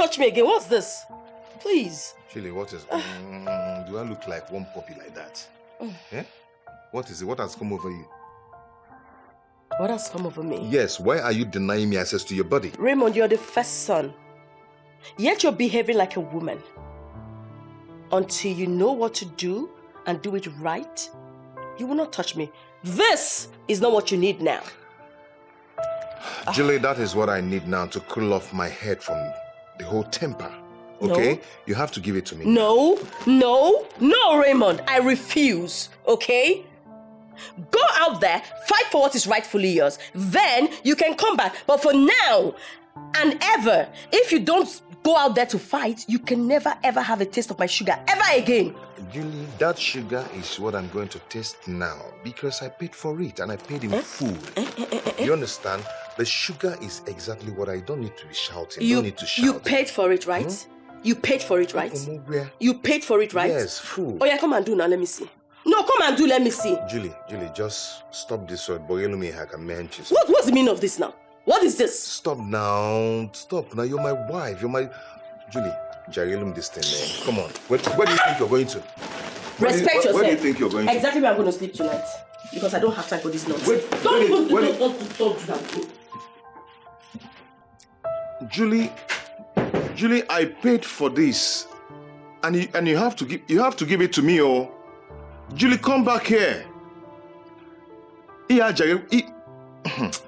touch me again. What's this? Please. Chile, what is... do I look like one puppy like that? Eh? What is it? What has come over you? What has come over me? Yes, why are you denying me access to your body? Raymond, you're the first son. Yet you're behaving like a woman. Until you know what to do and do it right, you will not touch me. This is not what you need now. Julie, that is what I need now to cool off my head from the whole temper. Okay? No. You have to give it to me. No, Raymond. I refuse. Okay? Go out there, fight for what is rightfully yours. Then you can come back. But for now and ever, if you don't go out there to fight, you can never ever have a taste of my sugar ever again. Julie, that sugar is what I'm going to taste now because I paid for it and I paid in food. You understand? The sugar is exactly what I don't need to be shouting. You don't need to shout. You paid for it, right? You paid for it, right? You paid for it, right? Yes, food. Oh yeah, come and do now. Let me see. No, come and do. Let me see. Julie, just stop this word. What's the meaning of this now? What is this? Stop now. Stop now. You're my wife. You're my... Julie, Jarilum this thing, man. Come on. Where do you think you're going to? Respect yourself. Where do you think you're going to? Exactly where I'm going to sleep tonight. Because I don't have time for this nonsense. Don't do that. Julie, I paid for this. And you have to give it to me, oh. Julie, come back here. Yeah, Jarilum.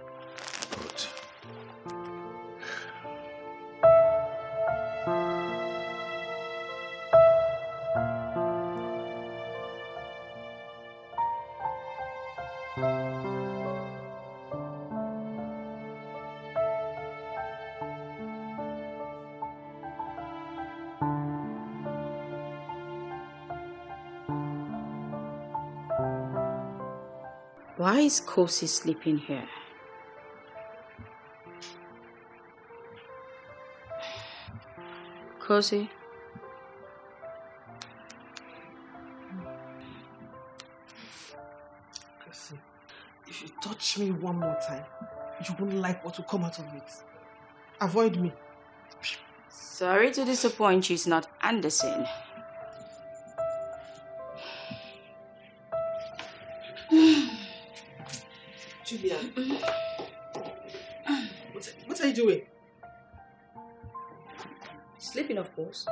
Why is Kosi sleeping here? Kosi? Kosi, if you touch me one more time, you won't like what will come out of it. Avoid me. Sorry to disappoint you, it's not Anderson. Julia, what are you doing? Sleeping, of course.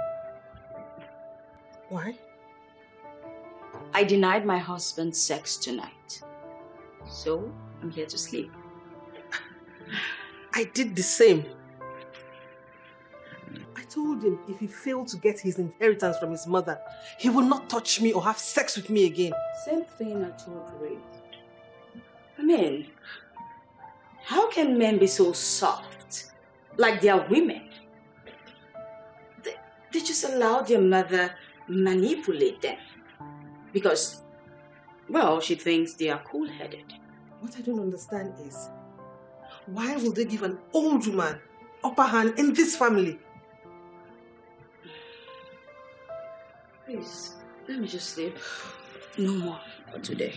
Why? I denied my husband sex tonight. So, I'm here to sleep. I did the same. I told him if he failed to get his inheritance from his mother, he will not touch me or have sex with me again. Same thing I told Ray. I mean, how can men be so soft, like they are women? They just allow their mother manipulate them. Because, well, she thinks they are cool-headed. What I don't understand is, why will they give an old woman upper hand in this family? Please, let me just sleep. No more for today.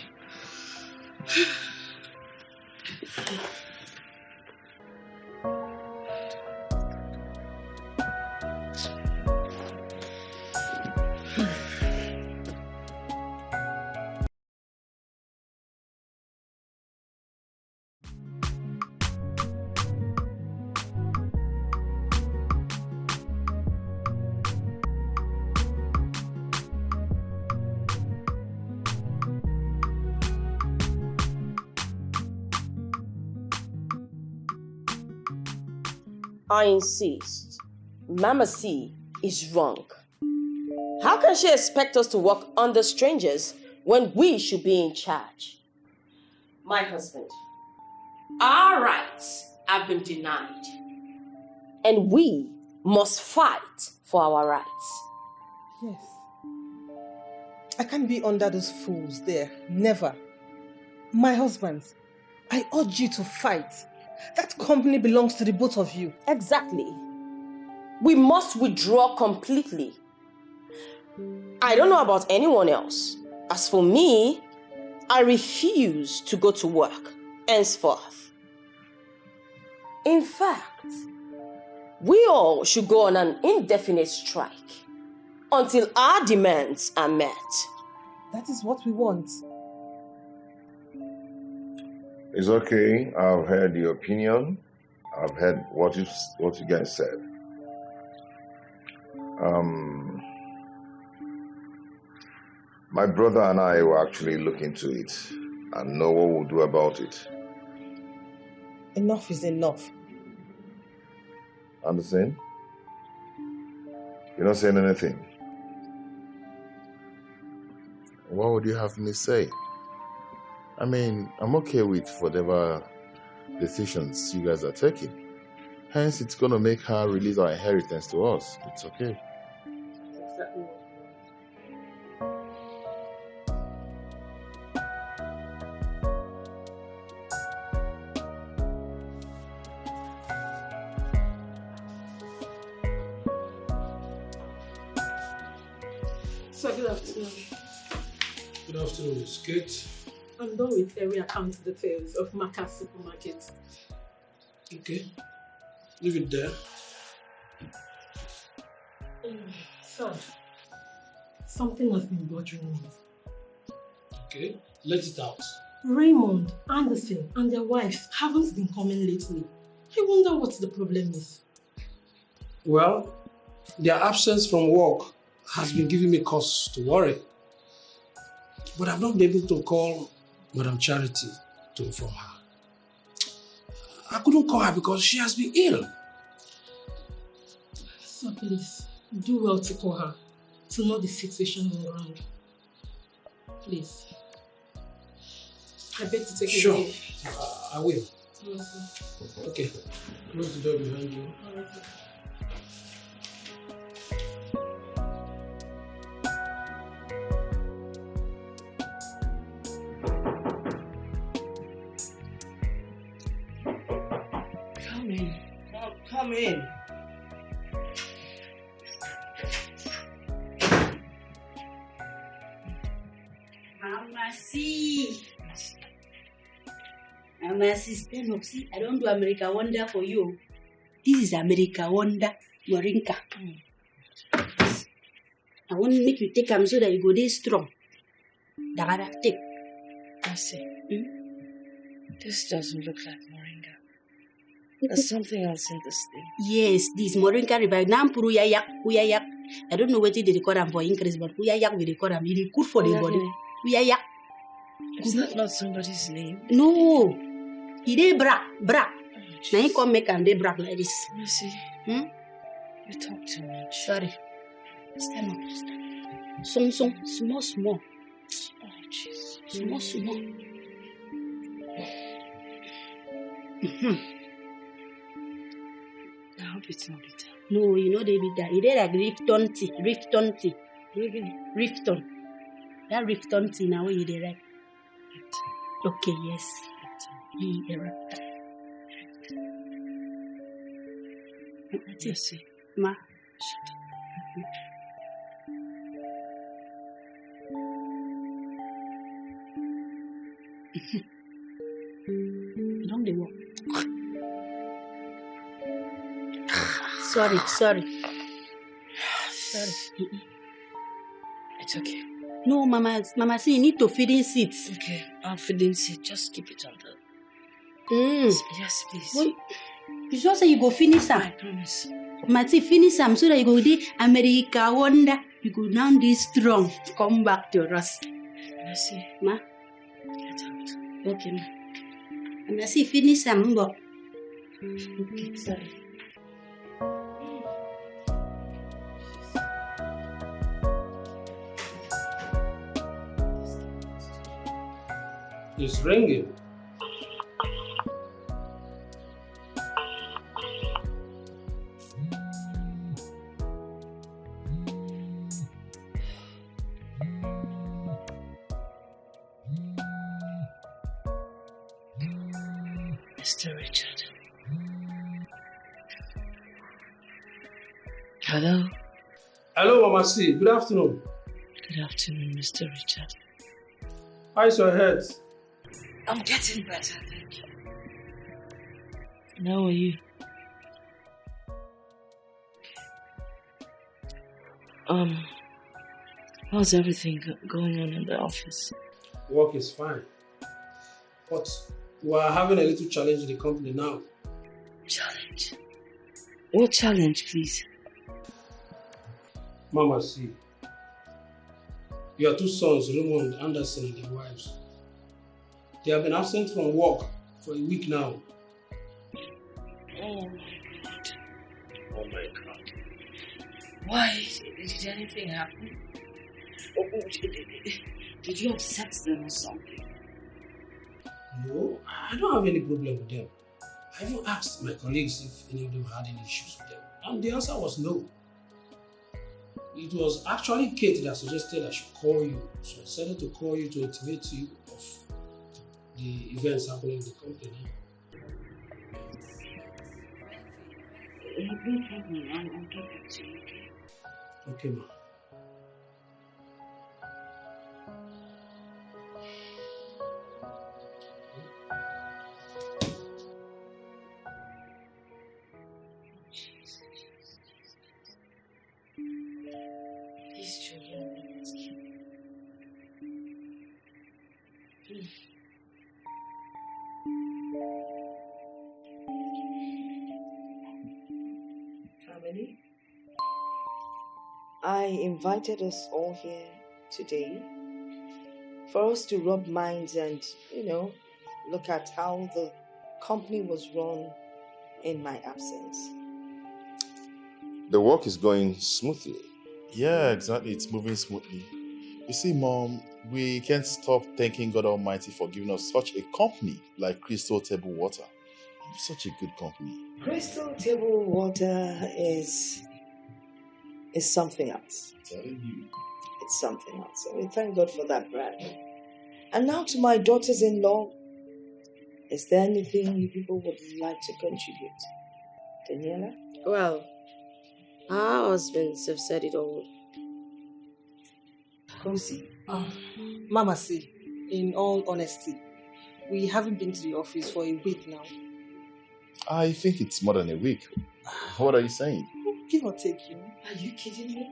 I insist. Mama C is wrong. How can she expect us to work under strangers when we should be in charge? My husband, our rights have been denied. And we must fight for our rights. Yes. I can't be under those fools there. Never. My husband, I urge you to fight. That company belongs to the both of you. Exactly. We must withdraw completely. I don't know about anyone else. As for me, I refuse to go to work henceforth. In fact, We all should go on an indefinite strike until our demands are met. That is what we want. It's okay. I've heard your opinion. I've heard what you guys said. My brother and I will actually look into it and know what we'll do about it. Enough is enough. Understand? You're not saying anything. What would you have me say? I mean, I'm okay with whatever decisions you guys are taking. Hence, it's going to make her release our inheritance to us. It's okay. Exactly. So good afternoon. Good afternoon, Miss Kate. I'm done with every account details of Macca's supermarket. Okay, leave it there. Sir, something has been bothering me. Okay, let it out. Raymond, Anderson, and their wives haven't been coming lately. I wonder what the problem is. Well, their absence from work has been giving me cause to worry. But I've not been able to call Madam Charity to inform her. I couldn't call her because she has been ill. So please, do well to call her to know the situation on ground. Please. I beg to take Sure, it away. I will. Yes, sir. Okay, close the door behind you. All right, sir. Come in. Mama, see. Mama, stand up. See, I don't do America Wonder for you. This is America Wonder Moringa. I want to make you take them so that you go there strong. Dagara, take. I see. This doesn't look like moringa. There's something else in this thing. Yes, this Moringa revive. Now, huyayak. I don't know what they record them for increase, but huyayak we record them. It is good for the body. Huyayak. Is that not somebody's name? No. It is brak. Oh, Now you come make them they brak like this. Mercy. You talk too much. Sorry. Stand up. Small. Oh, jeez. Small. I hope it's not bitter. No, you know they be that. It is like Rifton tea. Really? Rifton. That Rifton tea now you dey right. Okay, yes. Mercy. Ma. Shut up. Don't they walk? Sorry. It's okay. No, Mama, see, you need to feed in seeds. Okay, I'm feeding seed. Just keep it on the... Yes, please. Well, you just say you go finish I them. promise. Mati, finish them so that you go the America Wonder. You go now this strong. Come back to us. Mercy. Ma? Get out. Okay, ma. And I see finish them, but... Okay, sorry. It's ringing. Mr. Richard. Hello. Hello, Mama C. Good afternoon. Good afternoon, Mr. Richard. How's your head? I'm getting better, thank you. And how are you? How's everything going on in the office? Work is fine. But we are having a little challenge in the company now. Challenge? What challenge, please? Mama, see. Your two sons, Raymond, Anderson, and their wives. They have been absent from work for a week now. Oh my God. Oh my God. Why? Did anything happen? Did you upset them or something? No, I don't have any problem with them. I even asked my colleagues if any of them had any issues with them. And the answer was no. It was actually Kate that suggested I should call you. So I decided to call you to intimate you of the events happening in the company now. No problem. I'll get back to you, okay? Okay, ma. These children, let's keep Family, I invited us all here today for us to rub minds and, look at how the company was run in my absence. The work is going smoothly. Yeah, exactly. It's moving smoothly. You see, Mom, we can't stop thanking God Almighty for giving us such a company like Crystal Table Water. Such a good company. Crystal Table Water is something else. Telling you. It's something else. So we thank God for that brand. And now to my daughters-in-law, is there anything you people would like to contribute? Daniela? Well, our husbands have said it all. Kosi, Mama say, in all honesty, we haven't been to the office for a week now. I think it's more than a week. What are you saying? Give or take, Are you kidding me?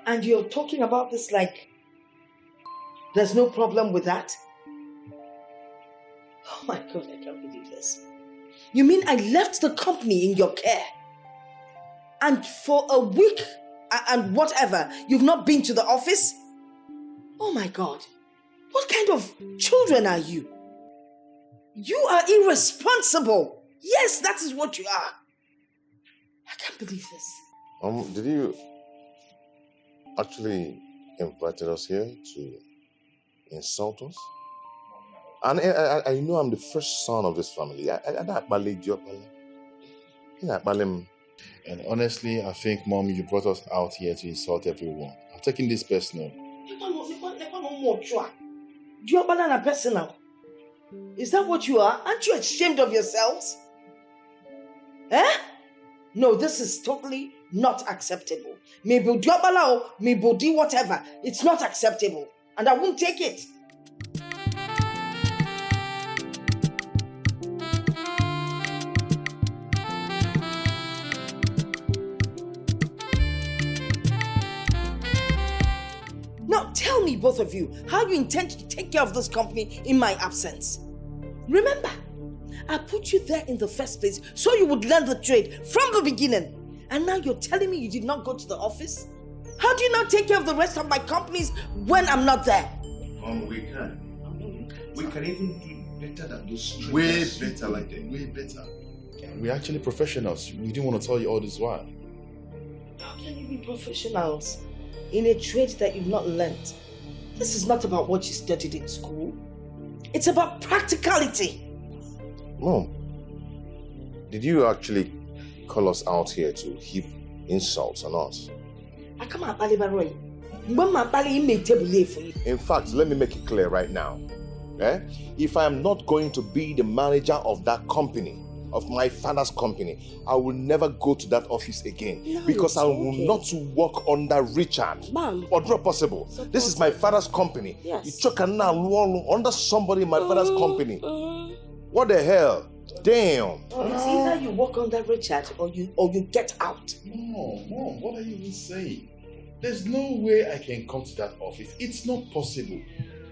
And you're talking about this like there's no problem with that? Oh my God, I can't believe this. You mean I left the company in your care? And for a week and whatever, you've not been to the office? Oh my God. What kind of children are you? You are irresponsible. Yes, that is what you are. I can't believe this. Did you actually invite us here to insult us? And I know I'm the first son of this family. I don't believe you. And honestly, I think, Mom, you brought us out here to insult everyone. I'm taking this personal. Personal. Is that what you are? Aren't you ashamed of yourselves? Eh? No, this is totally not acceptable. Maybe diobala, maybe do whatever. It's not acceptable. And I won't take it. Now tell me, both of you, how you intend to take care of this company in my absence. Remember, I put you there in the first place so you would learn the trade from the beginning. And now you're telling me you did not go to the office? How do you not take care of the rest of my companies when I'm not there? We can. We can even do better than those. Way better like that. Way better. We're actually professionals. We didn't want to tell you all this while. How can you be professionals in a trade that you've not learned? This is not about what you studied in school. It's about practicality. Mom, did you actually call us out here to heap insults on us? In fact, let me make it clear right now. If I am not going to be the manager of that company, of my father's company, I will never go to that office again. No, because I will okay. not work under Richard. Mom. Or not possible. This is my father's company. Yes. You can now under somebody in my father's company. What the hell? Damn. It's either you work under Richard or you get out. No, Mom, what are you even saying? There's no way I can come to that office. It's not possible.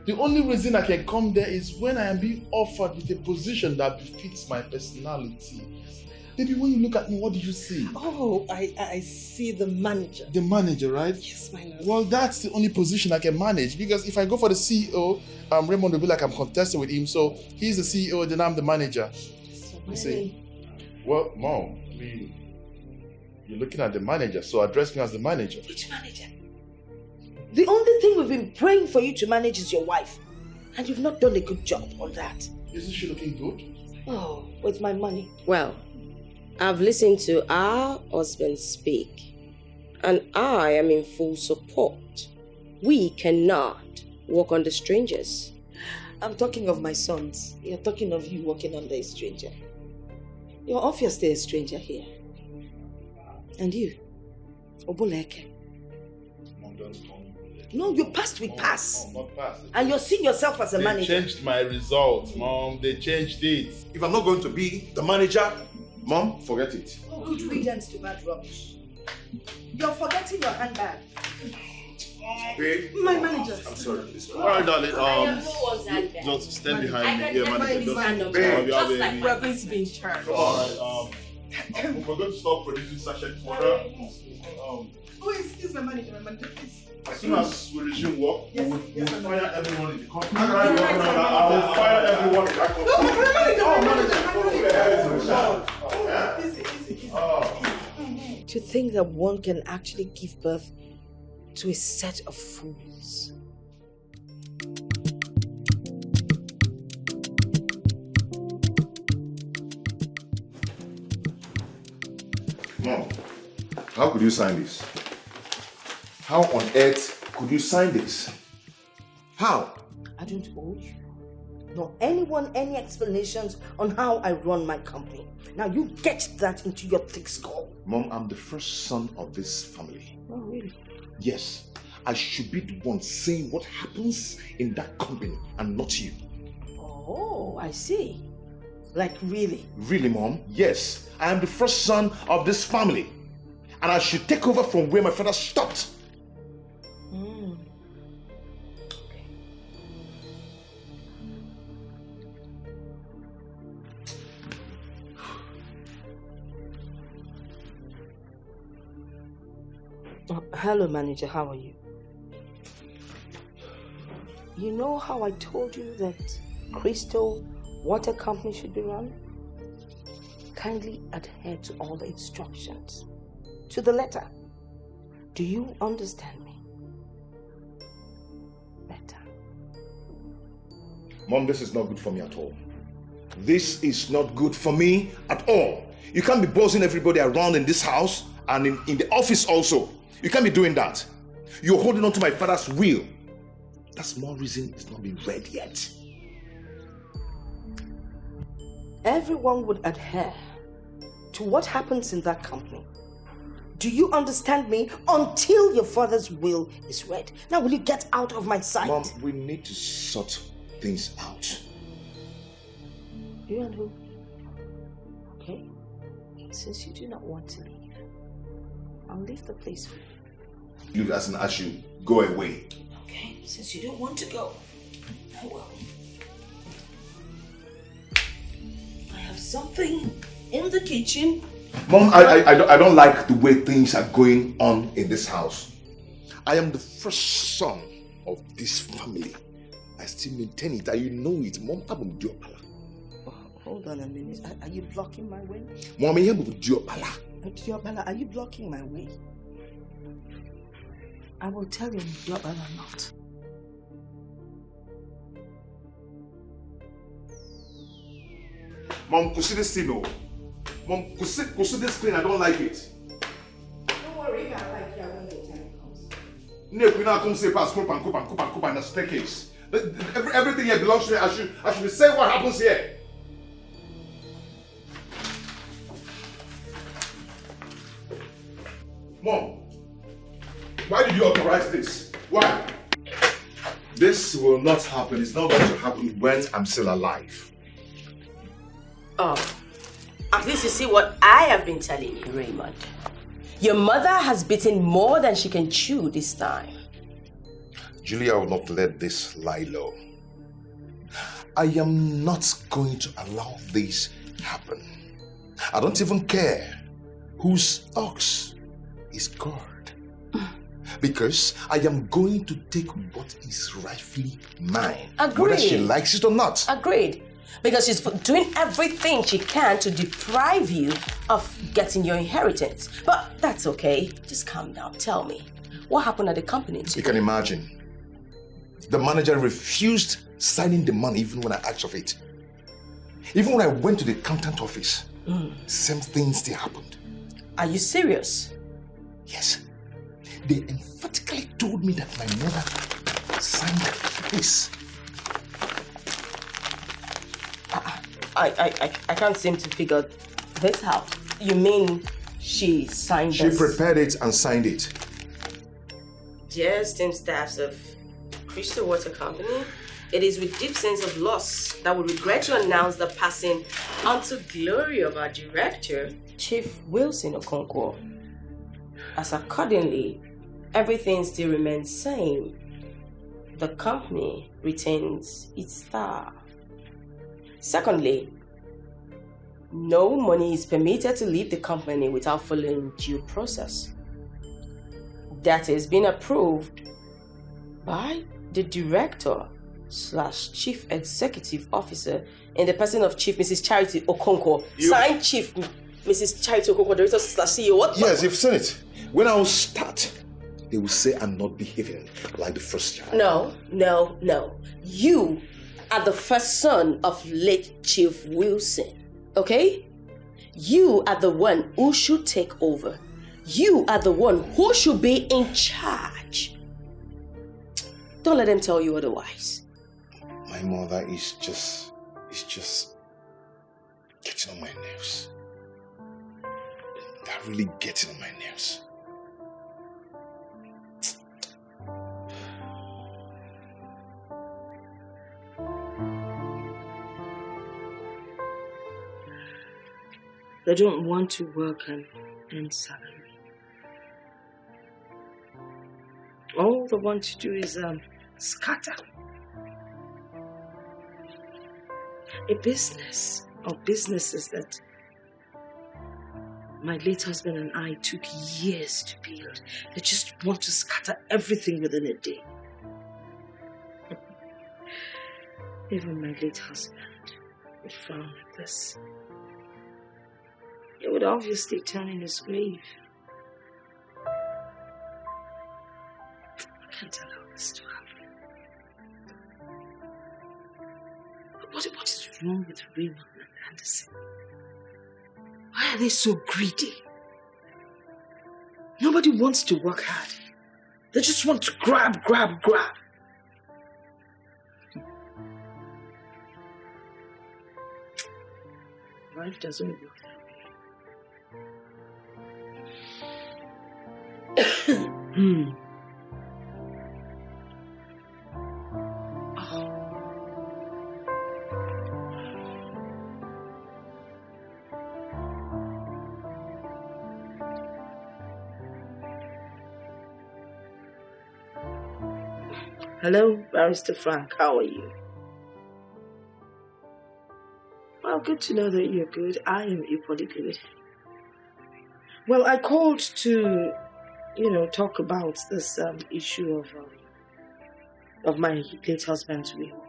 The only reason I can come there is when I am being offered with a position that befits my personality. Baby, when you look at me, what do you see? Oh, I see the manager. The manager, right? Yes, my lord. Well, that's the only position I can manage, because if I go for the CEO, Raymond will be like I'm contesting with him. So he's the CEO, then I'm the manager. So You see? Well, Mom, you're looking at the manager, so address me as the manager. Which manager? The only thing we've been praying for you to manage is your wife. And you've not done a good job on that. Isn't she looking good? Oh, with my money. Well, I've listened to our husband speak, and I am in full support. We cannot work under strangers. I'm talking of my sons. You're talking of you working under a stranger. You're obviously a stranger here. And you, Obuleke. Mom, don't call me Obuleke. No, you passed with pass. No, not pass. And you're seeing yourself as a They manager. changed my results, Mom. They changed it. If I'm not going to be the manager, Mom, forget it. Oh, good riddance to bad rubbish. You're forgetting your handbag. Babe, My manager. I'm sorry, please. All right, darling. Just Just stand behind me. Yeah, manager. Just Babe. We are going to be in charge. All right. We're going to stop producing sachet water. Oh, excuse my manager, please. As soon as we resume work, Yes, we'll yes, fire everyone in the company. No, I will fire everyone in that company. To think that one can actually give birth to a set of fools. Mom, how could you sign this? How on earth could you sign this? How? I don't owe you, nor anyone any explanations on how I run my company. Now you get that into your thick skull. Mom, I'm the first son of this family. Oh, really? Yes, I should be the one saying what happens in that company and not you. Oh, I see. Like really? Really, Mom? Yes, I am the first son of this family. And I should take over from where my father stopped. Hello, manager. How are you? You know how I told you that Crystal Water Company should be run? Kindly adhere to all the instructions. To the letter. Do you understand me? Better. Mom, this is not good for me at all. This is not good for me at all. You can't be bossing everybody around in this house and in the office also. You can't be doing that. You're holding on to my father's will. That's more reason it's not been read yet. Everyone would adhere to what happens in that company. Do you understand me? Until your father's will is read. Now will you get out of my sight? Mom, we need to sort things out. You and who? Okay. Since you do not want to leave, I'll leave the place for you. Look, as an issue, go away. Okay, since you don't want to go, I will. I have something in the kitchen. Mom, I don't like the way things are going on in this house. I am the first son of this family. I still maintain it, and you know it. Mom, I'm Diopala. Hold on a minute. Are you blocking my way? Mom, I'm Diopala. Diopala, are you blocking my way? I will tell you Diopala not. Mom, could see this thing, no? Mom, could see this thing, I don't like it. Don't worry, I like you when the time comes. You now come say pass, coop and a staircase. Everything here belongs to me. I should be saying what happens here. Mom, why did you authorize this? Why? This will not happen. It's not going to happen when I'm still alive. Oh, at least you see what I have been telling you, Raymond. Your mother has bitten more than she can chew this time. Julia will not let this lie low. I am not going to allow this happen. I don't even care whose ox is God. Because I am going to take what is rightfully mine. Agreed. Whether she likes it or not. Agreed. Because she's doing everything she can to deprive you of getting your inheritance. But that's okay. Just calm down. Tell me, what happened at the company today? You can imagine. The manager refused signing the money even when I asked of it. Even when I went to the accountant office, same thing still happened. Are you serious? Yes. They emphatically told me that my mother signed this. I can't seem to figure this out. You mean she signed She this? prepared it and signed it. Dear esteemed staffs of Crystal Water Company, it is with deep sense of loss that we regret to announce the passing unto glory of our director, Chief Wilson Okonkwo. As accordingly, everything still remains same. The company retains its star. Secondly, no money is permitted to leave the company without following due process. That has been approved by the director / chief executive officer in the person of Chief Mrs. Charity Okonkwo. Signed Chief Mrs. Charity Okonkwo, director / CEO. What? Yes, you've seen it. When I will start, they will say I'm not behaving like the first child. No. You are the first son of late Chief Wilson, okay? You are the one who should take over. You are the one who should be in charge. Don't let them tell you otherwise. My mother is just getting on my nerves. They're really getting on my nerves. They don't want to work and earn salary. All they want to do is scatter. A business or businesses that my late husband and I took years to build. They just want to scatter everything within a day. Even my late husband would frown at this. He would obviously turn in his grave. I can't allow this to happen. What is wrong with Raymond and Anderson? Why are they so greedy? Nobody wants to work hard. They just want to grab. Life doesn't work that way. Hello, Barrister Frank. How are you? Well, good to know that you're good. I am equally good. Well, I called to, talk about this issue of my late husband's will.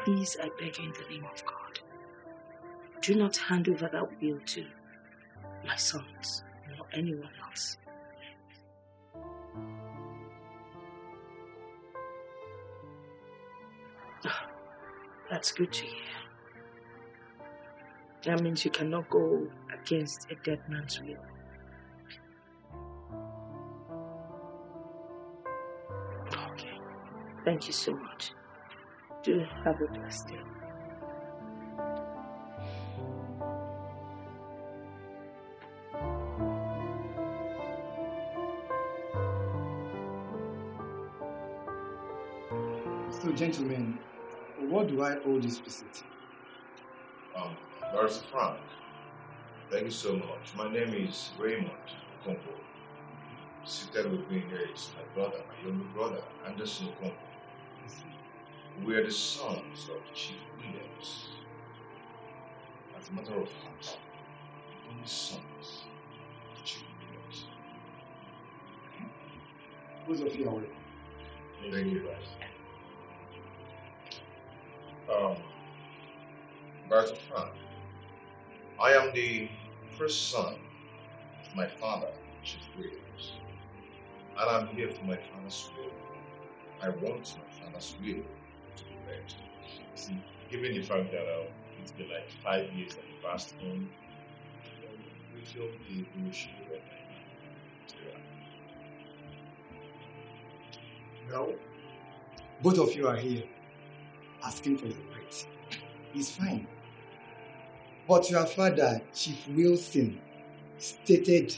Please, I beg you in the name of God, do not hand over that will to my sons or anyone else. That's good to hear. That means you cannot go against a dead man's will. Okay. Thank you so much. Do have a blessed day. So, gentlemen, what do I owe this visit? Barrister Frank, thank you so much. My name is Raymond Okonkwo. Seated with me here is my brother, my younger brother, Anderson Okonkwo. We are the sons of Chief Williams. As a matter of fact, the only sons of Chief Williams. Both of you are welcome. Thank you, guys. Barrister Frank, I am the first son of my father, Chief Williams, and I'm here for my father's will. I want my father's will to be read. See, given the fact that it's been like 5 years that he passed on, we feel we should be read now. Well, both of you are here asking for your right. It's fine. But your father, Chief Wilson, stated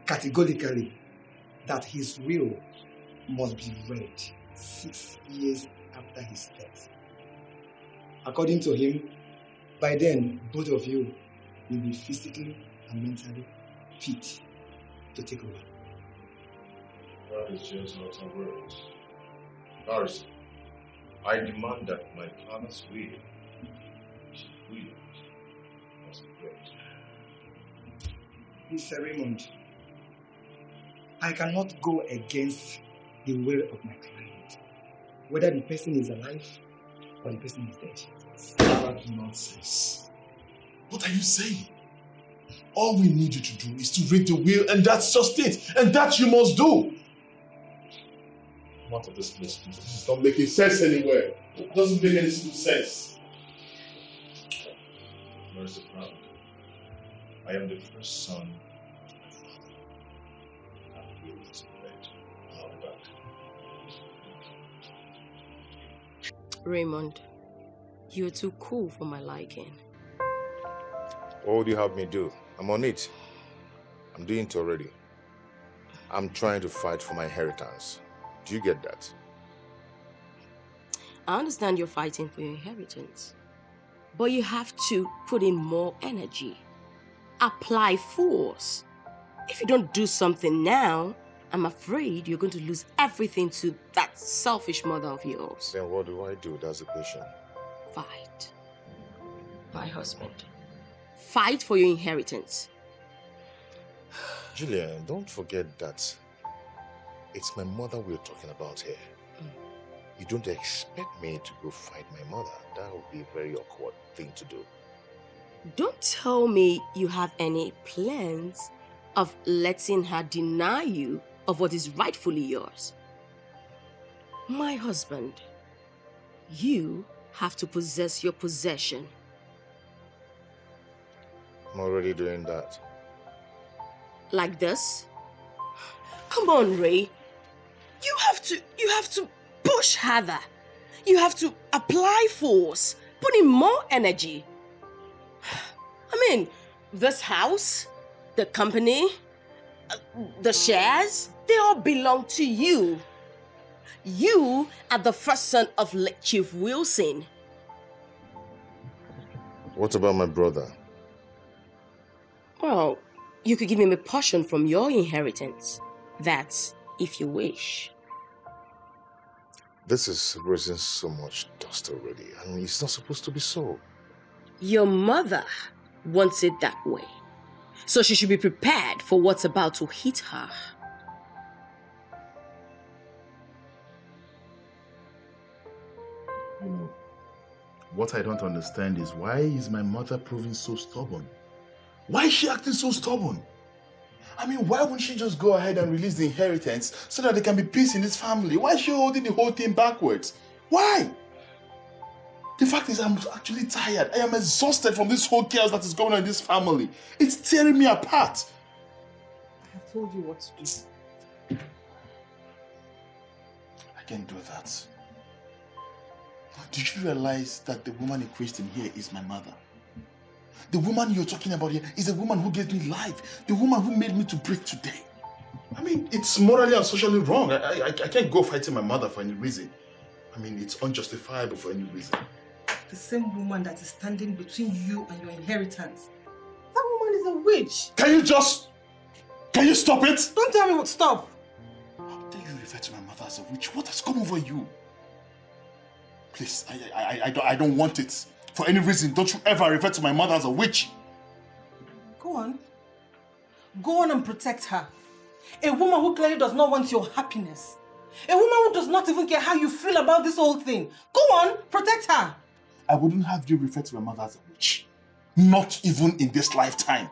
categorically that his will must be read 6 years after his death. According to him, by then, both of you will be physically and mentally fit to take over. That is just not a word. Barrister, I demand that my father's will, Chief Williams, must be read. Mr. Raymond, I cannot go against the will of my client, whether the person is alive or the person is dead. That nonsense. What are you saying? All we need you to do is to read the will, and that's just it. And that you must do. Come out of this place, please. This is not making sense anywhere. It doesn't make any sense. Barrister Frank, I am the first son of my father. And will must be read. I'll be back. Raymond, you're too cool for my liking. What would you have me do? I'm on it. I'm doing it already. I'm trying to fight for my inheritance. Do you get that? I understand you're fighting for your inheritance, but you have to put in more energy. Apply force. If you don't do something now, I'm afraid you're going to lose everything to that selfish mother of yours. Then what do I do? That's the question. Fight. My husband. Fight for your inheritance. Julian, don't forget that it's my mother we're talking about here. You don't expect me to go fight my mother. That would be a very awkward thing to do. Don't tell me you have any plans of letting her deny you of what is rightfully yours. My husband, you have to possess your possession. I'm already doing that. Like this? Come on, Ray. You have to push harder. You have to apply force, put in more energy. I mean, this house, the company, the shares, they all belong to you. You are the first son of late Chief Wilson. What about my brother? Well, you could give him a portion from your inheritance. That's if you wish. This is raising so much dust already. I mean, it's not supposed to be so. Your mother wants it that way. So she should be prepared for what's about to hit her. What I don't understand is why is my mother proving so stubborn? Why is she acting so stubborn? I mean, why wouldn't she just go ahead and release the inheritance so that there can be peace in this family? Why is she holding the whole thing backwards? Why? The fact is, I'm actually tired. I am exhausted from this whole chaos that is going on in this family. It's tearing me apart. I told you what to do. I can't do that. Did you realize that the woman in question here is my mother? The woman you're talking about here is the woman who gave me life. The woman who made me to breathe today. I mean, it's morally and socially wrong. I can't go fighting my mother for any reason. I mean, it's unjustifiable for any reason. The same woman that is standing between you and your inheritance. That woman is a witch. Can you stop it? Don't tell me what stop. How dare you refer to my mother as a witch? What has come over you? Please, I don't want it. For any reason, don't you ever refer to my mother as a witch. Go on. Go on and protect her. A woman who clearly does not want your happiness. A woman who does not even care how you feel about this whole thing. Go on, protect her. I wouldn't have you refer to my mother as a witch. Not even in this lifetime.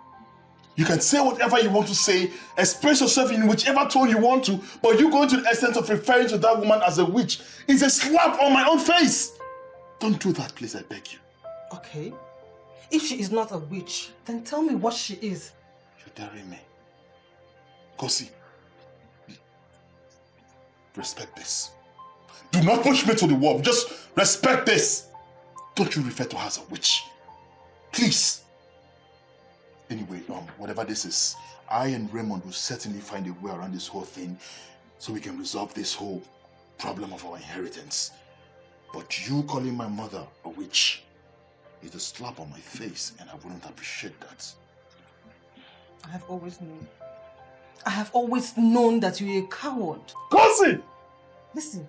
You can say whatever you want to say, express yourself in whichever tone you want to, but you going to the extent of referring to that woman as a witch is a slap on my own face. Don't do that, please, I beg you. Okay. If she is not a witch, then tell me what she is. You're daring me. Kosi, respect this. Do not push me to the wall. Just respect this. Don't you refer to her as a witch. Please. Anyway, whatever this is, I and Raymond will certainly find a way around this whole thing so we can resolve this whole problem of our inheritance. But you calling my mother a witch is a slap on my face, and I wouldn't appreciate that. I have always known. I have always known that you're a coward. Kosi! Listen,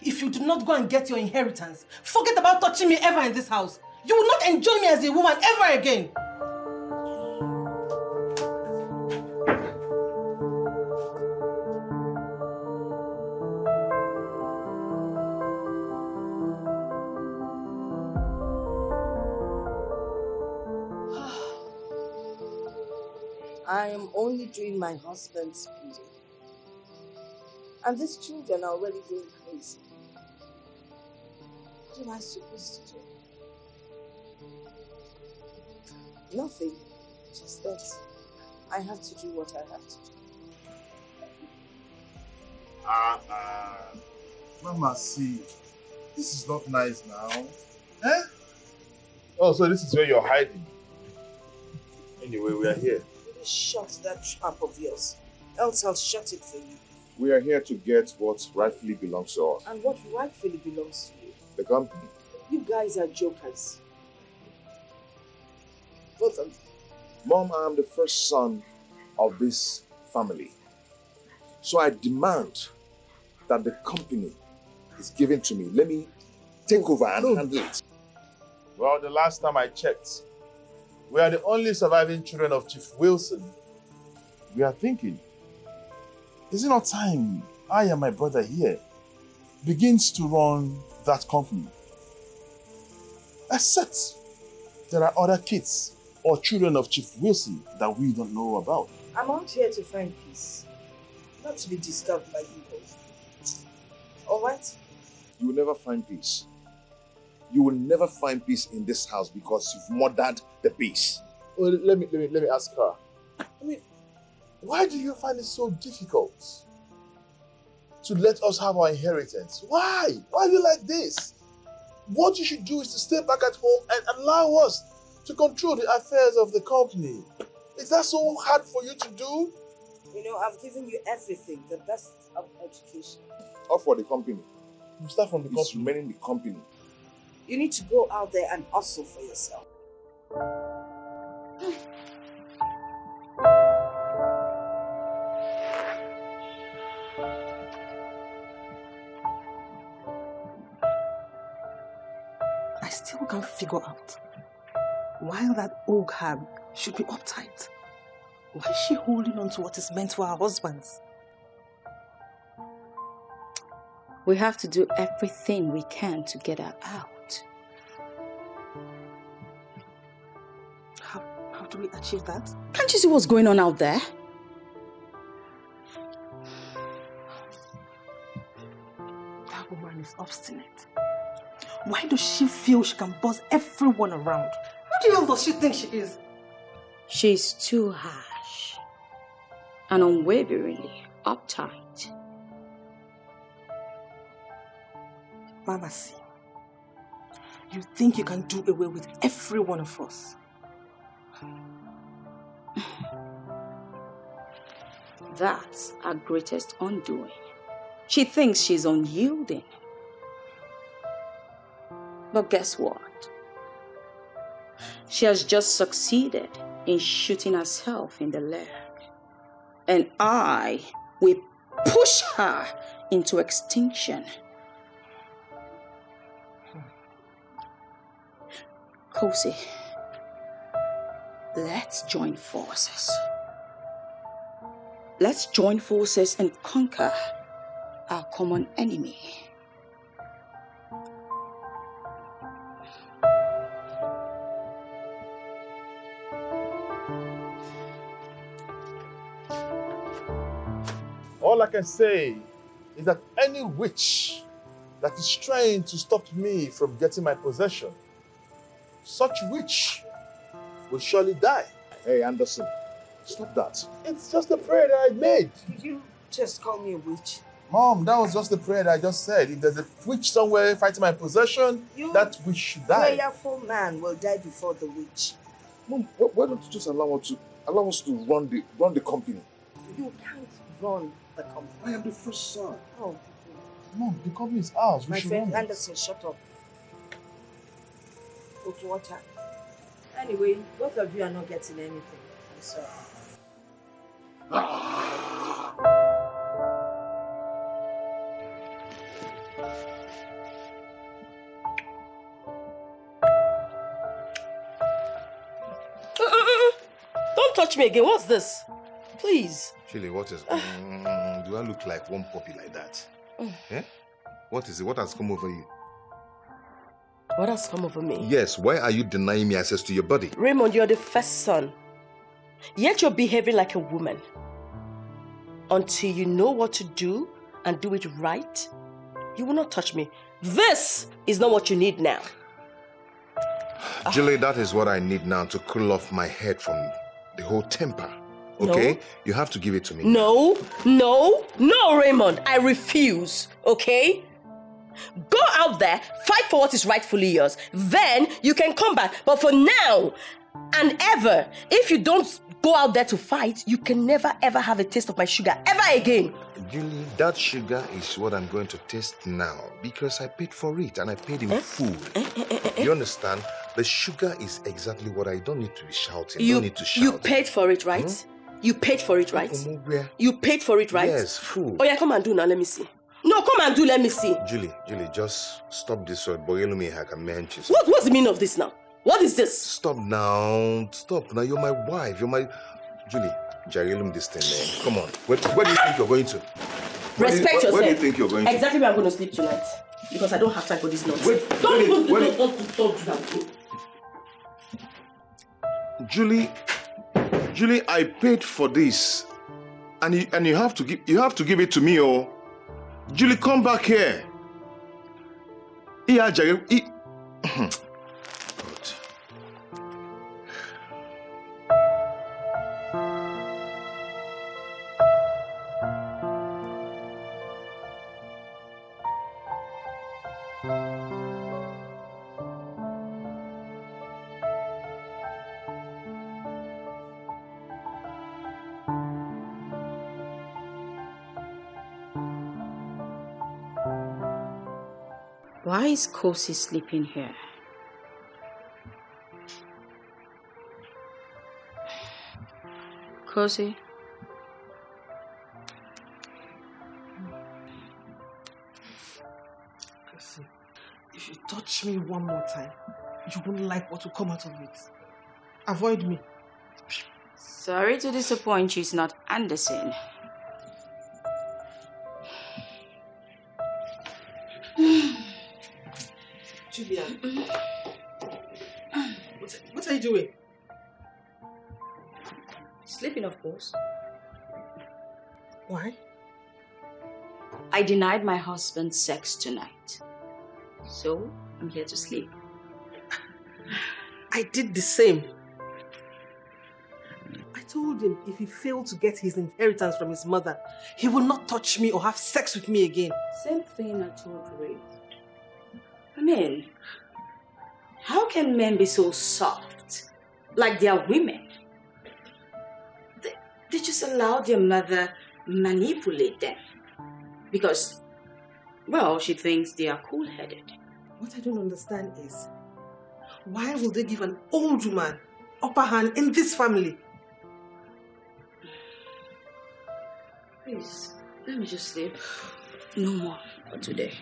if you do not go and get your inheritance, forget about touching me ever in this house. You will not enjoy me as a woman ever again. I am only doing my husband's bidding. And these children are already going crazy. What am I supposed to do? Nothing. Just that I have to do what I have to do. Mama, see, this is not nice now. Eh? Oh, so this is where you're hiding. Anyway, we are here. Shut that trap of yours, else I'll shut it for you. We are here to get what rightfully belongs to us. And what rightfully belongs to you? The company. You guys are jokers. Both of you. Mom, I am the first son of this family. So I demand that the company is given to me. Let me take over and handle it. Well, the last time I checked, we are the only surviving children of Chief Wilson. We are thinking, is it not time I and my brother here begins to run that company? Except there are other kids or children of Chief Wilson that we don't know about. I'm out here to find peace, not to be disturbed by you both. All right? You will never find peace. You will never find peace in this house because you've murdered the peace. Well, let me ask her. I mean, why do you find it so difficult to let us have our inheritance? Why? Why are you like this? What you should do is to stay back at home and allow us to control the affairs of the company. Is that so hard for you to do? You know, I've given you everything, the best of education. Or for the company. You start from the It's company. remaining the company. You need to go out there and hustle for yourself. I still can't figure out why that old hag should be uptight. Why is she holding on to what is meant for her husbands? We have to do everything we can to get her out. How do we achieve that? Can't you see what's going on out there? That woman is obstinate. Why does she feel she can boss everyone around? Who the hell does she think she is? She's too harsh and unwaveringly uptight. Mama, see, you think you can do away with every one of us? That's our greatest undoing. She thinks she's unyielding. But guess what? She has just succeeded in shooting herself in the leg. And I will push her into extinction. Kosi, let's join forces. Let's join forces and conquer our common enemy. All I can say is that any witch that is trying to stop me from getting my possession, such witch will surely die. Hey, Anderson, stop that. It's just a prayer that I made. Did you just call me a witch? Mom, that was just the prayer that I just said. If there's a witch somewhere fighting my possession, that witch should die. Prayerful man will die before the witch. Mom, why don't you just allow us to run the company? You can't run the company. I am the first son. Oh, Mom, the company is ours. my We should friend run it. Anderson, shut up. Go to water. Anyway, both of you are not getting anything. I'm sorry. Don't touch me again. What's this? Please. Chile, what is... do I look like one puppy like that? Eh? What is it? What has come over you? What has come over me? Yes, why are you denying me access to your body? Raymond, you're the first son. Yet you're behaving like a woman. Until you know what to do and do it right, you will not touch me. This is not what you need now. Julie, that is what I need now to cool off my head from the whole temper. Okay? No. You have to give it to me. No, Raymond. I refuse, okay? Go out there, fight for what is rightfully yours. Then you can come back. But for now and ever, if you don't go out there to fight, you can never ever have a taste of my sugar ever again. Julie, that sugar is what I'm going to taste now because I paid for it and I paid in full. You understand? The sugar is exactly what I don't need to be shouting. You don't need to shout. You paid for it, right? You paid for it, right? You paid for it, right? Yes, full. Oh yeah, come and do now. Let me see. No, come and do. Let me see. Julie, just stop this. What's the meaning of this now? What is this? Stop now. Stop now. You're my wife. You're my... Julie, Jarilum this thing, man. Come on. Where do you think you're going to? Respect yourself. Where do you think you're going to? Exactly where I'm going to sleep tonight. Because I don't have time for this nonsense. Don't do that. Julie, I paid for this, and you have to give it to me, oh. Julie, come back here. Yeah, Jerry. Why is Kosi sleeping here? Kosi? Listen, if you touch me one more time, you won't like what will come out of it. Avoid me. Sorry to disappoint you, it's not Anderson. Julia, what are you doing? Sleeping, of course. Why? I denied my husband sex tonight. So, I'm here to sleep. I did the same. I told him if he failed to get his inheritance from his mother, he will not touch me or have sex with me again. Same thing I told Ray. I mean, how can men be so soft? Like they are women. They just allow their mother manipulate them. Because, well, she thinks they are cool-headed. What I don't understand is, Why will they give an old woman upper hand in this family? Please, let me just sleep. No more for today.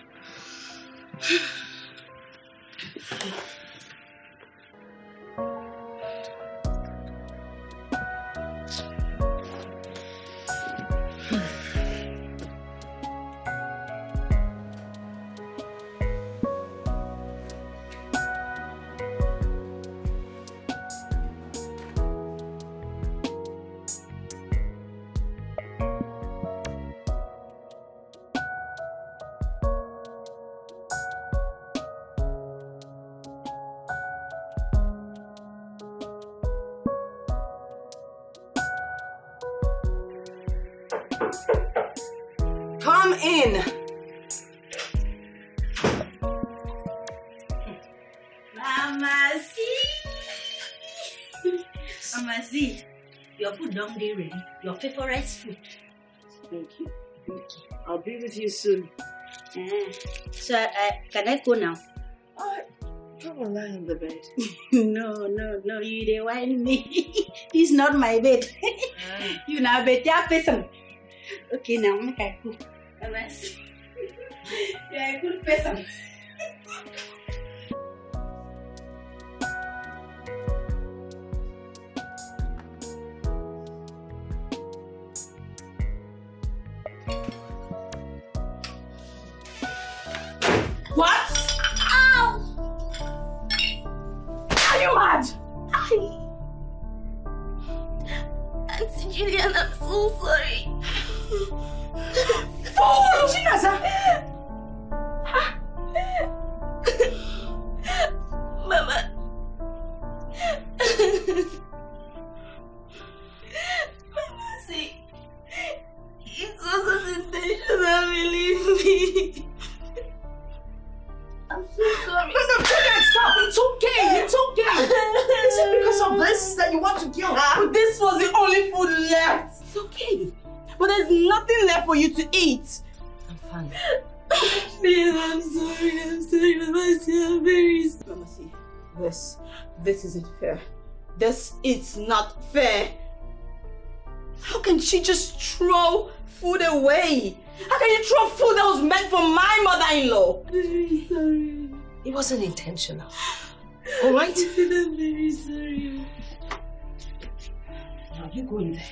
Come in. Mama Z, your food don't be ready. Your favorite food. Thank you. I'll be with you soon. So, can I go now? Come on, lie on the bed. No, you dey whine me. This is not my bed. You now better person. Okay, now make I cook. You're a good person. What? Ow! Are you mad? Auntie Julian, I'm so sorry. Fool! Chinaza! Mama. Mama, see, it wasn't intentional, believe me. I'm so sorry. No, stop. It's okay. It's okay. Is it because of this that you want to kill her? This was the only food left. It's okay. But there's nothing left for you to eat. I'm fine. Please, I'm sorry, Mama, see, I'm very sorry. Mama, see, this isn't fair. This is not fair. How can she just throw food away? How can you throw food that was meant for my mother-in-law? Very sorry. It wasn't intentional. All right? I'm very sorry. Now you go in there.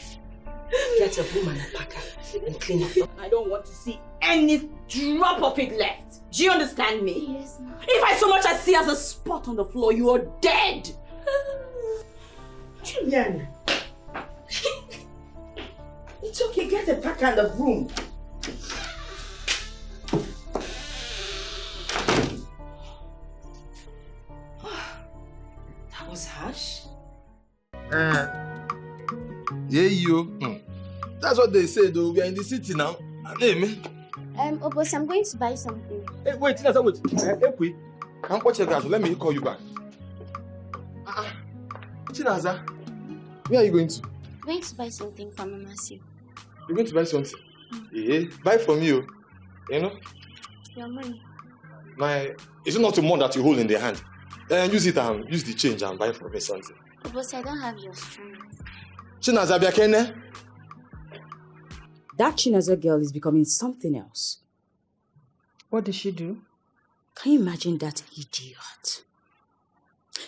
Get a broom and a packer and clean up. I don't want to see any drop of it left. Do you understand me? Yes, ma'am. If I so much as see as a spot on the floor, you are dead. Julian. It's okay. Get a packer and a broom. That was harsh. Yeah, you. That's what they say, though. We are in the city now. Name. Obos, I'm going to buy something. Hey, wait, wait. Hey, come watch your guys. Let me call you back. Chinaza, where are you going to? I'm going to buy something from Immersive. You're going to buy something? Yeah, buy from you. You know? Your money. Is it not the money that you hold in the hand? Use it and use the change and buy for me something. Obos, I don't have your strength. Chinaza, biakene? That Chinaza girl is becoming something else. What did she do? Can you imagine that idiot?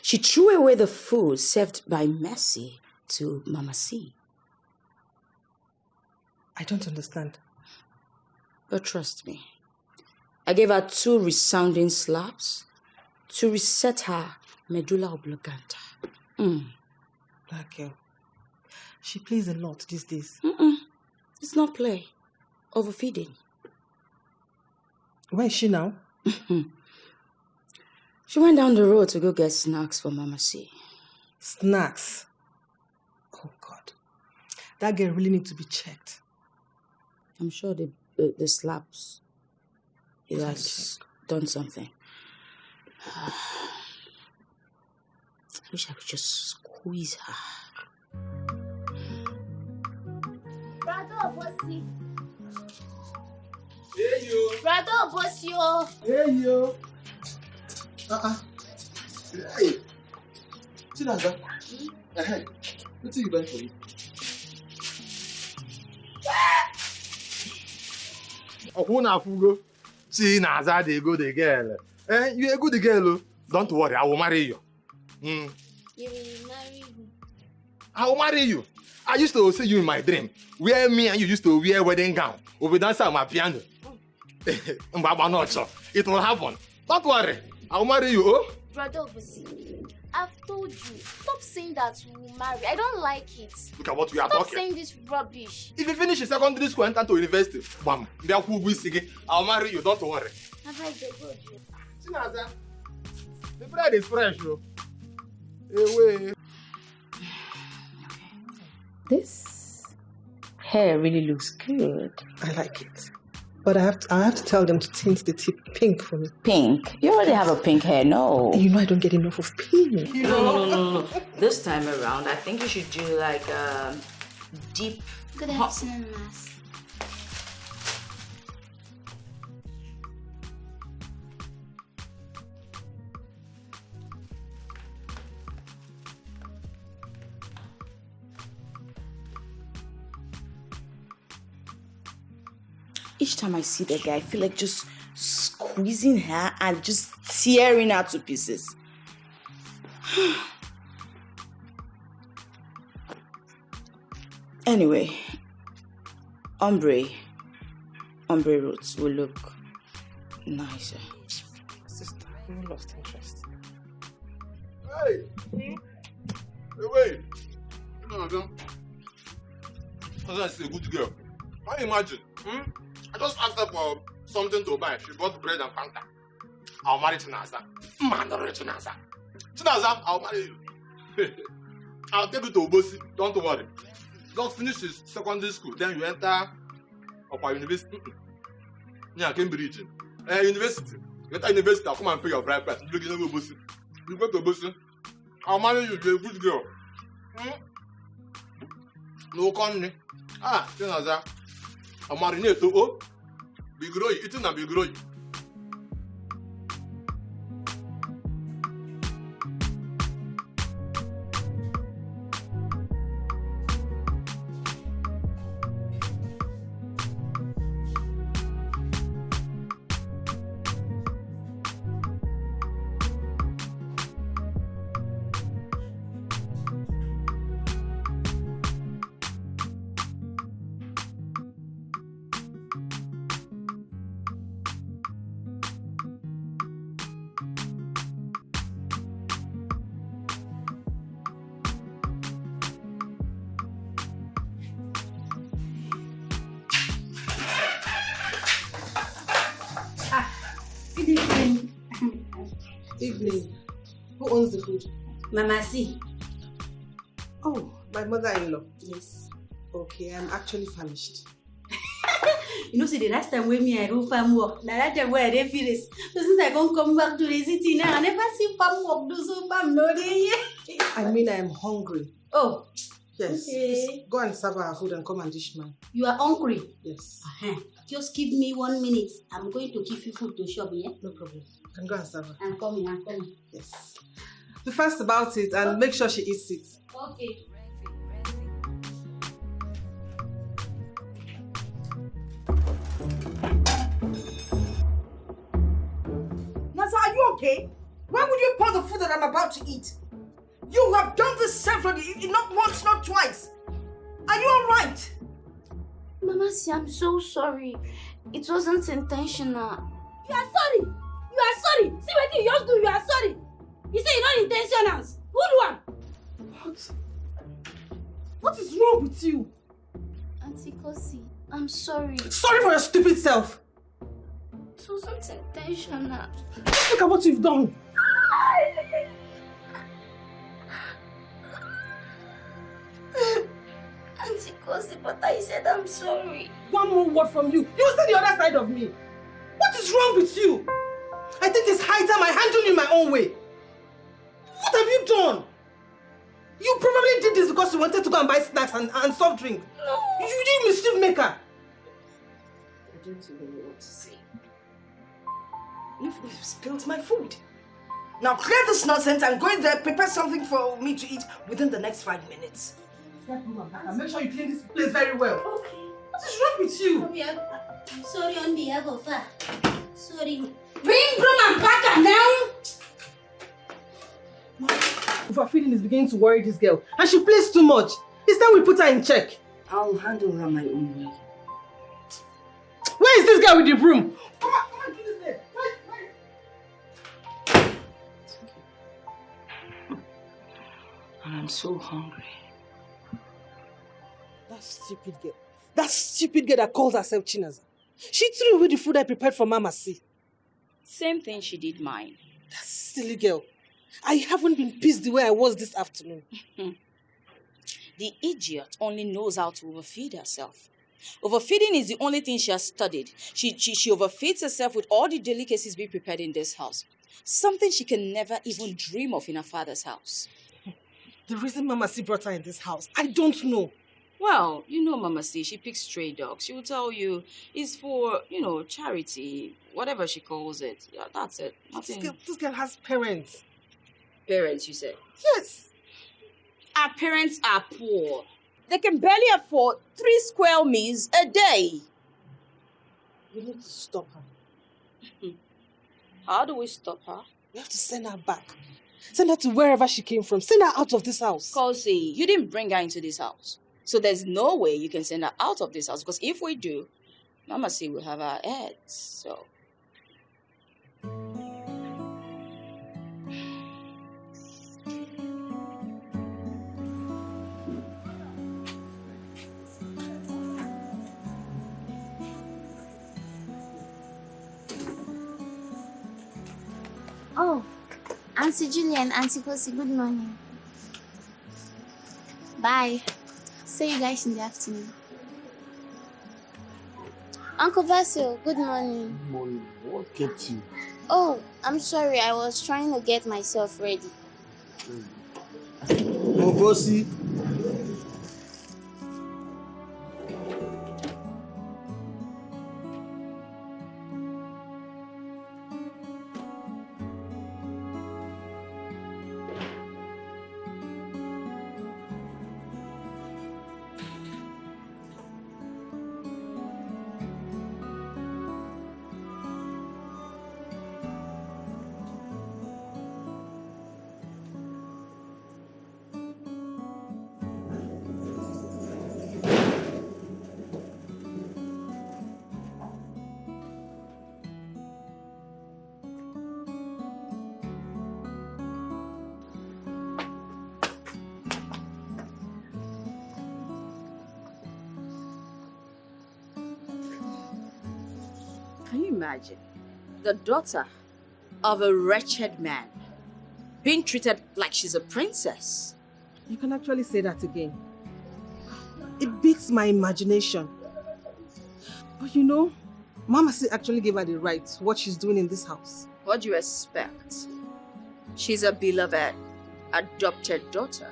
She threw away the food served by Mercy to Mama C. I don't understand. But trust me, I gave her 2 resounding slaps to reset her medulla oblongata. That girl. She plays a lot these days. It's not play. Overfeeding. Where is she now? She went down the road to go get snacks for Mama C. Snacks? Oh, God. That girl really needs to be checked. I'm sure the slaps, it has done something. I wish I could just squeeze her. Brother, bossy. Hey, you. Brother, bossy. Hey, you. Hey, Chinaza, what you buy for me? Okuna Fugo. Chinaza, they go the girl. You a good girl. Don't worry, I will marry you. You will marry who? I will marry you. I used to see you in my dream, where me and you used to wear wedding gown. We will dance on my piano. It will happen. Don't worry. I will marry you. Oh? Brother Obusi, I've told you, stop saying that we will marry. I don't like it. Look at what we are Stop talking. saying this rubbish. If you finish in secondary school and enter to university, bam, I'll marry you. Don't worry. Have I the good? Chinaza, the bread is fresh, bro. Away. This hair really looks good. I like it. But I have to tell them to tint the tip pink for me. Pink? You already have a pink hair, no? You know I don't get enough of pink. No. This time around, I think you should do like deep... Good afternoon, Mass. Each time I see the guy, I feel like just squeezing her and just tearing her to pieces. Anyway, ombre roots will look nicer. Sister, you lost interest. Hey! Hey, wait! No. That's a good girl. Can you imagine? I just asked her for something to buy. She bought bread and Fanta. I'll marry Chinaza. Man, don't marry Chinaza. Chinaza, I'll marry you. I'll take you to Obosi. Don't worry. Just finish his secondary school. Then you enter Upper University. Yeah, Cambridge. University. You enter university, I'll come and pay your bride price. You go to Obosi. You go to Obosi. I'll marry you. You're a good girl. No con. Chinaza. I'll marinate to oh. Bigroyi, eating and bigroyi. Good evening. Evening. Who owns the food? Mama C. Oh, my mother-in-law. Yes. Okay, I'm actually famished. You know, see, the last time when I do farm work, that time where I didn't feel this. So since I don't come back to the city now, I never see farm work do so farm no day. I mean, I am hungry. Oh. Yes. Okay. Go and serve our food and come and dish mine. You are hungry? Yes. Just give me 1 minute. I'm going to give you food to shop, yeah? No problem. You can go and serve her. I'm coming. Yes. Be fast about it and make sure she eats it. Okay. Naza, are you okay? Why would you pour the food that I'm about to eat? You have done this severally, not once, not twice. Are you alright? Mama, see, I'm so sorry. It wasn't intentional. You are sorry. You are sorry. See what you just do. You are sorry. You say you're not intentional. Who do one? What is wrong with you? Auntie Kosi, I'm sorry. Sorry for your stupid self. It wasn't intentional. Just look at what you've done. Auntie Kosi, but I said I'm sorry. One more word from you. You will see the other side of me. What is wrong with you? I think it's high time I handle you my own way. What have you done? You probably did this because you wanted to go and buy snacks and soft drink. No. You mischief maker. I don't even know what to say. You've spilled my food. Now clear this nonsense and go in there, prepare something for me to eat within the next 5 minutes. Make sure you clean this place very well. Okay. What is wrong with you? I'm sorry on behalf of her. Sorry. Bring broom and packer now. Overfeeding is beginning to worry this girl. And she plays too much. It's time we put her in check. I'll handle her my own way. Where is this guy with the broom? Come on, give this there. And I'm so hungry. That stupid girl. That stupid girl that calls herself Chinaza. She threw away the food I prepared for Mama C. Same thing she did mine. That silly girl. I haven't been pissed the way I was this afternoon. The idiot only knows how to overfeed herself. Overfeeding is the only thing she has studied. She overfeeds herself with all the delicacies being prepared in this house. Something she can never even dream of in her father's house. The reason Mama C brought her in this house, I don't know. Well, you know Mama C, she picks stray dogs. She will tell you it's for, charity, whatever she calls it. Yeah, that's it. This girl has parents. Parents, you said? Yes. Our parents are poor. They can barely afford 3 square meals a day. We need to stop her. How do we stop her? We have to send her back. Send her to wherever she came from. Send her out of this house. Kosi, you didn't bring her into this house. So there's no way you can send her out of this house. Because if we do, Mama C will have our heads. So... Oh, Auntie Julie and Auntie Kosi, good morning. Bye. See you guys in the afternoon. Uncle Basil, good morning. Good morning. What kept you? Oh, I'm sorry. I was trying to get myself ready. Kosi. Can you imagine the daughter of a wretched man being treated like she's a princess? You can actually say that again. It beats my imagination. But Mama C actually gave her the right to what she's doing in this house. What do you expect? She's a beloved, adopted daughter.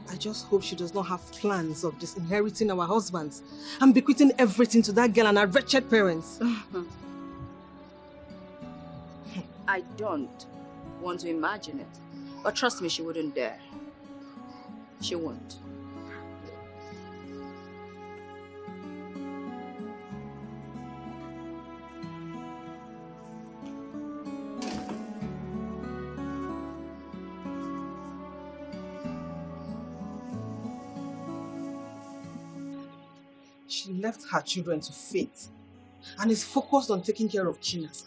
I just hope she does not have plans of disinheriting our husbands and bequeathing everything to that girl and her wretched parents. I don't want to imagine it. But trust me, she wouldn't dare. She won't. She left her children to fate and is focused on taking care of Chinaza,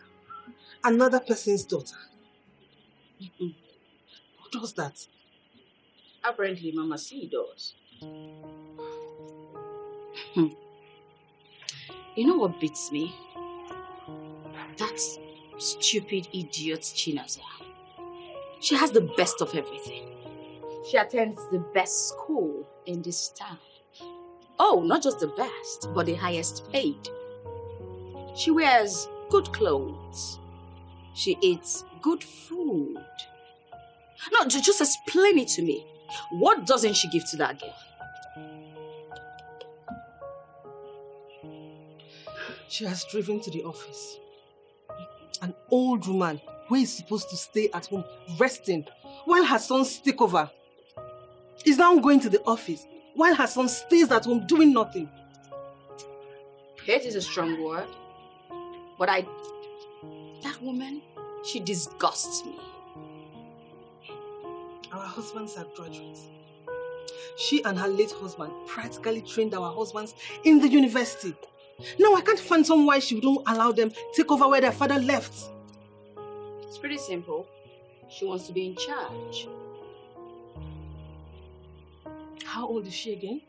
another person's daughter. Who does that? Apparently, Mama C does. You know what beats me? That stupid idiot Chinaza. She has the best of everything. She attends the best school in this town. Oh, not just the best, but the highest paid. She wears good clothes. She eats good food. No, just explain it to me. What doesn't she give to that girl? She has driven to the office. An old woman who is supposed to stay at home resting while her sons take over is now going to the office while her son stays at home doing nothing. Hate is a strong word, but that woman, she disgusts me. Our husbands are graduates. She and her late husband practically trained our husbands in the university. Now I can't fathom why she wouldn't allow them take over where their father left. It's pretty simple. She wants to be in charge. How old is she again?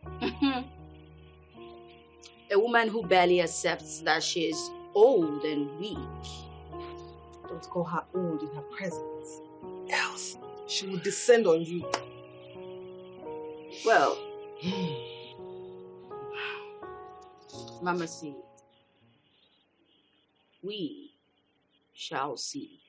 A woman who barely accepts that she is old and weak. Don't call her old in her presence. Else, she will descend on you. Well, Mama see. We shall see.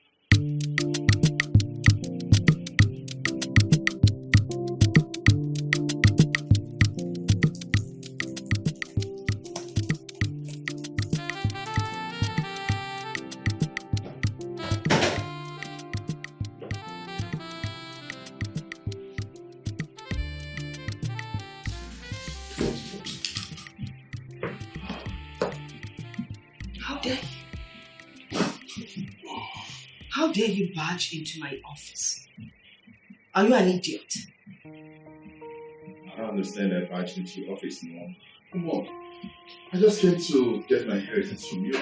How dare you barge into my office? Are you an idiot? I don't understand that barge into your office, Mom. Come on. I just came to get my inheritance from you.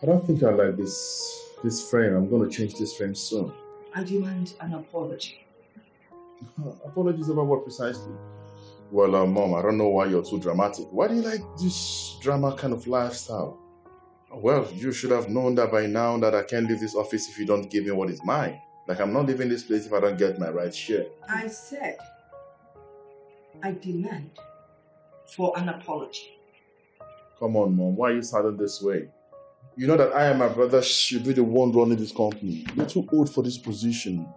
I don't think I like this frame. I'm going to change this frame soon. I demand an apology. Apologies about what precisely? Well, Mom, I don't know why you're too dramatic. Why do you like this drama kind of lifestyle? Well, you should have known that by now that I can't leave this office if you don't give me what is mine. Like, I'm not leaving this place if I don't get my right share. I said, I demand for an apology. Come on, Mom. Why are you sounding this way? You know that I and my brother should be the one running this company. You're too old for this position.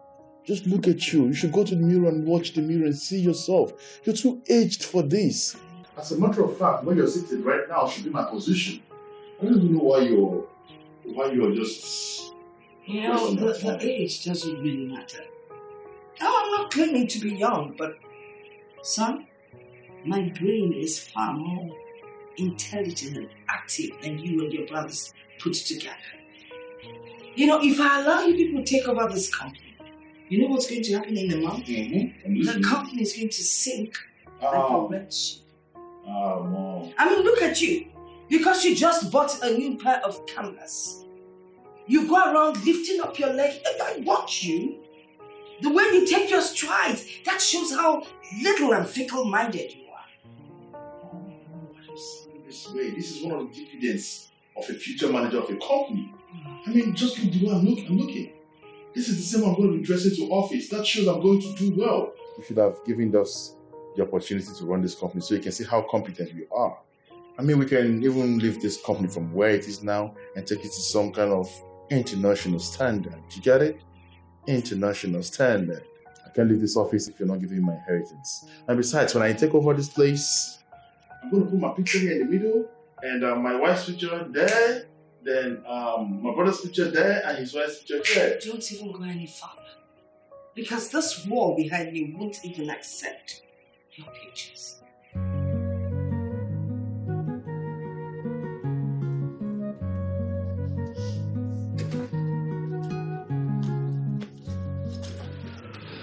Just look at you. You should go to the mirror and watch the mirror and see yourself. You're too aged for this. As a matter of fact, where you're sitting right now should be my position. I don't even know why you're just... You know, the age doesn't really matter. Now, I'm not claiming to be young, but son, my brain is far more intelligent and active than you and your brothers put together. You know, if I allow you people to take over this company, you know what's going to happen in a month? The company is going to sink like a red ship. Mom. I mean, look at you. Because you just bought a new pair of canvas. You go around lifting up your leg. I watch you. The way you take your strides, that shows how little and fickle-minded you are. This way, this is one of the dividends of a future manager of a company. I mean, just look the way I'm looking. This is the same I'm going to be dressing to office. That shows I'm going to do well. You should have given us the opportunity to run this company so you can see how competent we are. I mean, we can even lift this company from where it is now and take it to some kind of international standard. You get it? International standard. I can't leave this office if you're not giving me my inheritance. And besides, when I take over this place, I'm going to put my picture here in the middle and my wife's picture there, then my brother's picture there and his wife's picture there. Don't even go any further. Because this wall behind me won't even accept your pictures.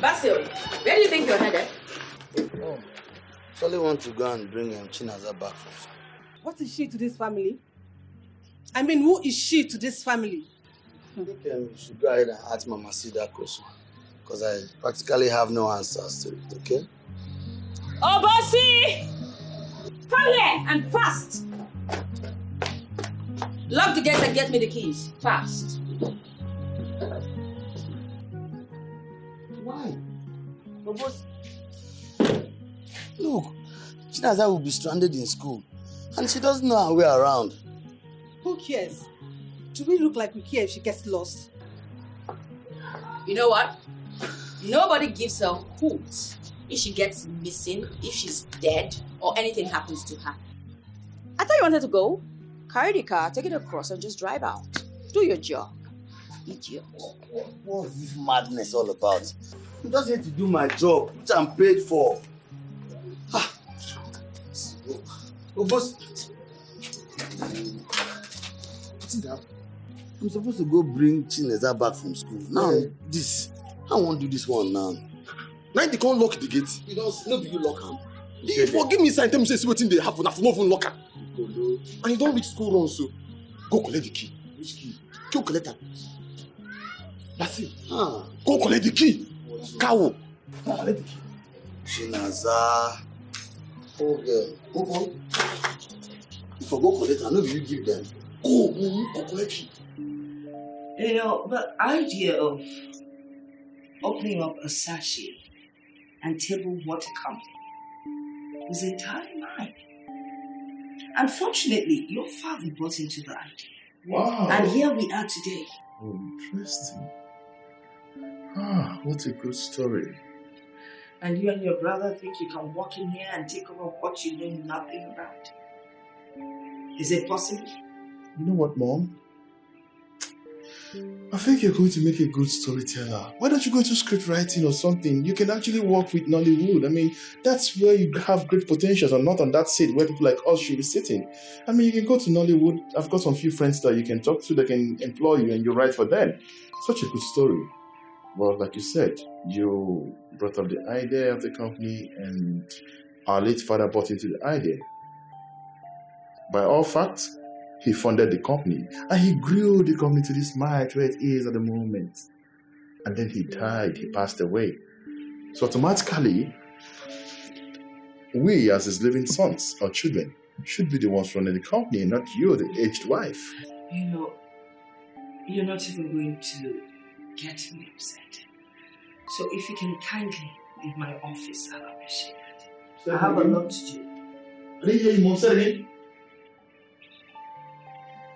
Basil, where do you think you're headed? Oh, Solly want to go and bring Chinaza back from farm. What is she to this family? I mean, who is she to this family? I think you should go ahead and ask Mama see that question. Because I practically have no answers to it, okay? Oh, Bossy! Come here and fast! Lock the gate and get me the keys. Fast. Why? But look, Chinaza will be stranded in school. And she doesn't know her way around. Who cares? Do we look like we care if she gets lost? You know what? Nobody gives a hoot if she gets missing, if she's dead, or anything happens to her. I thought you wanted to go. Carry the car, take it across, and just drive out. Do your job. Idiot. What's this madness all about? I'm just here to do my job, which I'm paid for. Oh, boss. I'm supposed to go bring Chineza back from school. Now, this. I won't do this one now. Now they can't lock the gate. You don't know you lock am. If you give me sign, tell me say wetin dey happen. I for not even lock am. And you don't reach school run, so go collect the key. Which key? Go collect am. That's it. Go collect the key. Cow. Go collect the key. Chineza. Oh girl. Go on. If I go collect, I know you give them. Go collect key. You know, the idea of opening up a sachet and table water company was entirely mine. Unfortunately, your father bought into the idea. Wow. And here we are today. Oh, interesting. What a good story. And you and your brother think you can walk in here and take over what you know nothing about? Is it possible? You know what, Mom? I think you're going to make a good storyteller. Why don't you go into script writing or something? You can actually work with Nollywood. I mean, that's where you have great potentials and not on that seat where people like us should be sitting. I mean, you can go to Nollywood. I've got some few friends that you can talk to that can employ you and you write for them. Such a good story. Well, like you said, you brought up the idea of the company and our late father bought into the idea. By all facts, he funded the company and he grew the company to this might where it is at the moment. And then he died, he passed away. So automatically, we as his living sons or children should be the ones running the company and not you, the aged wife. You know, you're not even going to get me upset. So if you can kindly leave my office, I'll appreciate it. I have a lot to do. I didn't hear you, Mom. Say it again.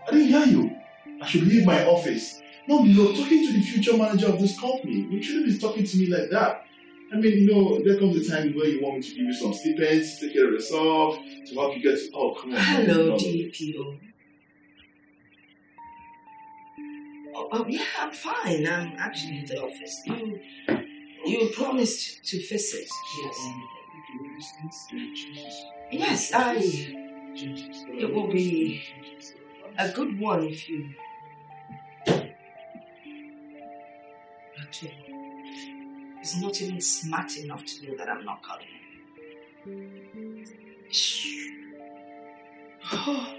I didn't hear you. I should leave my office. No, you're talking to the future manager of this company. You shouldn't be talking to me like that. I mean, there comes a time where you want me to give you some stipends, take care of yourself, to help you get to... Oh, come on. Hello, DPO. Oh, yeah, I'm fine. I'm actually in the office. You promised to visit. Yes. Yes, it will be a good one if you... Actually, he's not even smart enough to know that I'm not calling him. Shh. Oh.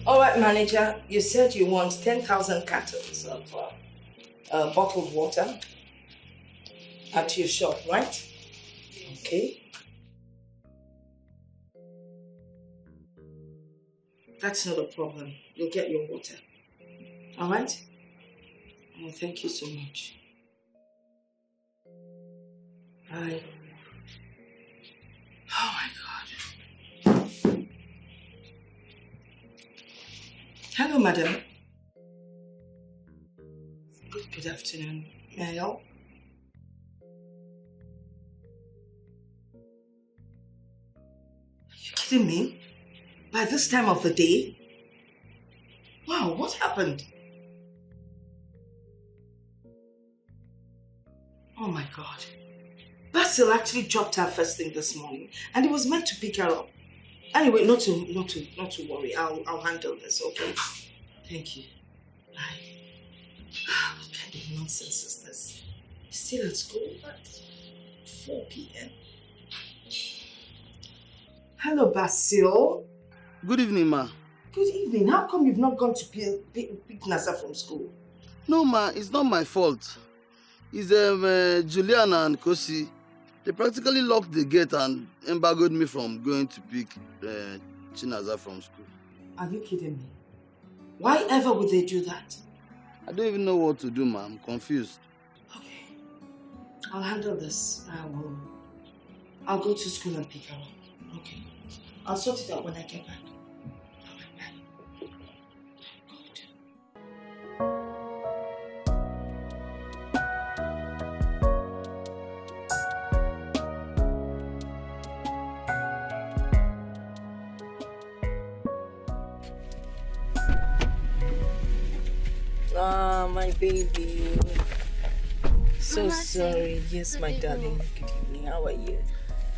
All right, manager, you said you want 10,000 cartons of bottled water at your shop, right? Okay. That's not a problem. You'll get your water. All right? Oh, thank you so much. Bye. Oh, my God. Hello, madam. Good afternoon. May I help? Are you kidding me? By this time of the day? Wow, what happened? Oh my God. Basil actually dropped her first thing this morning and he was meant to pick her up. Anyway, not to worry. I'll handle this, okay? Thank you. Bye. What kind of nonsense is this? Still at school at 4 p.m. Hello, Basil. Good evening, ma. Good evening. How come you've not gone to pick Nasa from school? No, ma, it's not my fault. It's Juliana and Kosi. They practically locked the gate and embargoed me from going to pick Chinaza from school. Are you kidding me? Why ever would they do that? I don't even know what to do, ma. I'm confused. Okay. I'll handle this. I'll go to school and pick her up. Okay. I'll sort it out when I get back. Ah, my baby. So Mama, sorry. Yes, my darling. Good evening. How are you?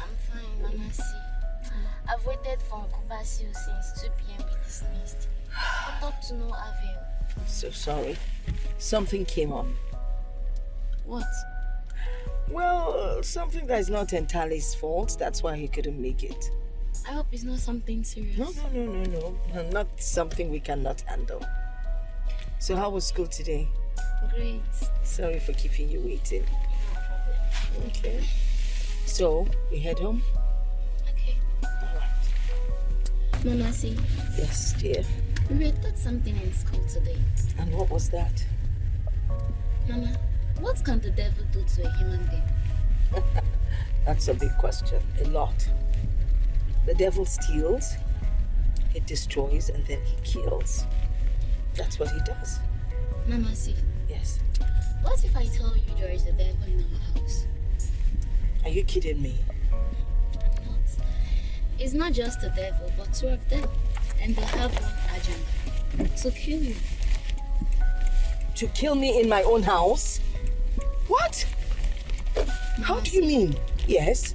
I'm fine, Mama. See, I've waited for Uncle Basil since 2 p.m. we dismissed. I thought to no avail. So sorry. Something came up. What? Well, something that is not entirely his fault. That's why he couldn't make it. I hope it's not something serious. No. Not something we cannot handle. So how was school today? Great. Sorry for keeping you waiting. No problem. Okay. So, we head home? Okay. Alright. Mama, see. Yes, dear. We were taught something in school today. And what was that? Mama, what can the devil do to a human being? That's a big question. A lot. The devil steals, he destroys, and then he kills. That's what he does. Mama, see. Yes. What if I tell you there is a devil in our house? Are you kidding me? I'm not. It's not just the devil, but 2 of them. And they have one agenda. To kill you. To kill me in my own house? What? How do you mean? Yes.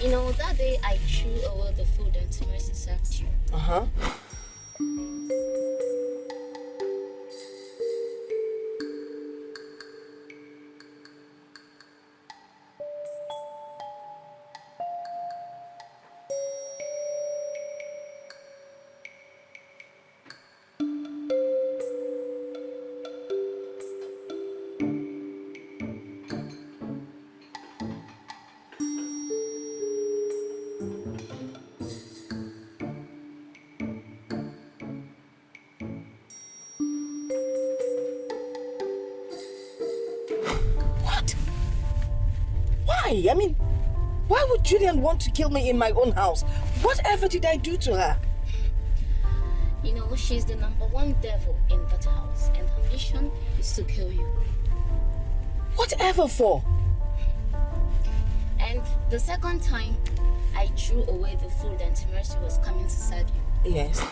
You know, that day I threw away the food and Immerse served you. Uh-huh. I mean, why would Julian want to kill me in my own house? Whatever did I do to her? You know, she's the #1 devil in that house, and her mission is to kill you. Whatever for? And the second time, I threw away the food and Immerse was coming to serve you. Yes.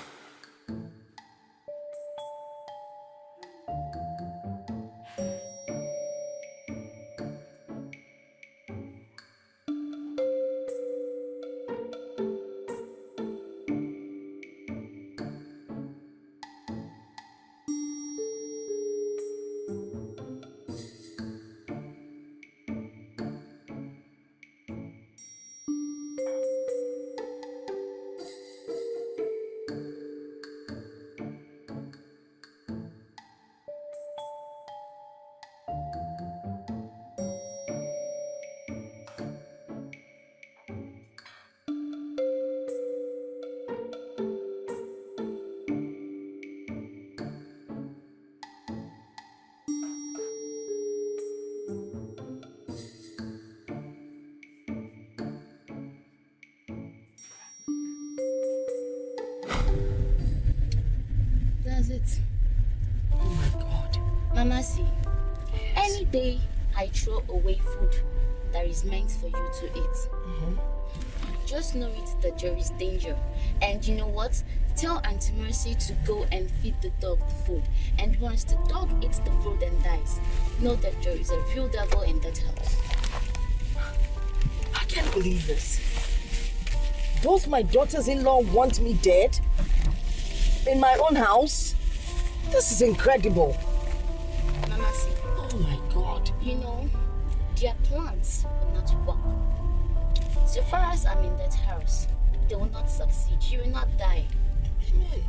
That's it. Oh my God. Mama, see, any day I throw away food that is meant for you to eat, just know it that there is danger. And you know what? Tell Auntie Mercy to go and feed the dog the food. And once the dog eats the food and dies, know that there is a real devil in that house. I can't believe this. Both my daughters-in-law want me dead? In my own house? This is incredible. Mama, see. Oh my God. You know, their plans will not work. So far as I'm in that house, they will not succeed. You will not die. Amen.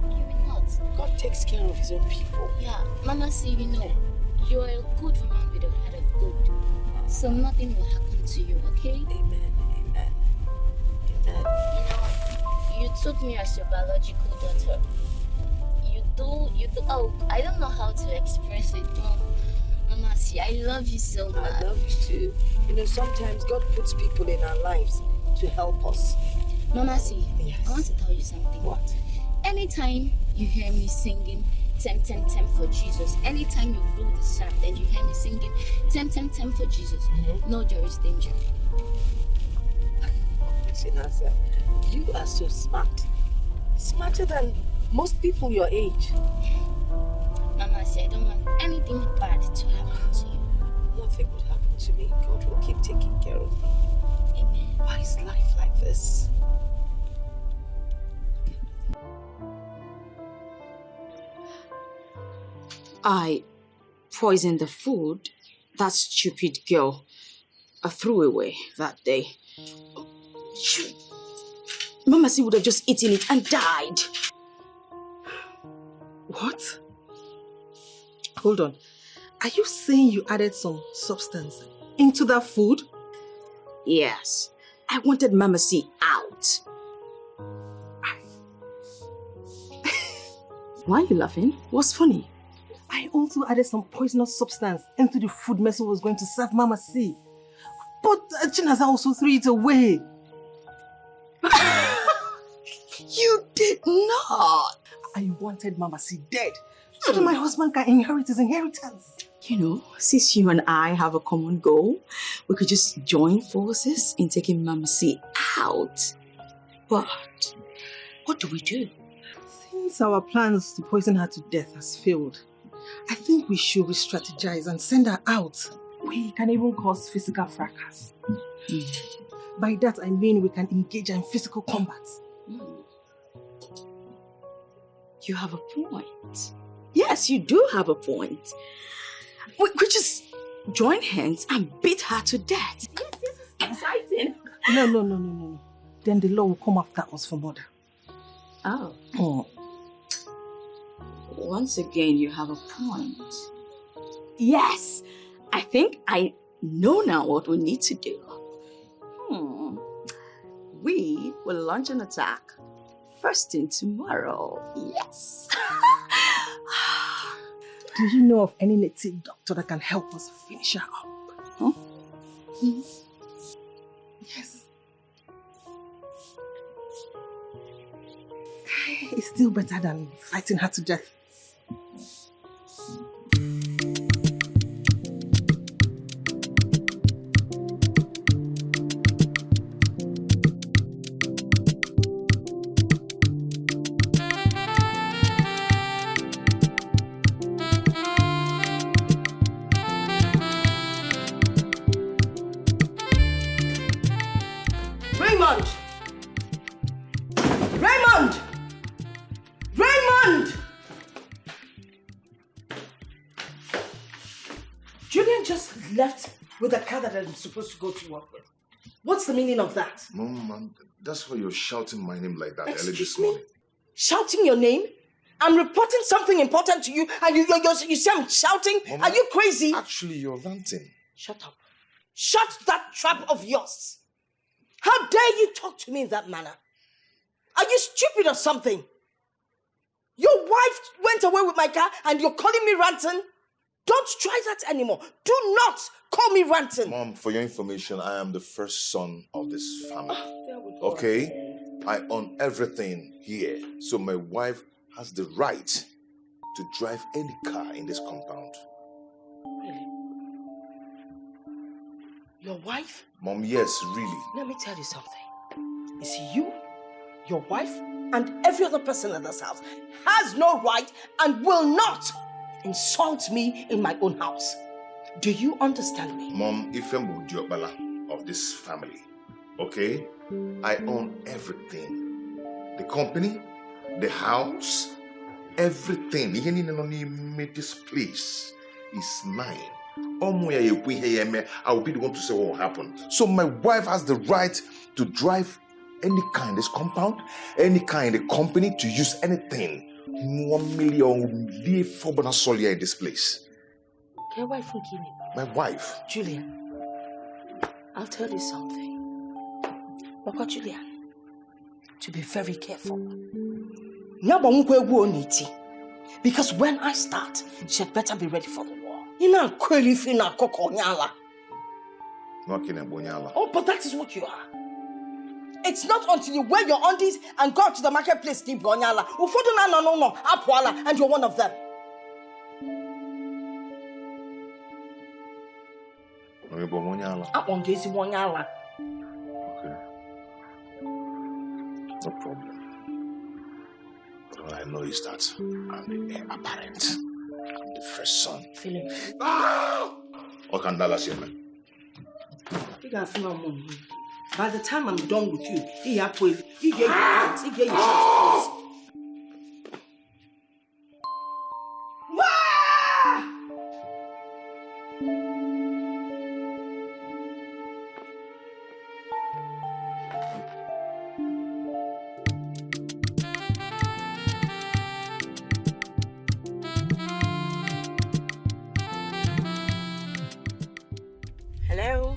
You will not. God takes care of his own people. Yeah, Mama, see, you know, you are a good woman with a heart of gold. So nothing will happen to you, okay? Amen. Amen. Amen. You know, you took me as your biological daughter. You do, oh, I don't know how to express it. Mama, see, I love you so much. I love you too. You know, sometimes God puts people in our lives to help us. Mama, see, yes. I want to tell you something. What? Anytime you hear me singing Tem Tem Tem for Jesus, anytime you feel the sound and you hear me singing Tem Tem Tem for Jesus, know there is danger. Chinasa, you are so smart. Smarter than most people your age. Mama, Mama said, I don't want anything bad to happen to you. Nothing would happen to me. God will keep taking care of me. Amen. Why is life like this? I poisoned the food that stupid girl threw away that day. Mama C would have just eaten it and died. What? Hold on. Are you saying you added some substance into that food? Yes. I wanted Mama C out. Why are you laughing? What's funny? I also added some poisonous substance into the food Messi was going to serve Mama C. But Chinaza also threw it away. You did not. I wanted Mama C dead so that my husband can inherit his inheritance. You know, since you and I have a common goal, we could just join forces in taking Mama C out. But what do we do? Since our plans to poison her to death has failed, I think we should re-strategize and send her out. We can even cause physical fracas. By that I mean we can engage her in physical combat. You have a point. Yes, you do have a point. We just join hands and beat her to death. Yes, this is exciting. No. Then the law will come after us for murder. Oh. Once again, you have a point. Yes, I think I know now what we need to do. We will launch an attack first thing tomorrow. Yes. Do you know of any native doctor that can help us finish her up? Huh? Yes. It's still better than fighting her to death. With a car that I'm supposed to go to work with. What's the meaning of that? Mom, that's why you're shouting my name like that early this Excuse morning. me? Shouting your name? I'm reporting something important to you and you say I'm shouting? Mama, are you crazy? Actually, you're ranting. Shut up. Shut that trap of yours. How dare you talk to me in that manner? Are you stupid or something? Your wife went away with my car and you're calling me ranting? Don't try that anymore. Do not call me ranting. Mom, for your information, I am the first son of this family. Okay? I own everything here. So my wife has the right to drive any car in this compound. Really? Your wife? Mom, yes, really. Let me tell you something. You see, you, your wife, and every other person in this house has no right and will not insult me in my own house. Do you understand me? Mom, Ifembu Diobala of this family, okay? I own everything. The company, the house, everything. This place is mine. I will be the one to say what will happen. So my wife has the right to drive any kind, this compound, any kind of company, to use anything. 1 million live for Bonasolia in this place. Okay, wife, forgive me. My wife. Julian, I'll tell you something. Papa Julian, to be very careful. Because when I start, she had better be ready for the war. Oh, but that is what you are. It's not until you wear your undies and go to the marketplace, and you're one of them. Okay. No problem. But all I know is that I'm the heir apparent. I'm the first son. Philip. What can Dallas say, man? You can see my mom. By the time I'm done with you, he get you out. He get you shot. Hello?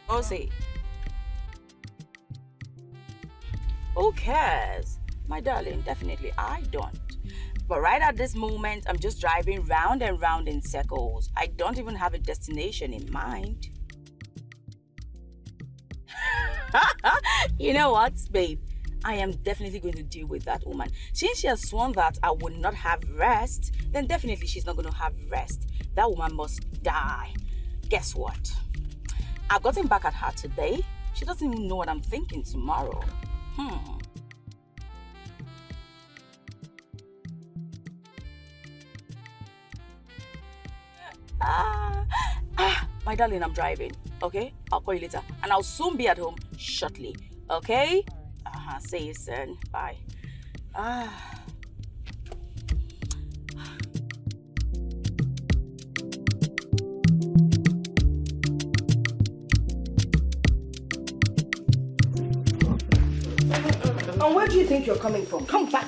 Ozzy. Who cares? My darling, definitely I don't. But right at this moment, I'm just driving round and round in circles. I don't even have a destination in mind. You know what, babe? I am definitely going to deal with that woman. Since she has sworn that I would not have rest, then definitely she's not going to have rest. That woman must die. Guess what? I've gotten back at her today. She doesn't even know what I'm thinking tomorrow. My darling, I'm driving. Okay? I'll call you later. And I'll soon be at home shortly. Okay? See you soon. Bye. And where do you think you're coming from? Come back.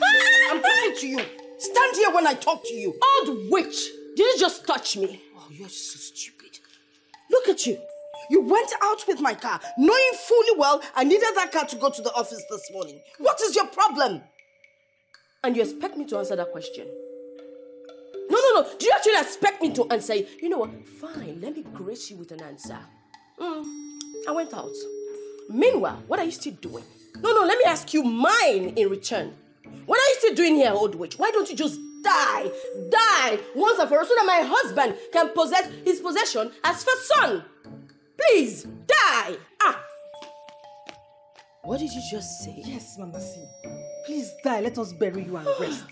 I'm talking to you. Stand here when I talk to you. Old witch! Did you just touch me? Oh, you're so stupid. Look at you. You went out with my car, knowing fully well I needed that car to go to the office this morning. What is your problem? And you expect me to answer that question? No. Do you actually expect me to answer? You know what? Fine, let me grace you with an answer. I went out. Meanwhile, what are you still doing? No, let me ask you mine in return. What are you still doing here, old witch? Why don't you just die? Die once and for all so that my husband can possess his possession as first son. Please, die! What did you just say? Yes, Mama C. Please die. Let us bury you and rest.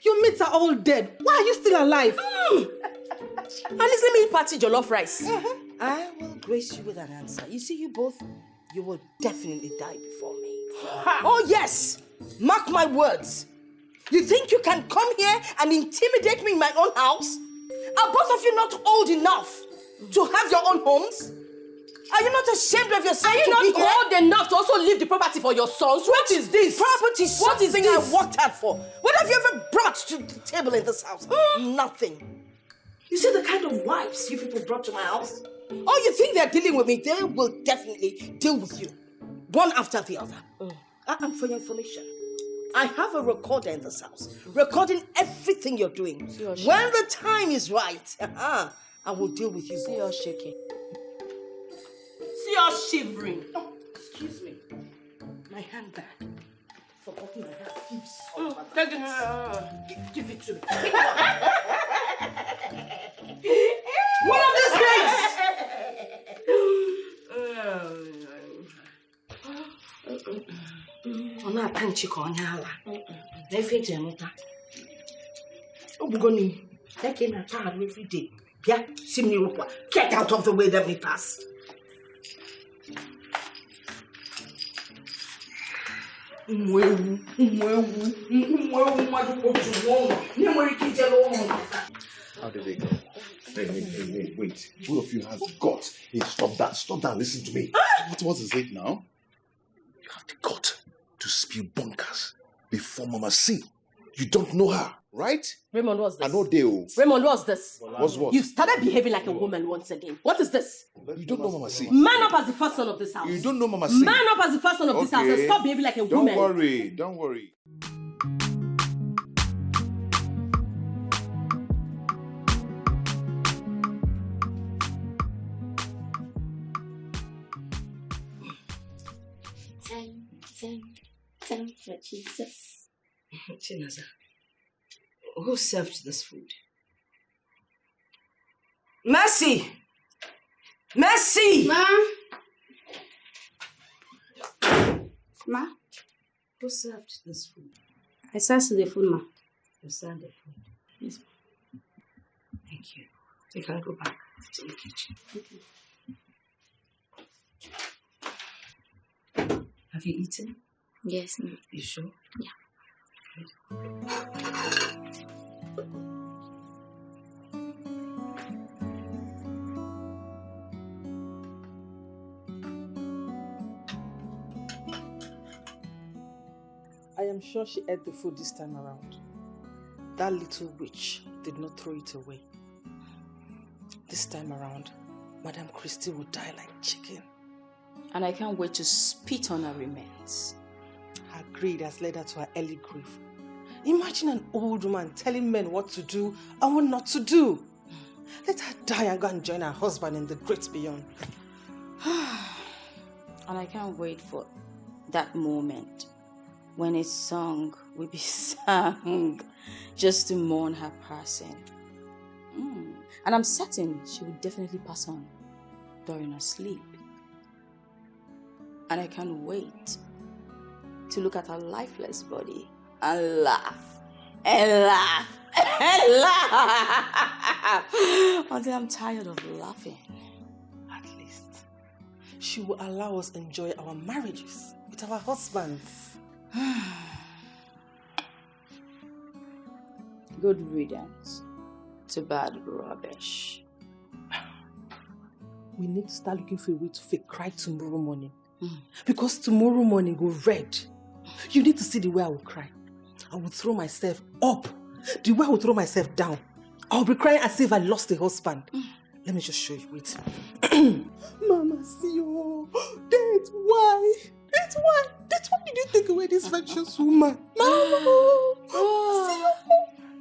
Your mates are all dead. Why are you still alive? At least let me party jollof rice. I will grace you with an answer. You see, you both, you will definitely die before me. Oh yes! Mark my words. You think you can come here and intimidate me in my own house? Are both of you not old enough to have your own homes? Are you not ashamed of yourself? Are you not old enough to also leave the property for your sons? What is this? Property is What is something this? I worked hard for. What have you ever brought to the table in this house? Nothing. You see the kind of wives you people brought to my house? Oh, you think they're dealing with me? They will definitely deal with you. One after the other. And for your information, I have a recorder in this house, recording everything you're doing. When the time is right, I will deal with you. See us shaking. See us shivering. Oh, excuse me. My handbag. Forgotten my keys. Take it. Give it to me. One of these days! Ọ na-ata nchi ka onye ala. N'efe eji emụta. Ọ bụgo n'ihu. Ya ka ị na-ata arụ every day. Bịa, si m n'iru kwa. Get out of the way, let me pass. Mwewu mmadụ otu nwa na-enwere ike ijere ụmụ. How did they go? Hey, wait. Who of you has guts? Hey, stop that, listen to me. What is it now? You have the gut to spew bunkers before Mama C. You don't know her, right? Raymond, what's this? I know Deo. Raymond, what's this? What's what? You've started behaving like a woman once again. What is this? You don't know Mama C. Man up as the first son of this house. You don't know Mama C. Man up as the first son of this house and stop behaving like a woman. Don't worry. Time for Jesus. Chinaza, who served this food? Mercy! Mercy! Ma? Who served this food? I served the food, ma. You served the food? Yes, Thank you. You can go back to the kitchen. Have you eaten? Yes, ma'am. You sure? Yeah. I am sure she ate the food this time around. That little witch did not throw it away. This time around, Madame Christie will die like chicken. And I can't wait to spit on her remains. Her greed has led her to her early grave. Imagine an old woman telling men what to do and what not to do. Let her die and go and join her husband in the great beyond. And I can't wait for that moment when a song will be sung just to mourn her passing. And I'm certain she will definitely pass on during her sleep. And I can't wait to look at her lifeless body and laugh and laugh and laugh until I'm tired of laughing. At least she will allow us enjoy our marriages with our husbands. Good riddance to bad rubbish. We need to start looking for a way to fake cry tomorrow morning. Because tomorrow morning go red. You need to see the way I will cry. I will throw myself up. The way I will throw myself down. I'll be crying as if I lost a husband. Let me just show you. Wait. Mama, see you. That's why. That's why. That's why did you take away this righteous woman? Mama. See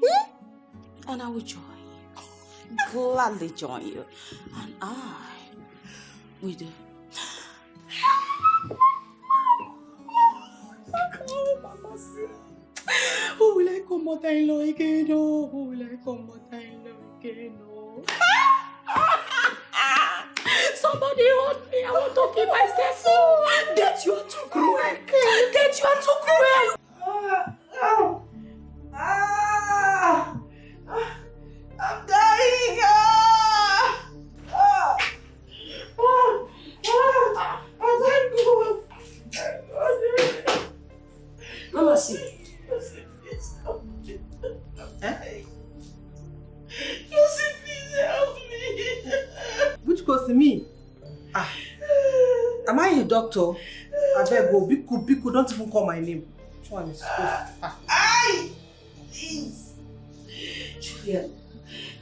you. And I will join you. Gladly join you. And I will do. Oh, Mama, see. Who will I come mother-in-law again? Oh, who will I come mother-in-law again? Oh. Somebody hold me. I want to kill myself. Oh, that you are too cruel. That you are too cruel. I'm dying. Mama, see. Please help me. Which goes to me? Am I a doctor? I beg go. Biku, don't even call my name. Which one is Please. Julia,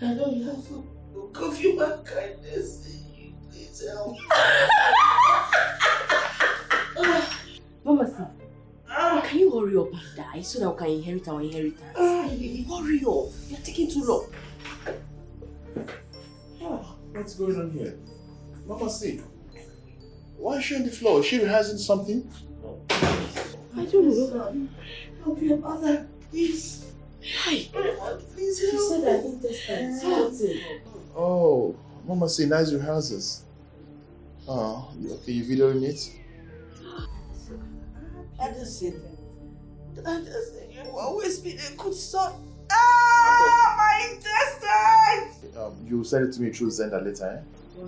I know you have to give you my kindness. Please help. Mama, see. Can you hurry up and die so that we can inherit our inheritance? Hurry up. You're taking too long. What's going on here? Mama, see. Why is she on the floor? Is she rehearsing something? I don't know. Help your mother, please. Hi. Please help. She said I think this time. Oh, Mama, see, nice rehearsals. Oh, okay, you videoing it? I just said you've always been a good son. My intestines! You send it to me through Zenda later, eh? I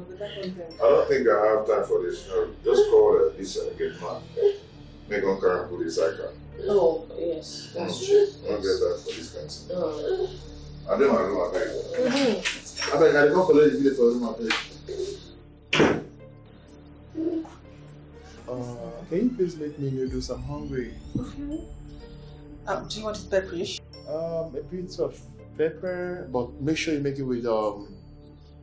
don't think I have time for this. Just call Lisa and get mad. Make on car and put this icon. Oh, yes. That's true. I don't get that for this kind of thing. I don't know my page. I beg, I don't collect the video for my page. Can you please make me noodles? I'm hungry. Do you want it pepperish? A bit of pepper, but make sure you make it with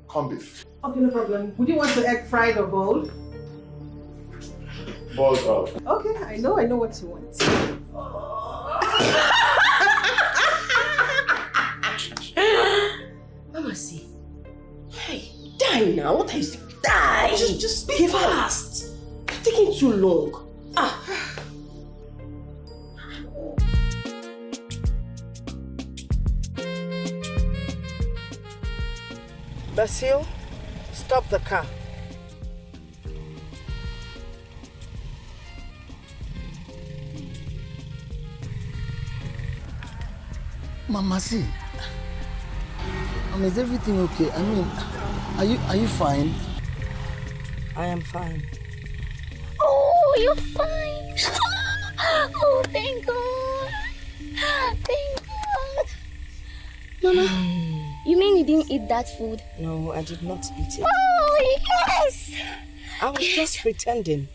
corned beef. Okay, no problem. Would you want the egg fried or boiled? Boiled up. Okay, I know what you want. Mama, see. Hey, die now. What are you saying? Die! Just be fast. You're taking too long. Basil, stop the car. Mama, see. Mama, is everything okay? I mean, are you fine? I am fine. Oh, you're fine. Oh, thank God. Thank God. Mama, you mean you didn't eat that food? No, I did not eat it. Oh, yes. I was just pretending.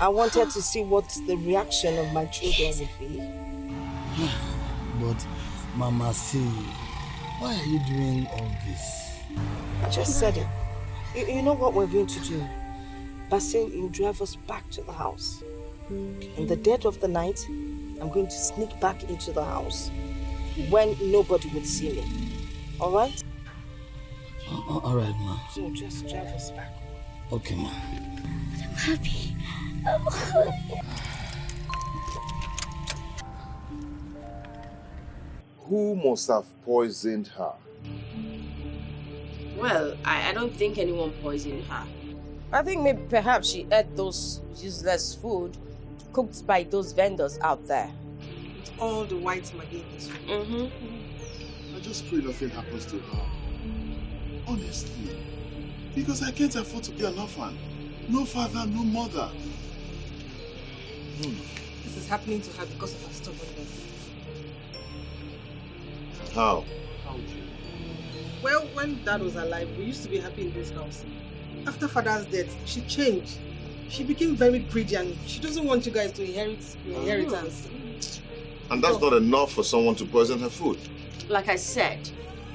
I wanted to see what the reaction of my children would be. But, Mama, see, why are you doing all this? I just said it. You know what we're going to do? Basil will drive us back to the house. In the dead of the night, I'm going to sneak back into the house when nobody would see me. All right? All right, Ma. So just drive us back. Okay, Ma. I'm happy. Who must have poisoned her? Well, I don't think anyone poisoned her. I think maybe perhaps she ate those useless food cooked by those vendors out there. With all the white Maggi in this food. I just pray nothing happens to her. Honestly. Because I can't afford to be an orphan. No father, no mother. This is happening to her because of her stubbornness. How? Well, when Dad was alive, we used to be happy in this house. After Father's death, she changed. She became very greedy and she doesn't want you guys to inherit your inheritance. And that's not enough for someone to poison her food. Like I said,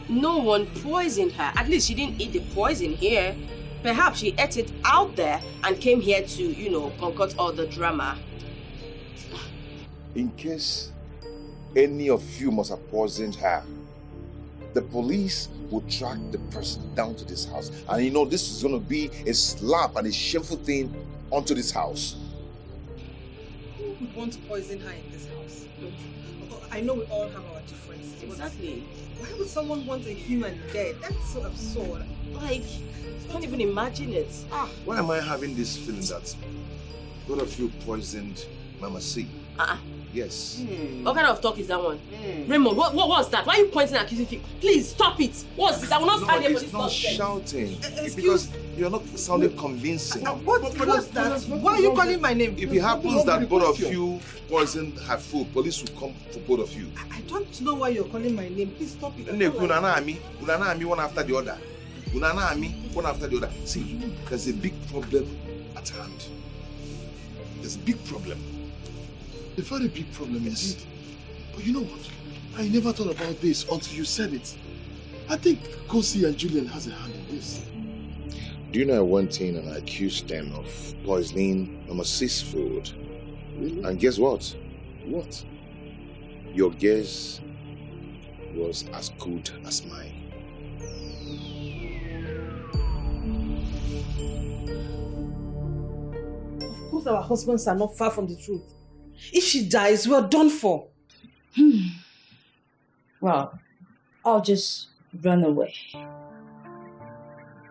no one poisoned her. At least she didn't eat the poison here. Perhaps she ate it out there and came here to, concoct all the drama. In case any of you must have poisoned her, the police will track the person down to this house. And this is going to be a slap and a shameful thing onto this house. Who would want to poison her in this house? I know we all have our differences. Exactly. Why would someone want a human dead? That's so absurd. Like, I can't even imagine it. Why am I having this feeling that both of you poisoned Mama C? Yes. What kind of talk is that one? Raymond, what's that? Why are you pointing and accusing people? Please, stop it. What's this? I will not stand here for this nonsense. Shouting. Because you're not sounding convincing. What's that? Why are you calling my name? If it happens that both of you poisoned her food, police will come for both of you. I don't know why you're calling my name. Please stop it. Unana one after the other. One after the other. See, there's a big problem at hand. There's a big problem. A very big problem indeed. But you know what? I never thought about this until you said it. I think Kosi and Julian has a hand in this. Do you know I went in and I accused them of poisoning Mama C's food? Really? And guess what? What? Your guess was as good as mine. Of course our husbands are not far from the truth. If she dies, we're done for. Well, I'll just run away.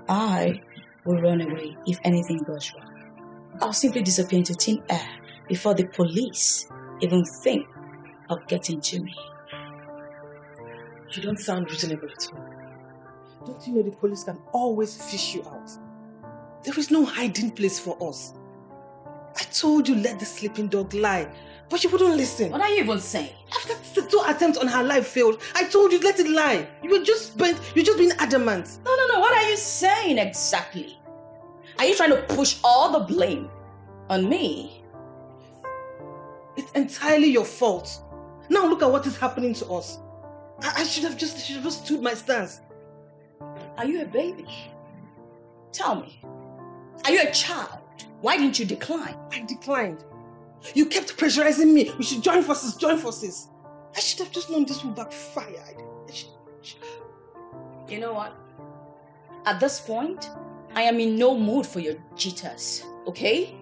I will run away if anything goes wrong. I'll simply disappear into thin air before the police even think of getting to me. You don't sound reasonable at all. Don't you know the police can always fish you out? There is no hiding place for us. I told you let the sleeping dog lie, but you wouldn't listen. What are you even saying? After the 2 attempts on her life failed, I told you let it lie. You're just being adamant. No. What are you saying exactly? Are you trying to push all the blame on me? It's entirely your fault. Now look at what is happening to us. I should have just stood my stance. Are you a baby? Tell me. Are you a child? Why didn't you decline? I declined. You kept pressurizing me. We should join forces. I should have just known this would backfire. You know what? At this point, I am in no mood for your jitters, okay?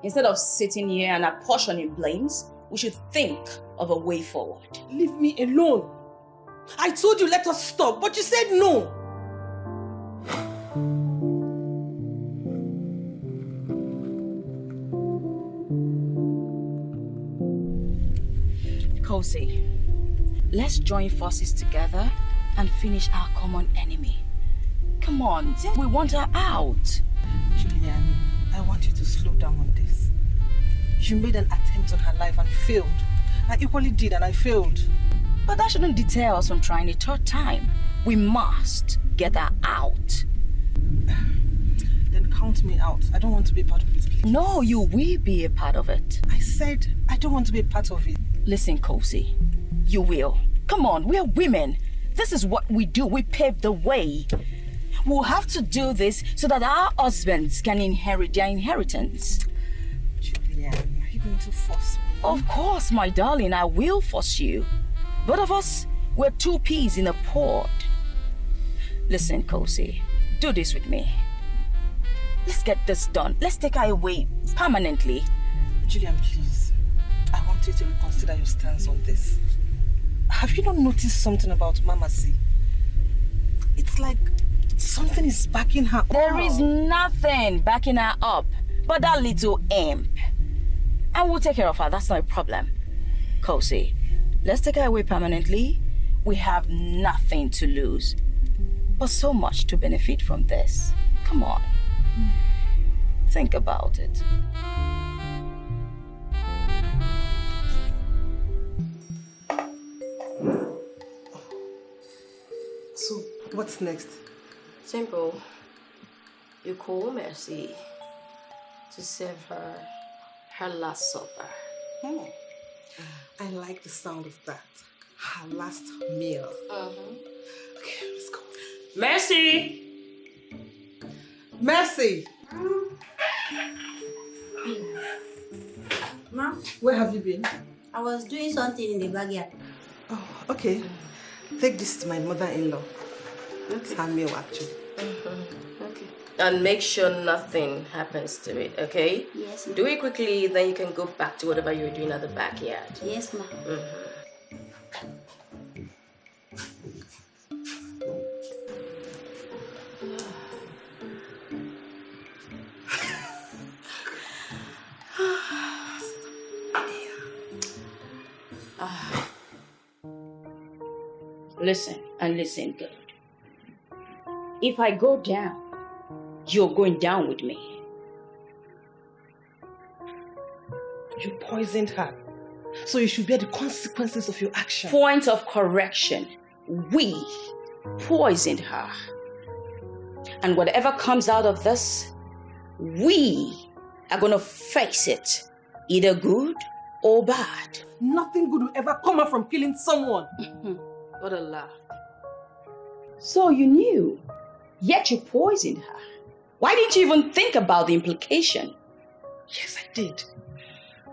Instead of sitting here and apportioning blames, we should think of a way forward. Leave me alone. I told you let us stop, but you said no. Kosi, let's join forces together and finish our common enemy. Come on, since we want her out. Julian, I want you to slow down on this. You made an attempt on her life and failed. I equally did and I failed. But that shouldn't deter us from trying a third time. We must get her out. Then count me out. I don't want to be a part of it, please. No, you will be a part of it. I said I don't want to be a part of it. Listen, Kosi, you will. Come on, we are women. This is what we do. We pave the way. We'll have to do this so that our husbands can inherit their inheritance. Julian, are you going to force me? Of course, my darling, I will force you. Both of us, we're two peas in a pod. Listen, Kosi, do this with me. Let's get this done. Let's take her away permanently. Julian, please. I want you to reconsider your stance on this. Have you not noticed something about Mama C? It's like something is backing her up. There is nothing backing her up but that little imp. And we'll take care of her. That's not a problem. Kosi, let's take her away permanently. We have nothing to lose, but so much to benefit from this. Come on. Think about it. So, what's next? Simple. You call Mercy to serve her last supper. I like the sound of that. Her last meal. Okay, let's go. Mercy! Mercy! Ma? Where have you been? I was doing something in the backyard. Oh, okay. Take this to my mother-in-law. It's her meal, actually. Okay. And make sure nothing happens to it, okay? Yes, ma'am. Do it quickly, then you can go back to whatever you're doing at the backyard. Yes, ma'am. Listen, and listen good. If I go down, you're going down with me. You poisoned her. So you should bear the consequences of your action. Point of correction. We poisoned her. And whatever comes out of this, we are going to face it, either good or bad. Nothing good will ever come out from killing someone. What a laugh. So you knew, yet you poisoned her. Why didn't you even think about the implication? Yes, I did.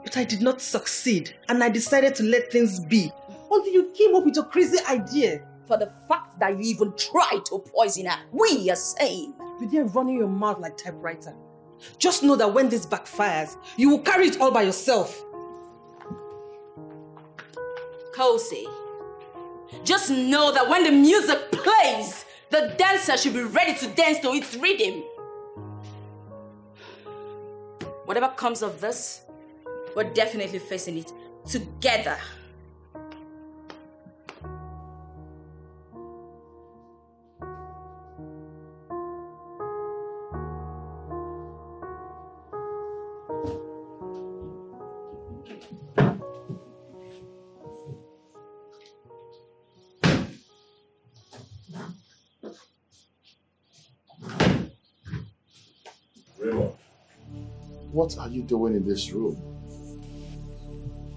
But I did not succeed, and I decided to let things be until you came up with your crazy idea. For the fact that you even tried to poison her, we are saying. You didn't run in your mouth like typewriter. Just know that when this backfires, you will carry it all by yourself. Kosi, just know that when the music plays, the dancer should be ready to dance to its rhythm. Whatever comes of this, we're definitely facing it together. What are you doing in this room?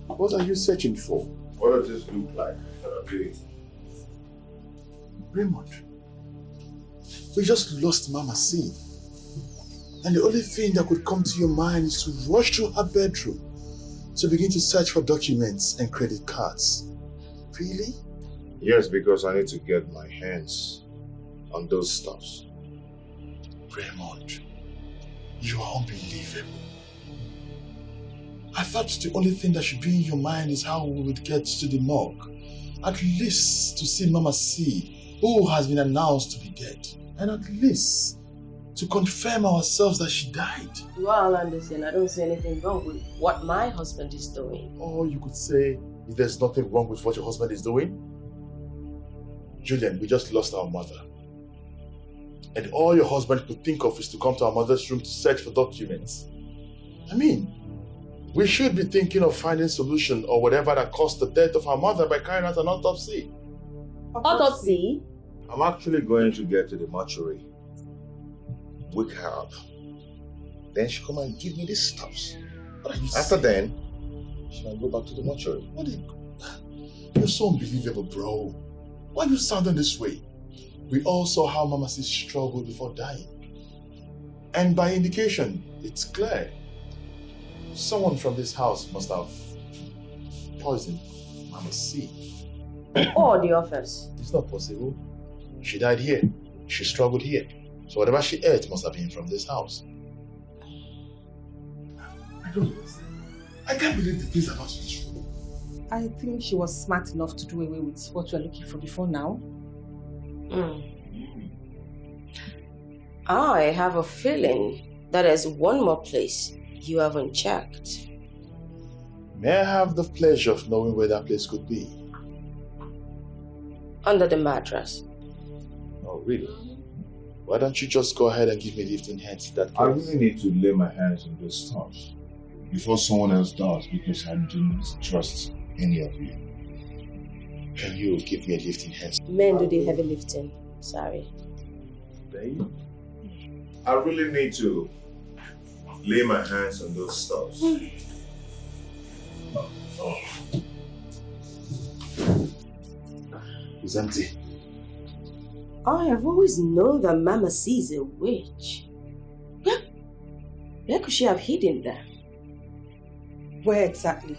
What are you searching for? What does this look like? Raymond, we just lost Mama C. And the only thing that could come to your mind is to rush to her bedroom to begin to search for documents and credit cards. Really? Yes, because I need to get my hands on those stuffs. Raymond, you are unbelievable. I thought the only thing that should be in your mind is how we would get to the morgue. At least to see Mama C, who has been announced to be dead. And at least to confirm ourselves that she died. Well, Anderson, I don't see anything wrong with what my husband is doing. Or you could say, there's nothing wrong with what your husband is doing? Julian, we just lost our mother. And all your husband could think of is to come to our mother's room to search for documents. I mean, we should be thinking of finding a solution or whatever that caused the death of our mother by carrying out an autopsy. Autopsy? I'm actually going to get to the mortuary, wake her up. Then she'll come and give me the stuffs. After then, she'll go back to the mortuary. You're so unbelievable, bro. Why are you sounding this way? We all saw how Mama C struggled before dying. And by indication, it's clear. Someone from this house must have poisoned Mama C. Or the office. It's not possible. She died here. She struggled here. So whatever she ate must have been from this house. I don't understand. I can't believe the things about this room. I think she was smart enough to do away with what you are looking for before now. I have a feeling that there's one more place you haven't checked. May I have the pleasure of knowing where that place could be? Under the mattress. Oh, really? Why don't you just go ahead and give me lifting hands to that case? I really need to lay my hands on those stuff before someone else does, because I do not trust any of you. Can you give me a lifting hand? Men do the heavy lifting. Sorry. Babe, I really need to lay my hands on those stuffs. It's empty. I have always known that Mama C is a witch. Where could she have hidden them? Where exactly?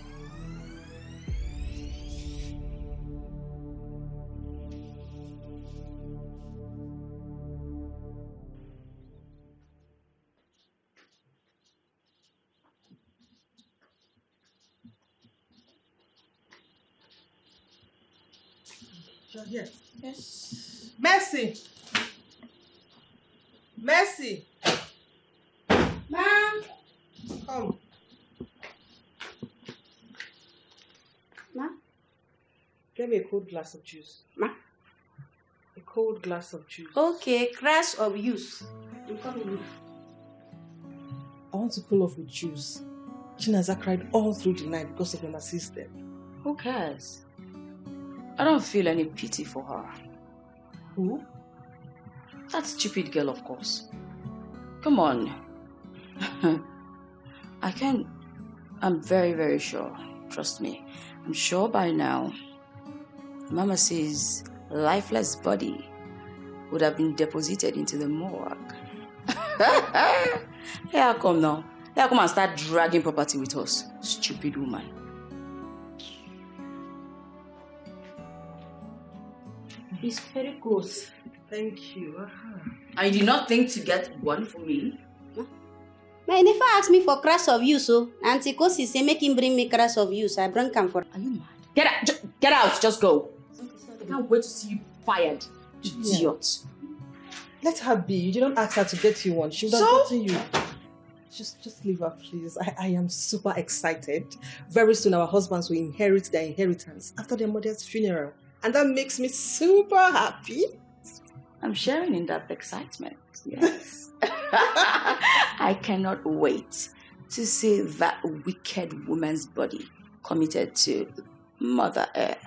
Yes. Yes. Mercy! Mercy! Ma'am! Come. Ma'am? Get me a cold glass of juice. Ma'am? A cold glass of juice. Okay, crash of use. I'm coming. I want to cool off with juice. Chinaza cried all through the night because of Mama C's death. Who cares? I don't feel any pity for her. Who? That stupid girl, of course. Come on. I'm very, very sure. Trust me. I'm sure by now, Mama C's lifeless body would have been deposited into the morgue. Here, come now. Here, come and start dragging property with us. Stupid woman. It's very close. Thank you. I did not think to get one for me. Man, if I ask me for crash of use, so Auntie Kosi say make him bring me crash of use. I bring him for. Are you mad? Get out! Get out! Just go. I can't wait to see you fired. Idiot. Let her be. You didn't ask her to get you one. She would have gotten you. Just leave her, please. I am super excited. Very soon our husbands will inherit their inheritance after their mother's funeral. And that makes me super happy. I'm sharing in that excitement. Yes. I cannot wait to see that wicked woman's body committed to Mother Earth.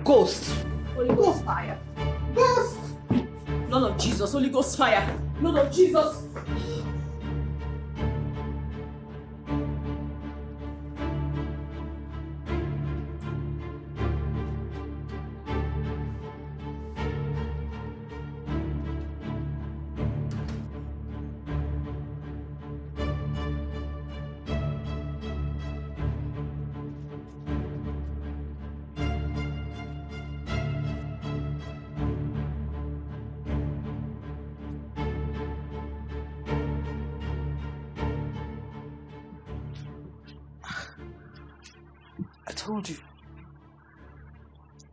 Ghost. Holy Ghost fire. Ghost. Lord of Jesus. Holy Ghost fire. Lord of Jesus.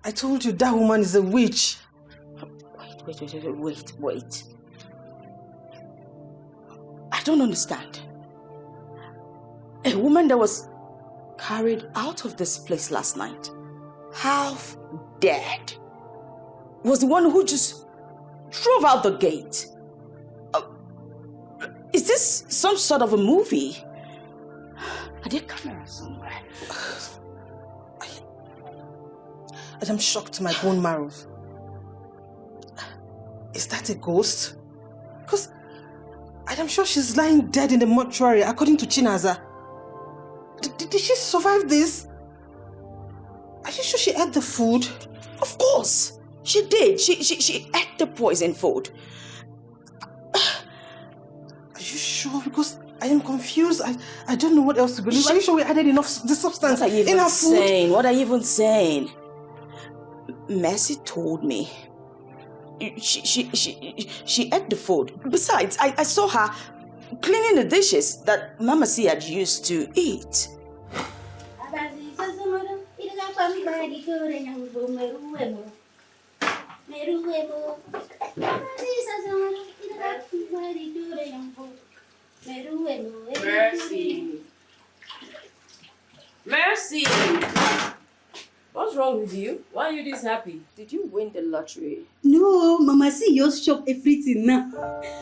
I told you that woman is a witch. Wait. I don't understand. A woman that was carried out of this place last night half dead, was the one who just drove out the gate. Is this some sort of a movie? Are there cameras somewhere? I'm shocked to my bone marrow. Is that a ghost? Because I'm sure she's lying dead in the mortuary, according to Chinaza. Did she survive this? Are you sure she ate the food? Of course, she did. She ate the poison food. Are you sure? Because I am confused. I don't know what else to believe. Are you sure we added enough the substance in her food? What are you even saying? Mercy told me. She ate the food. Besides, I saw her cleaning the dishes that Mama C had used to eat. Mercy! What's wrong with you? Why are you this happy? Did you win the lottery? No, Mama C just shop everything now.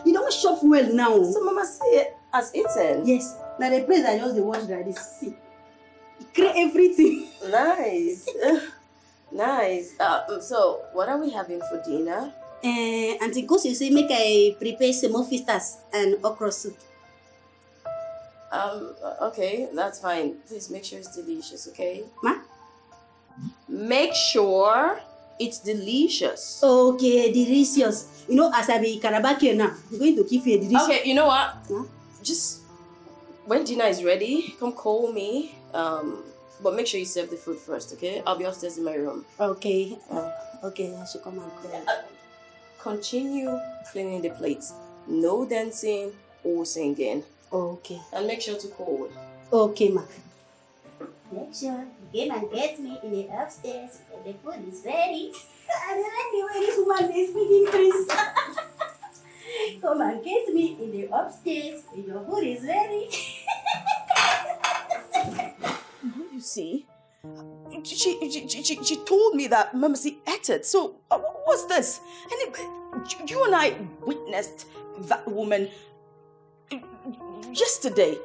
You don't shop well now. So Mama C has eaten? Yes. Now the place I just the watch like this. See. Create everything. Nice. Nice. So, what are we having for dinner? Auntie Kosi say make I prepare some more fistas and okra soup. Okay, that's fine. Please make sure it's delicious, okay? Ma? Make sure it's delicious. Okay, delicious. You know, as I be Karabaki now, I'm going to give you a delicious. Okay, you know what? Huh? Just when dinner is ready, come call me. But make sure you serve the food first, okay? I'll be upstairs in my room. Okay. Okay, I should come and call. Continue cleaning the plates. No dancing or singing. Okay. And make sure to call. Okay, ma. Make sure you came and get me in the upstairs when the food is ready. I don't like the way this woman is speaking English. Come and get me in the upstairs when your food is ready. You see, she told me that Mama C ate it. So what's this? And you and I witnessed that woman yesterday.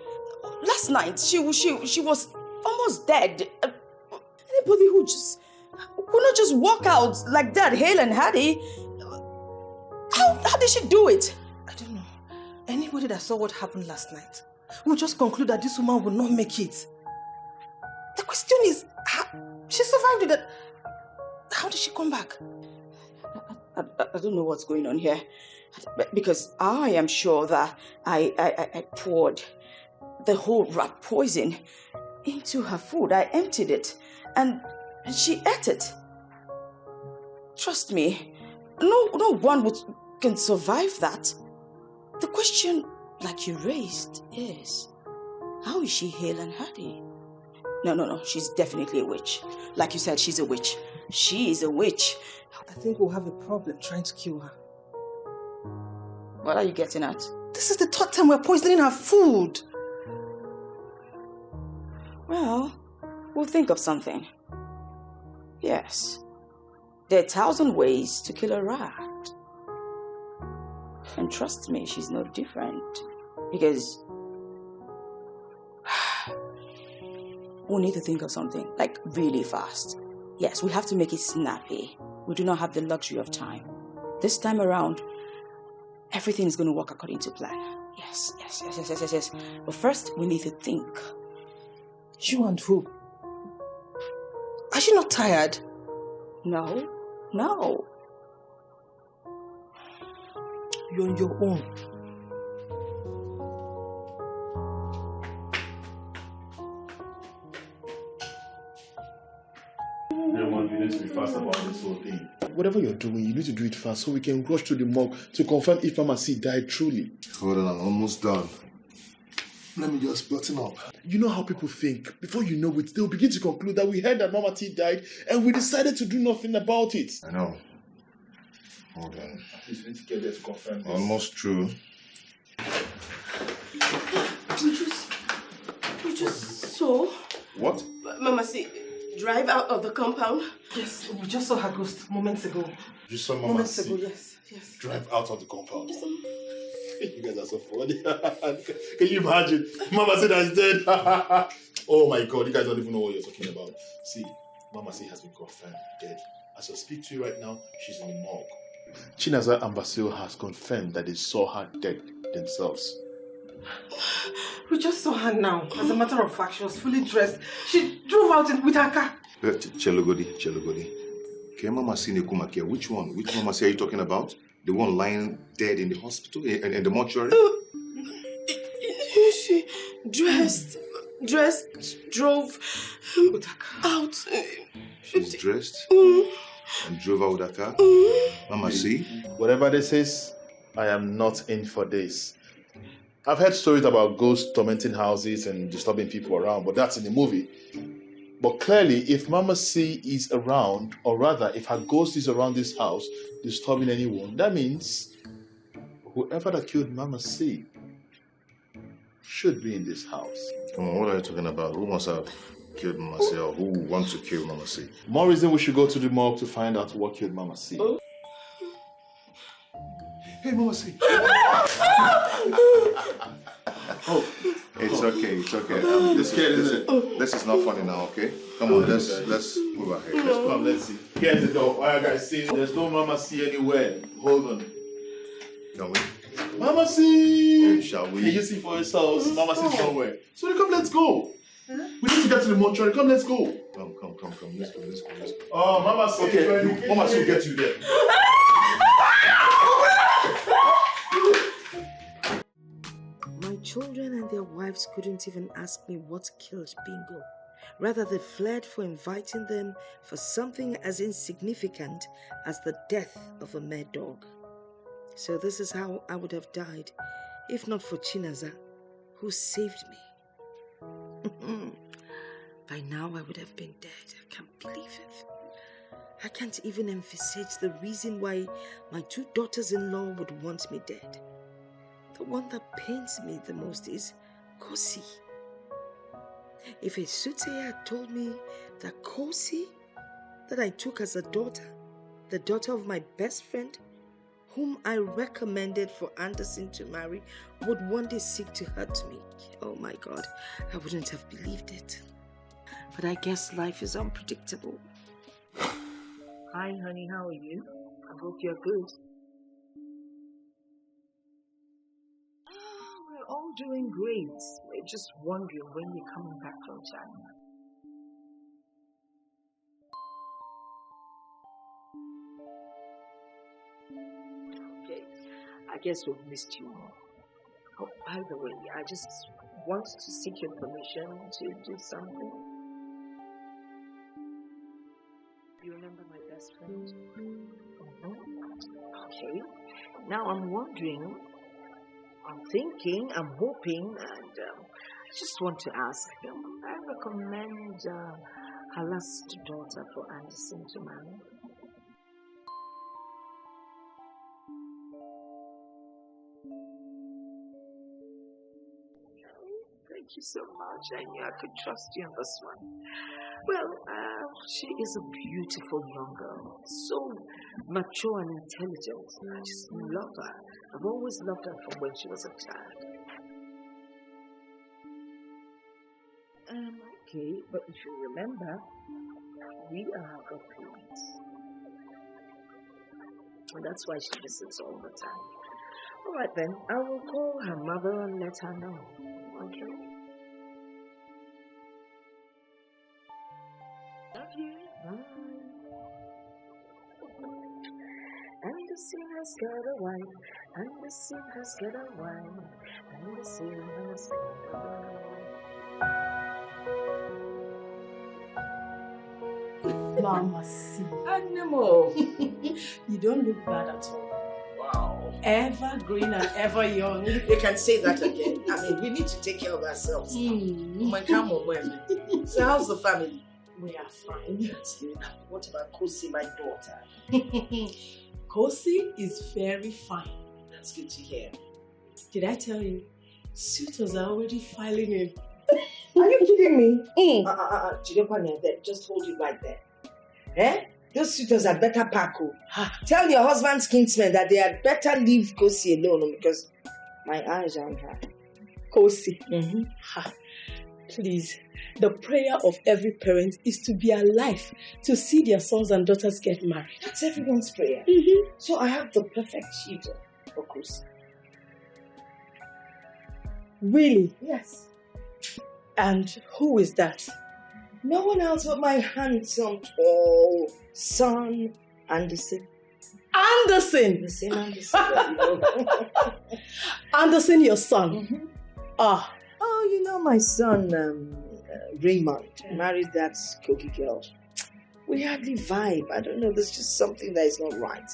Last night, she was almost dead. Anybody who could not just walk out like that, hale and hearty. How did she do it? I don't know. Anybody that saw what happened last night will just conclude that this woman will not make it. The question is, she survived it. How did she come back? I don't know what's going on here. Because I am sure that I poured the whole rat poison into her food. I emptied it and she ate it. Trust me, no one can survive that. The question, like you raised, is how is she hale and hearty? No, she's definitely a witch. Like you said, she's a witch. She is a witch. I think we'll have a problem trying to kill her. What are you getting at? This is the third time we're poisoning her food. Well, we'll think of something. Yes. There are 1,000 ways to kill a rat. And trust me, she's no different. Because we need to think of something, like really fast. Yes, we have to make it snappy. We do not have the luxury of time. This time around, everything is going to work according to plan. Yes. But first, we need to think. You and who? Are you not tired? No. You're on your own. You need to be fast about this whole thing. Whatever you're doing, you need to do it fast so we can rush to the morgue to confirm if Mama C died truly. Hold on, I'm almost done. Let me just button up. You know how people think. Before you know it, they'll begin to conclude that we heard that Mama T died and we decided to do nothing about it. I know. Hold on. At least we need to get there to confirm this. Almost true. You just saw? What? Mama C drive out of the compound? Yes, we just saw her ghost moments ago. You saw Mama Moments C ago, yes. drive out of the compound. You guys are so funny. Can you imagine? Mama C is dead. Oh my God, you guys don't even know what you're talking about. See, Mama C has been confirmed dead. As I speak to you right now, she's in the morgue. Chinaza and Basil has confirmed that they saw her dead themselves. We just saw her now. As a matter of fact, she was fully dressed. She drove out with her car. Chelogodi. Okay, Mama C Nekumakia. Which one? Which Mama C are you talking about? The one lying dead in the hospital, in the mortuary? She dressed, drove out. She's dressed and drove out with her car? Mama C? Whatever this is, I am not in for this. I've heard stories about ghosts tormenting houses and disturbing people around, but that's in the movie. But clearly, if Mama C is around, or rather, if her ghost is around this house, disturbing anyone, that means whoever that killed Mama C should be in this house. Come on, what are you talking about? Who must have killed Mama C, or who wants to kill Mama C? More reason we should go to the morgue to find out what killed Mama C. Hey, Mama C. It's okay. This is not funny now, okay? Come on, let's move ahead. Let's see. Here's the door. Alright, guys, see, there's no Mama C anywhere. Hold on. Can we? Mama C! Shall we? Can you see for yourselves? Mama C's nowhere. So come, let's go. We need to get to the mortuary. Come, let's go. Come. Let's go. Oh, Mama C. Okay, Mama C will get you there. My children and their wives couldn't even ask me what killed Bingo. Rather, they fled for inviting them for something as insignificant as the death of a mad dog. So this is how I would have died if not for Chinaza, who saved me. By now I would have been dead. I can't believe it. I can't even envisage the reason why my 2 daughters-in-law would want me dead. The one that pains me the most is Kosi. If a Sute had told me that Kosi, that I took as a daughter, the daughter of my best friend, whom I recommended for Anderson to marry, would one day seek to hurt me, oh my God, I wouldn't have believed it. But I guess life is unpredictable. Hi, honey, how are you? I hope you're good. We're all doing great. We're just wondering when you're coming back from China. Okay, I guess we've missed you more. Oh, by the way, I just want to seek your permission to do something. You remember my best friend? Okay. Now I'm wondering, I'm thinking, I'm hoping, and I just want to ask, I recommend her last daughter for Anderson to marry. Thank you so much. I knew I could trust you on this one. Well, she is a beautiful young girl, so mature and intelligent. I just love her. I've always loved her from when she was a child. Okay, but if you remember, we are her parents. And that's why she visits all the time. All right then, I will call her mother and let her know. Okay? Love you. Bye. Anderson has got a wife. Anderson has got a wife. Anderson has got a wife. Mama C. Animal. You don't look bad at all. Wow. Ever green and ever young. You can say that again. I mean, we need to take care of ourselves. Come on, so how's the family? We are fine. What about Kosi, my daughter? Kosi is very fine. That's good to hear. Did I tell you? Suitors are already filing in. Are you kidding me? Just hold it right there. Eh? Those suitors had better pack. Tell your husband's kinsmen that they had better leave Kosi alone because my eyes are on her. Kosi. Please, the prayer of every parent is to be alive to see their sons and daughters get married. That's everyone's prayer. So I have the perfect suitor for Kosi. Really? Yes. And who is that? No one else but my handsome, tall son, Anderson. Anderson? The same Anderson that you know. Anderson, your son? Ah. Oh, you know my son, Raymond, married that cookie girl. We hardly vibe. I don't know, there's just something that is not right.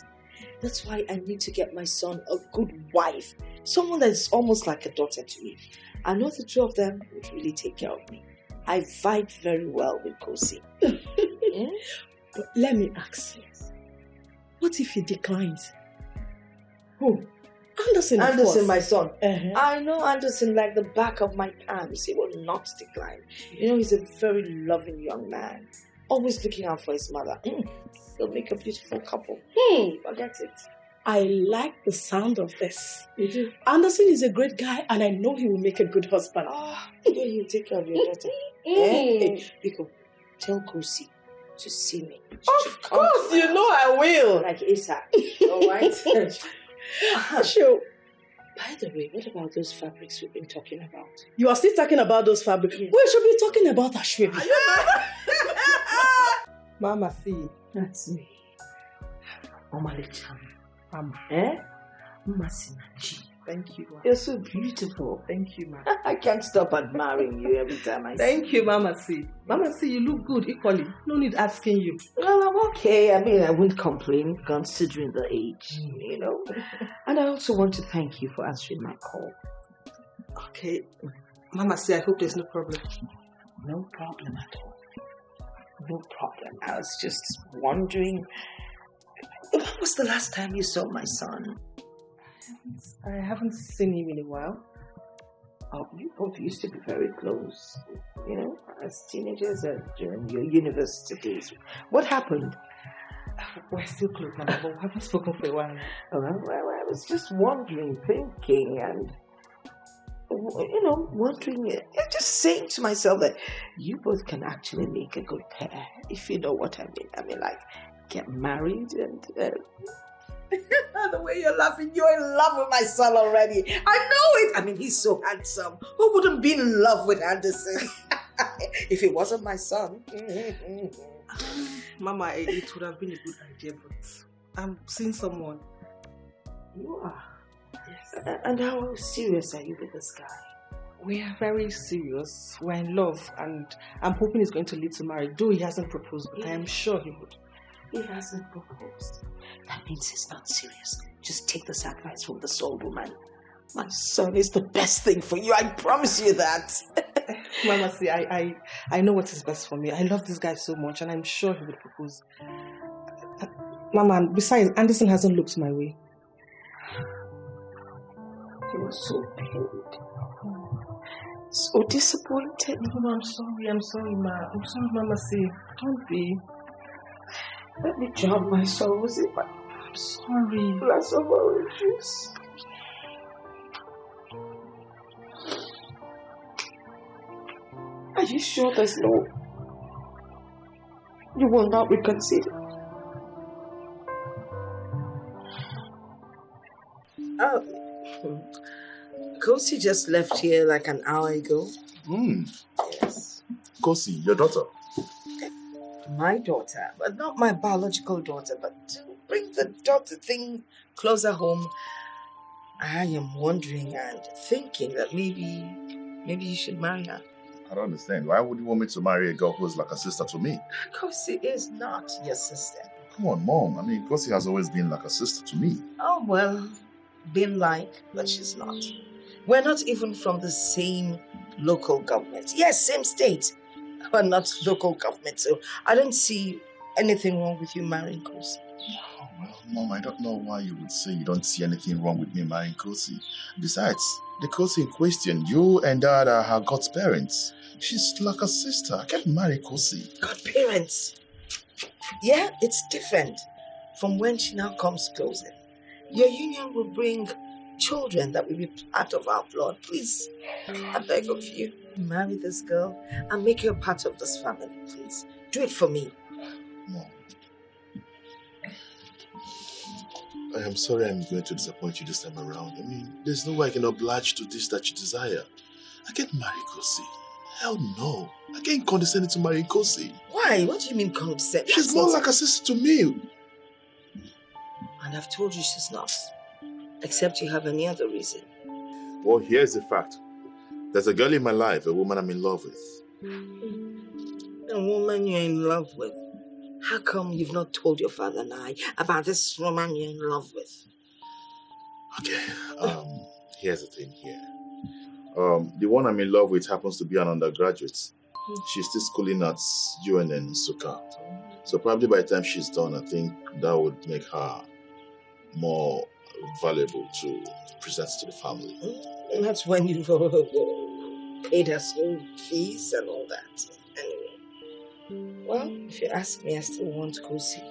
That's why I need to get my son a good wife. Someone that is almost like a daughter to me. I know the two of them would really take care of me. I vibe very well with Kosi. But let me ask you, what if he declines? Who? Anderson, of Anderson, course. my son. I know Anderson like the back of my palms. He will not decline. You know, he's a very loving young man. Always looking out for his mother. They'll make a beautiful couple. Forget it. I like the sound of this. Anderson is a great guy and I know he will make a good husband. He'll take care of your daughter. Biko, tell Kosi to see me. Of course, you know I will. Like ASAP. Alright? Sure. By the way, what about those fabrics we've been talking about? You are still talking about those fabrics? We should be talking about Ashwebi. Mama, see. That's me. Mama Lecham. Mama. Mama Sinachi. Thank you, Ma. You're so beautiful. Thank you, Ma. I can't stop admiring you every time I see you. Thank you, Mama C. Mama C, you look good equally. No need asking you. Well, I'm okay. I mean, I wouldn't complain considering the age, you know. And I also want to thank you for answering my call. Okay. Mama C, I hope there's no problem. No problem at all. No problem. I was just wondering, when was the last time you saw my son? I haven't seen him in a while. Oh, you both used to be very close, you know, as teenagers during your university days. What happened? We're still close, Mama, but we haven't spoken for a while. Well, I was just wondering, thinking, and, you know, wondering, just saying to myself that you both can actually make a good pair, if you know what I mean. I mean, like, get married and... The way you're laughing, you're in love with my son already. I know it. I mean, he's so handsome. Who wouldn't be in love with Anderson? If it wasn't my son. Mama, it would have been a good idea, but I'm seeing someone. You are? Yes. And how serious are you with this guy? We are very serious. We're in love, and I'm hoping it's going to lead to marriage. Though he hasn't proposed, but I am sure he would. He hasn't proposed. That means he's not serious. Just take this advice from the soul woman. My son is the best thing for you. I promise you that. Mama, see, I know what is best for me. I love this guy so much, and I'm sure he would propose. Mama, besides, Anderson hasn't looked my way. He was so pained. So disappointed. No, I'm sorry, Ma. I'm sorry, Mama, see. Don't be. Let me drown my sorrows in my I'm sorry. glass of orange juice. Are you sure there's no... You will not reconsider? Kosi just left here like an hour ago. Yes. Kosi, your daughter? My daughter, but not my biological daughter, but to bring the daughter thing closer home. I am wondering and thinking that maybe you should marry her. I don't understand. Why would you want me to marry a girl who's like a sister to me? Kosi is not your sister. Come on, Mom. I mean, Kosi has always been like a sister to me. Oh, well, been like, but she's not. We're not even from the same local government. Yes, same state, but not local government. So I don't see anything wrong with you marrying Kosi. Oh, well, Mom, I don't know why you would say you don't see anything wrong with me marrying Kosi. Besides, the Kosi in question, you and Dad are her God's parents. She's like a sister. I can't marry Kosi. Godparents. Yeah, it's different from when she now comes closer. Your union will bring children that will be part of our blood. Please, I beg of you, marry this girl and make her part of this family, please. Do it for me. Mom, I am sorry I'm going to disappoint you this time around. I mean, there's no way I can oblige to this that you desire. I can't marry Kosi. Hell no. I can't condescend to marry Kosi. Why? What do you mean condescend? She's more like a sister to me. And I've told you she's not. Except you have any other reason. Well, here's the fact. There's a girl in my life, a woman I'm in love with. A woman you're in love with? How come you've not told your father and I about this woman you're in love with? Okay, here's the thing here. The one I'm in love with happens to be an undergraduate. She's still schooling at UNN Suka. So probably by the time she's done, I think that would make her more valuable to present to the family. And that's when you've paid her school fees and all that. Anyway, well, if you ask me, I still want Kosi.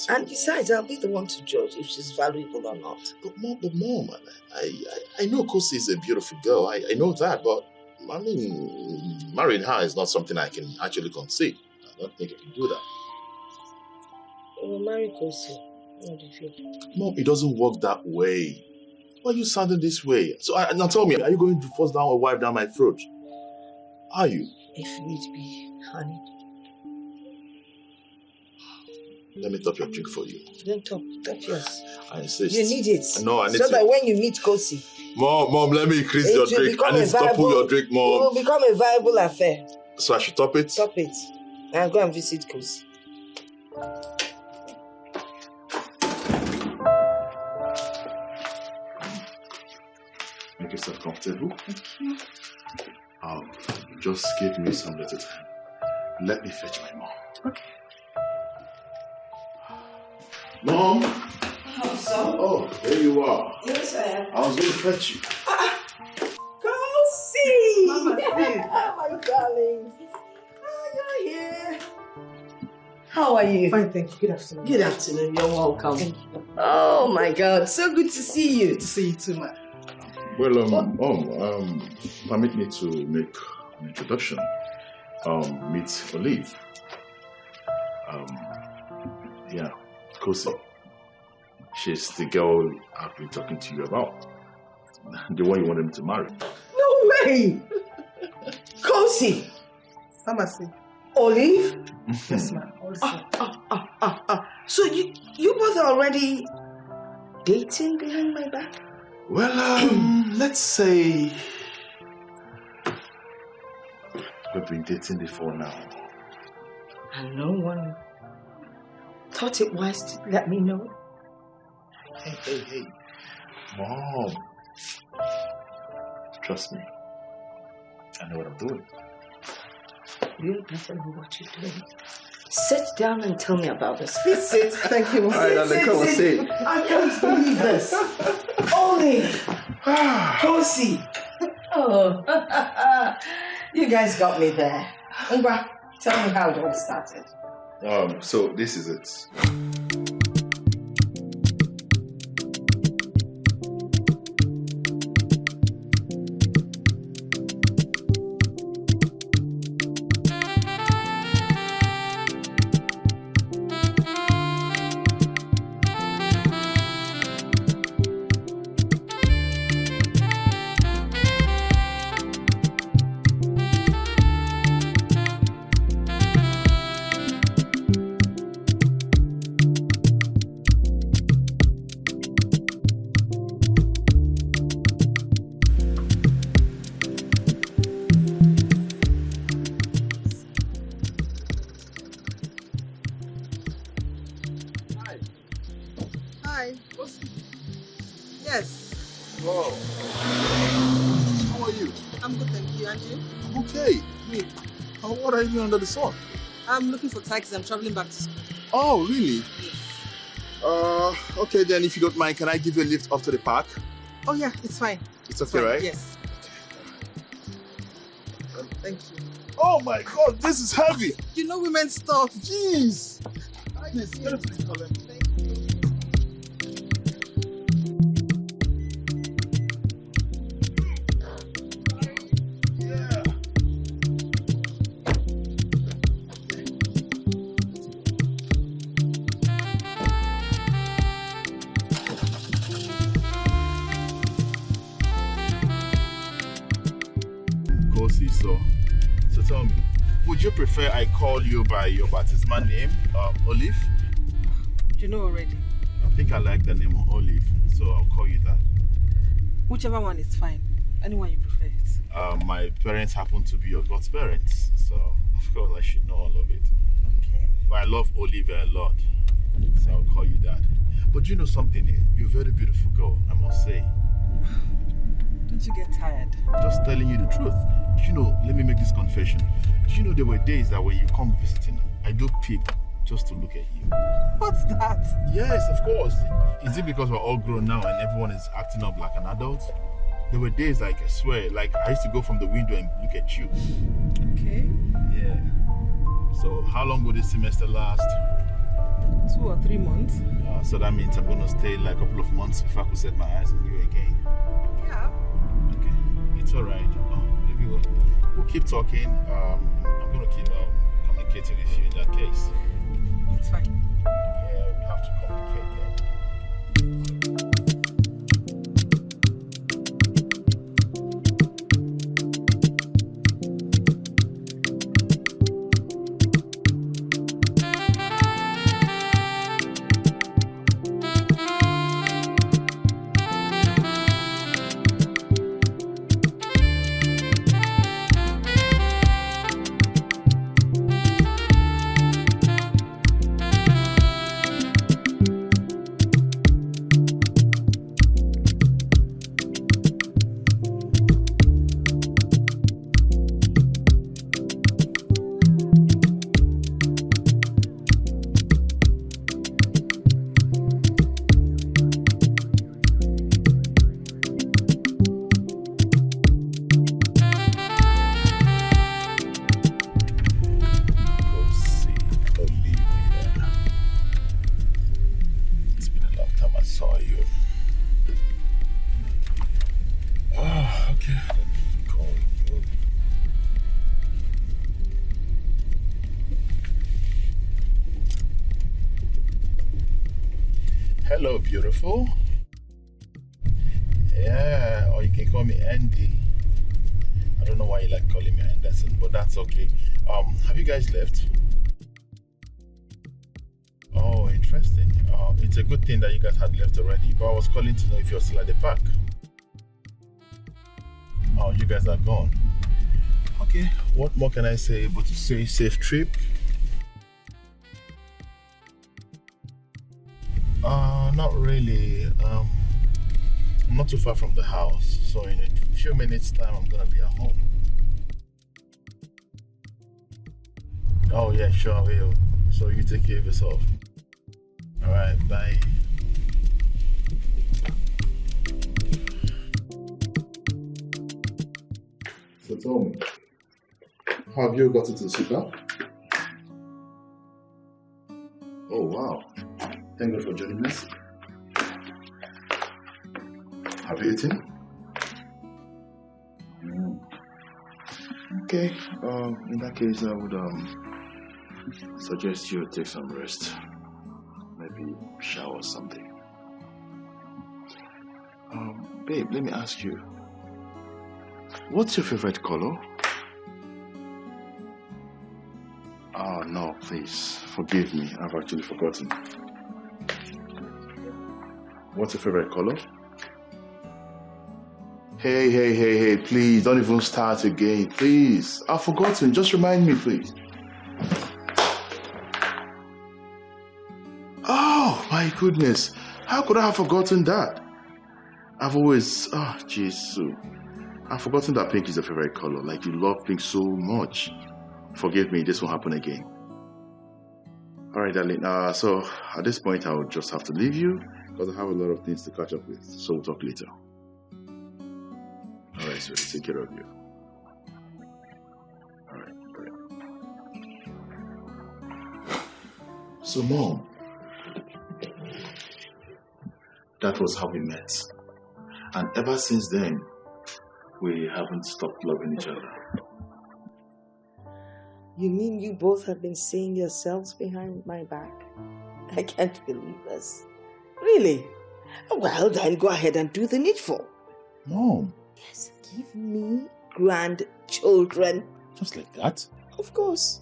And besides, I'll be the one to judge if she's valuable or not. But mom, I know Kosi is a beautiful girl. I know that, but I mean, marrying her is not something I can actually conceive. I don't think I can do that. We'll marry Kosi. What do you feel? Mom, it doesn't work that way. Why are you sounding this way? So now tell me, are you going to force down a wife down my throat? Are you? If need be, honey. Let me top your drink for you. Don't top yours. I insist. You need it. No, I need so to. that when you meet Kosi, Mom, let me increase your drink. I need to topple your drink, Mom. It will become a viable affair. So I should top it? Top it. And go and visit Kosi. Make yourself comfortable. Just give me some little time. Let me fetch my mom. Okay. Mom! Oh, there you are. Yes, I am. I was going to fetch you. Kosi! Mama, my darling. Oh, you're here. How are you? Fine, thank you. Good afternoon. Good afternoon. You're welcome. Thank you. Oh my God, so good to see you. Good to see you too, ma. Well, permit me to make an introduction. Meet Olive. Yeah, Kosi. She's the girl I've been talking to you about. The one you wanted me to marry. No way! Kosi! Pharmacy. Olive? Yes, ma'am. So you both are already dating behind my back? Well, let's say we've been dating before now. And no one thought it wise to let me know? Hey. Mom. Trust me. I know what I'm doing. You better know what you're doing. Sit down and tell me about this. Please sit. Thank you. All right, darling, come and sit. I can't believe this. Olive. Kosi. Oh, you guys got me there. Ngwa, tell me how it all started. So this is it. Hi. Yes. Wow. How are you? I'm good, thank you. And you? I'm okay. I mean, what are you doing under the sun? I'm looking for taxis. I'm traveling back to school. Oh, really? Okay then, if you don't mind, can I give you a lift up to the park? Oh yeah, it's fine. It's okay, right? Yes. Thank you. Oh my God, this is heavy. You know women's stuff. Jeez. Please, collect. So tell me, would you prefer I call you by your baptismal name, Olive? You know already. I think I like the name Olive, so I'll call you that. Whichever one is fine. Anyone you prefer. My parents happen to be your God's parents, so of course I should know all of it. Okay. But I love Olive a lot, so I'll call you that. But you know something, you're a very beautiful girl, I must say. Don't you get tired? Just telling you the truth. You know, let me make this confession. You know, there were days that when you come visiting, I do peep just to look at you. What's that? Yes, of course. Is it because we're all grown now and everyone is acting up like an adult? There were days like, I swear, like I used to go from the window and look at you. Okay. Yeah. So how long will this semester last? 2 or 3 months. So that means I'm going to stay like a couple of months before I could set my eyes on you again. Yeah. Okay. It's all right. Maybe we'll keep talking. I'm going to keep communicating with you in that case. It's fine. Yeah, we have to communicate that. Hello, beautiful. Yeah, or you can call me Andy. I don't know why you like calling me Anderson, but that's okay. Have you guys left? Oh, interesting. It's a good thing that you guys had left already, but I was calling to know if you're still at the park. Oh, you guys are gone. Okay, what more can I say but to say safe trip? Not really. I'm not too far from the house, so in a few minutes time I'm gonna be at home. Oh yeah, sure I will. So you take care of yourself. Alright, bye. So tell me, have you got it to sit down? Oh wow. Thank God for joining us. Have you eaten? Okay, in that case I would suggest you take some rest. Maybe shower or something. Babe, let me ask you. What's your favorite color? Oh no, please, forgive me, I've actually forgotten. What's your favorite color? Hey, please, don't even start again, please. I've forgotten, just remind me, please. Oh, my goodness. How could I have forgotten that? I've always, Jesus. I've forgotten that pink is your favorite color. Like, you love pink so much. Forgive me, this won't happen again. Alright, darling. So, at this point, I'll just have to leave you because I have a lot of things to catch up with. So, we'll talk later. Alright, sweetie, take care of you. So, Mom, that was how we met. And ever since then, we haven't stopped loving each other. You mean you both have been seeing yourselves behind my back? I can't believe this. Really? Well, then go ahead and do the needful. Mom. Yes, give me grandchildren. Just like that? Of course.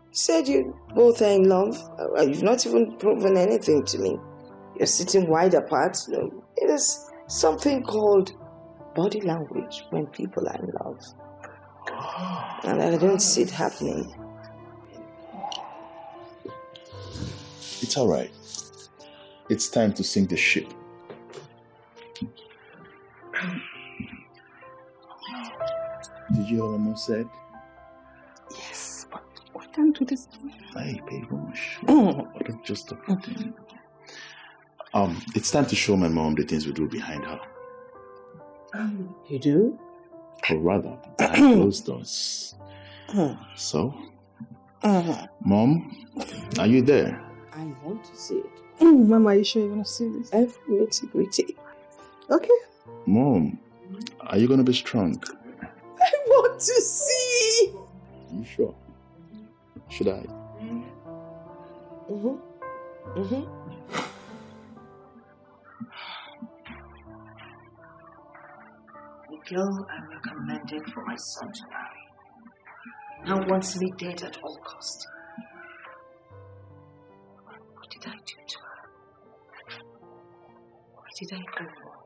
You said you both are in love. You've not even proven anything to me. You're sitting wide apart. No, it is something called body language when people are in love. And I don't see it happening. It's all right. It's time to sink the ship. Did you hear what Mom said? Yes, but we can't do this. Hey, babe, don't just stop. It's time to show my mom the things we do behind her. You do? Or rather, behind closed doors. So, Mom, are you there? I want to see it. Mama, are you sure you want to see this? Every nitty-gritty. Okay. Mom, are you going to be strong? I want to see. You sure? Should I? The girl I recommended for my son to marry now wants me dead at all cost. What did I do to her? Why did I go wrong?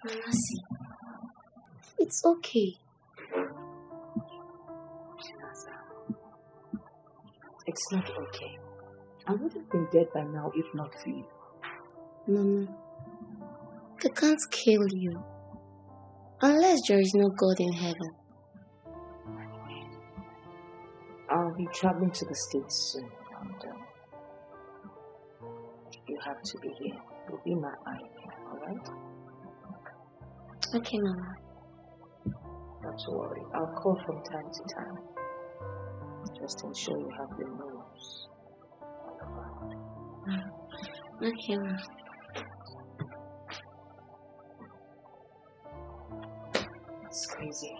Mercy. It's okay. It's not okay. I would have been dead by now if not for you. Mama, they can't kill you. Unless there is no God in heaven. I'll be traveling to the States soon. And, you have to be here. You'll be my eye, alright? Okay, Mama. Not to worry. I'll call from time to time. Just ensure you have your nose. Okay, Mama. It's crazy.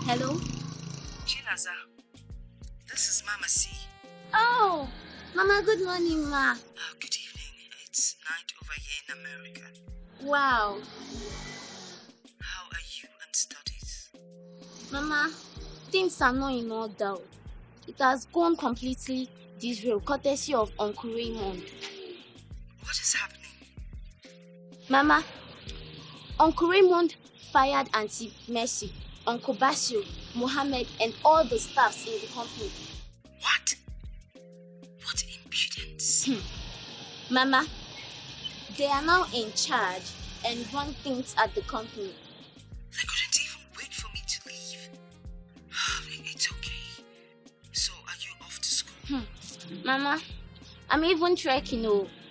Hello? Chinaza, this is Mama C. Oh, Mama, good morning, Ma. Good evening. It's night over here in America. Wow. How are you and studies? Mama, things are not in order. It has gone completely disreal, courtesy of Uncle Raymond. What is happening? Mama, Uncle Raymond fired Auntie Mercy, Uncle Basil, Mohammed, and all the staffs in the company. What? What impudence? Mama, they are now in charge and run things at the company. They couldn't even wait for me to leave. It's okay. So, are you off to school? Mama, I'm even trekking.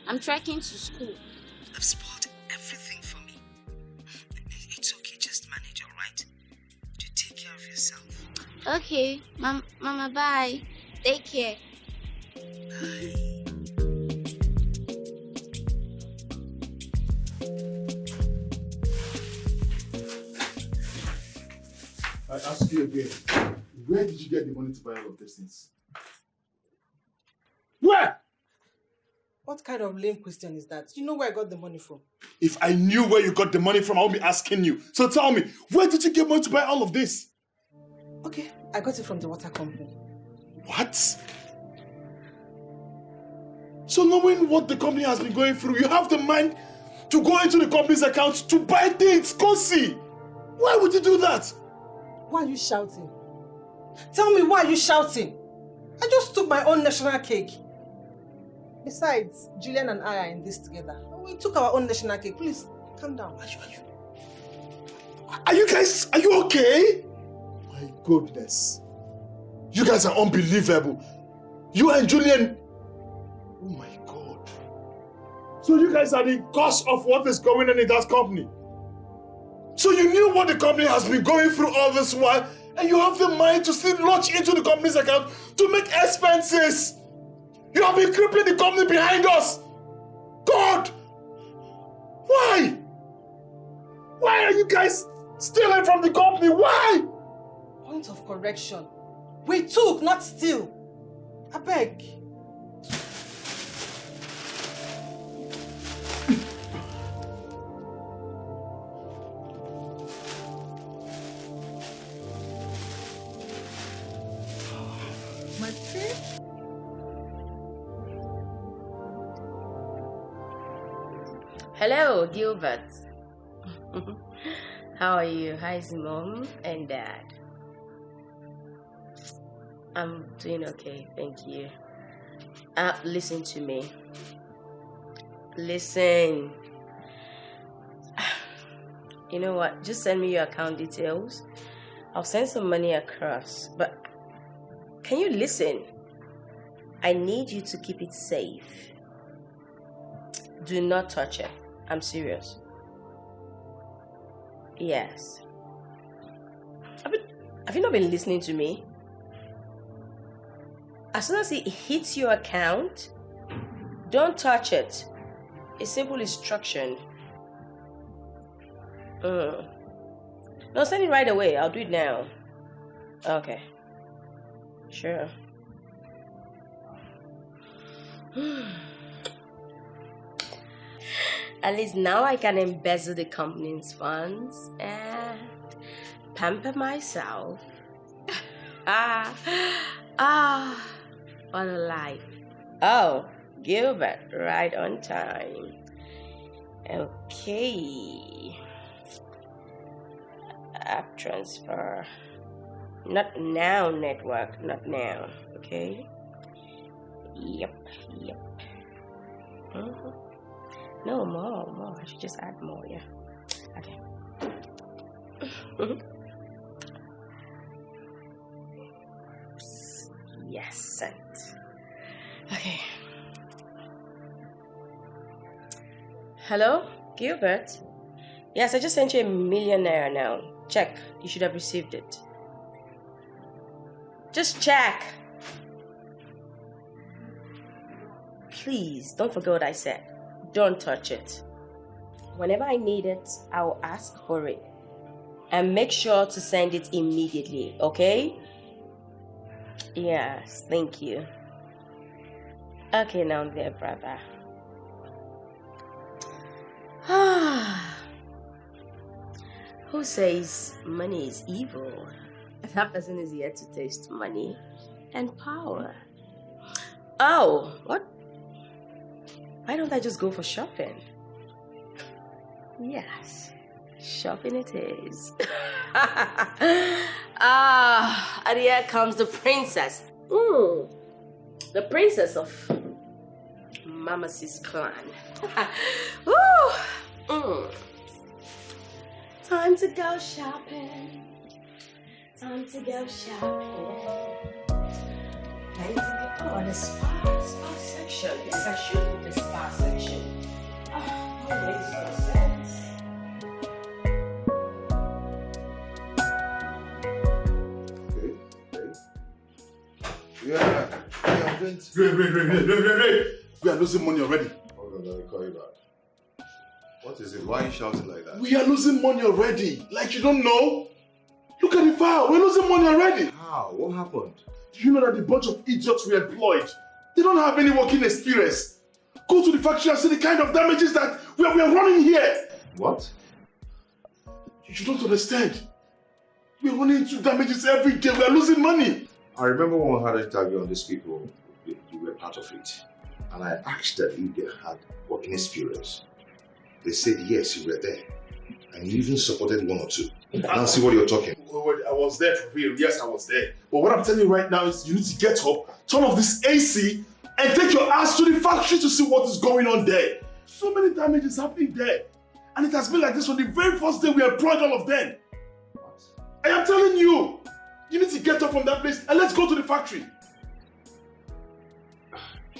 I'm trekking to school. I've spoiled everything for me. It's okay, just manage, alright? You take care of yourself. Okay, Mama, bye. Take care. Bye. I ask you again, where did you get the money to buy all of these things? Where? What kind of lame question is that? You know where I got the money from? If I knew where you got the money from, I would be asking you. So tell me, where did you get money to buy all of this? Okay, I got it from the water company. What? So knowing what the company has been going through, you have the mind to go into the company's account to buy things, go see. Why would you do that? Why are you shouting? Tell me, why are you shouting? I just took my own national cake. Besides, Julian and I are in this together. We took our own national cake. Please, Calm down. Are you okay? My goodness. You guys are unbelievable. You and Julian. Oh my God. So you guys are the cause of what is going on in that company. So you knew what the company has been going through all this while, and you have the mind to still launch into the company's account to make expenses. You have been crippling the company behind us. God! Why? Why are you guys stealing from the company? Why? Point of correction. We took, not steal. I beg. My friend? Hello, Gilbert. How are you? How's mom and dad? I'm doing okay, thank you. Listen to me. Listen. You know what? Just send me your account details. I'll send some money across. But can you listen? I need you to keep it safe. Do not touch it. I'm serious. Yes. Have you not been listening to me? As soon as it hits your account, don't touch it. A simple instruction. No, send it right away. I'll do it now. Okay. Sure. At least now I can embezzle the company's funds and pamper myself. What a life. Oh, Gilbert, right on time. Okay. App transfer. Not now, network. Not now. Okay. Yep. No, more. I should just add more, yeah. Okay. Yes, sent. Okay. Hello, Gilbert? Yes, I just sent you ₦1 million now. Check. You should have received it. Just check. Please, don't forget what I said. Don't touch it. Whenever I need it, I'll ask for it. And make sure to send it immediately, okay? Yes, thank you. Okay, now there, brother. Who says money is evil? That person is here to taste money and power. Oh, what? Why don't I just go for shopping? Yes, shopping it is. And here comes the princess. The princess of Mama's clan. Time to go shopping. Time to go shopping. Time to go. The spa section. Yes, I should do the spa section. That makes no sense. Yeah, I'm going to... Ray. We are losing money already. Hold on, let me call you back. What is it? Why are you shouting like that? We are losing money already. Like you don't know? Look at the file. We're losing money already. How? What happened? Do you know that the bunch of idiots we employed, they don't have any working experience? Go to the factory and see the kind of damages that we are running here. What? You don't understand. We are running into damages every day. We are losing money. I remember when we had an interview on these people, you were part of it. And I asked them if they had working experience. They said yes, you were there. And you even supported one or two. Now see what you're talking. I was there for real. Yes, I was there. But what I'm telling you right now is you need to get up, turn off this AC, and take your ass to the factory to see what is going on there. So many damages happening there. And it has been like this from the very first day we employed all of them. I am telling you, you need to get up from that place and let's go to the factory.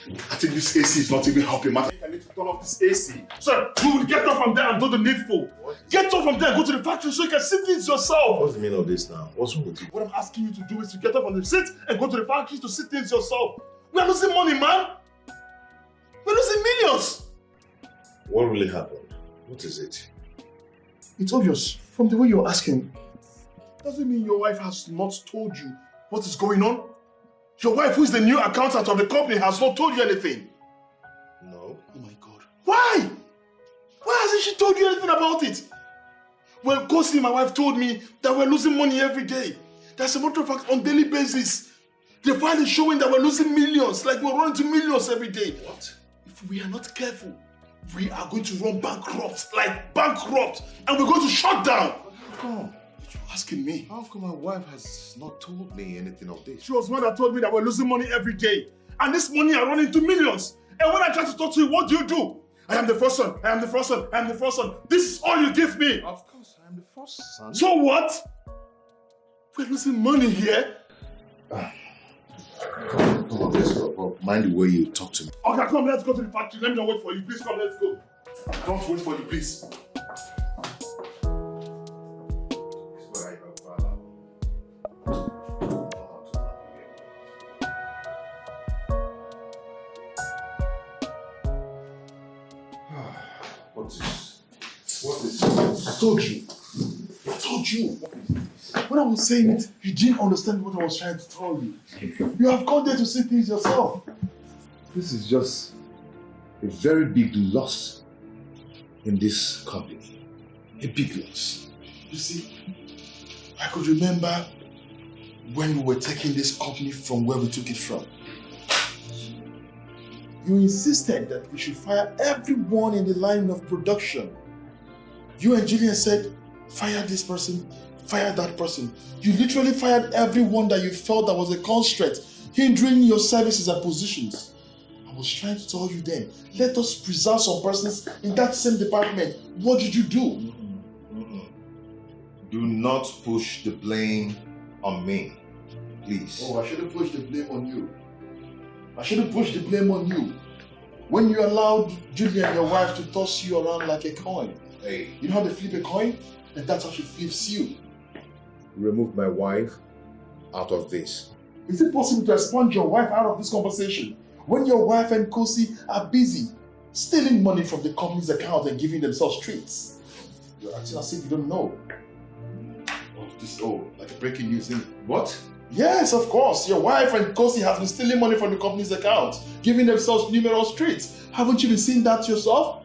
I think this AC is not even helping matter. I need to turn off this AC. Sir, you will get up from there and do the needful. Get up from there and go to the factory so you can see things yourself. What's the meaning of this now? What's wrong with you? What I'm asking you to do is to get up from the seat and go to the factory to see things yourself. We are losing money, man. We're losing millions. What really happened? What is it? It's obvious from the way you're asking. Doesn't mean your wife has not told you what is going on. Your wife, who is the new accountant of the company, has not told you anything. No. Oh my God. Why? Why hasn't she told you anything about it? Well, Kosi, my wife, told me that we're losing money every day. That's a matter of fact, on a daily basis. The file is showing that we're losing millions, like we're running to millions every day. What? If we are not careful, we are going to run bankrupt, like bankrupt, and we're going to shut down. How come? You're asking me. How come my wife has not told me anything of this? She was one that told me that we're losing money every day. And this money are running to millions. And when I try to talk to you, what do? I am the first son, I am the first son, I am the first son. This is all you give me. Of course, I am the first son. So what? We're losing money here. Come on, let's go. Mind the way you talk to me. Okay, come, let's go to the factory. Let me not wait for you. Please come, let's go. Don't wait for you, please. What is this? I told you. When I was saying it, you didn't understand what I was trying to tell you. You have gone there to see things yourself. This is just a very big loss in this company. A big loss. You see, I could remember when we were taking this company from where we took it from. You insisted that we should fire everyone in the line of production. You and Julian said, fire this person, fire that person. You literally fired everyone that you felt that was a constraint, hindering your services and positions. I was trying to tell you then, let us preserve some persons in that same department. What did you do? Do not push the blame on me, please. Oh, I shouldn't push the blame on you. I shouldn't push the blame on you. When you allowed Julia and your wife to toss you around like a coin. Hey. You know how they flip a coin? And that's how she flips you. Remove my wife out of this. Is it possible to expunge your wife out of this conversation when your wife and Kosi are busy stealing money from the company's account and giving themselves treats? You're acting as if you don't know. Like a breaking news thing. What? Yes, of course. Your wife and Kosi have been stealing money from the company's account, giving themselves numerous treats. Haven't you been seeing that yourself?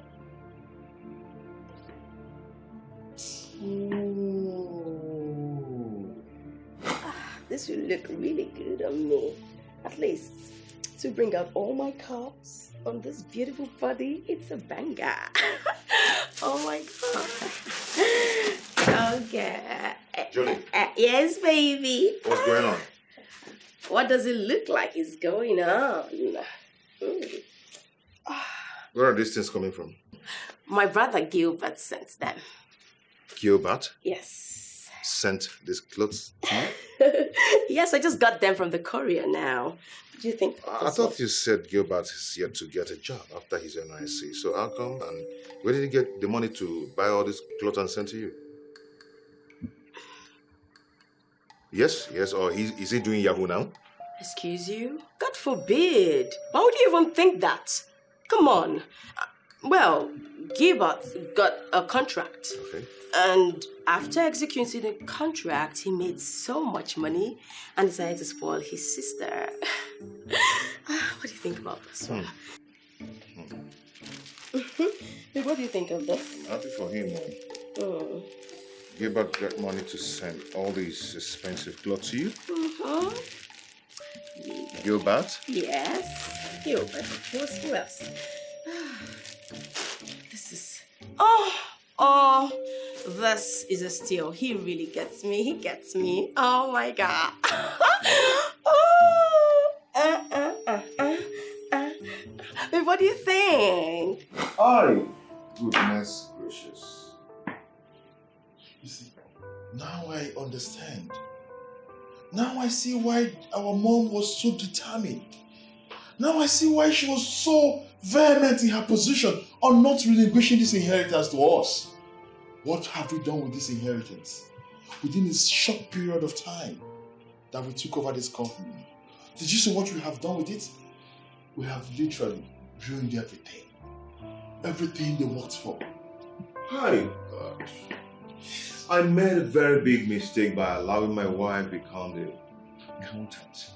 This will look really good on me. At least to bring out all my curves on this beautiful body. It's a banger. Oh my God. Okay. Julie. Yes, baby. What's going on? What does it look like is going on? Where are these things coming from? My brother Gilbert sent them. Gilbert? Yes. Sent these clothes to you? Yes, I just got them from the courier now. Do you think? I thought you said Gilbert is yet to get a job after his NYC. So how come and where did he get the money to buy all these clothes and send to you? Yes, or is he doing Yahoo now? Excuse you? God forbid. Why would you even think that? Come on. Well, Gilbert got a contract. Okay. And after executing the contract, he made so much money and decided to spoil his sister. What do you think about this one? What do you think of this? I'm happy for him. Gilbert got money to send all these expensive clothes to you? Gilbert? Yes, Gilbert. Who else? This is... this is a steal. He really gets me. He gets me. Oh my God. Babe, what do you think? Ay, goodness gracious. You see, now I understand. Now I see why our mom was so determined. Now I see why she was so vehement in her position on not relinquishing this inheritance to us. What have we done with this inheritance? Within this short period of time that we took over this company. Did you see what we have done with it? We have literally ruined everything. Everything they worked for. Hi, God. I made a very big mistake by allowing my wife become the accountant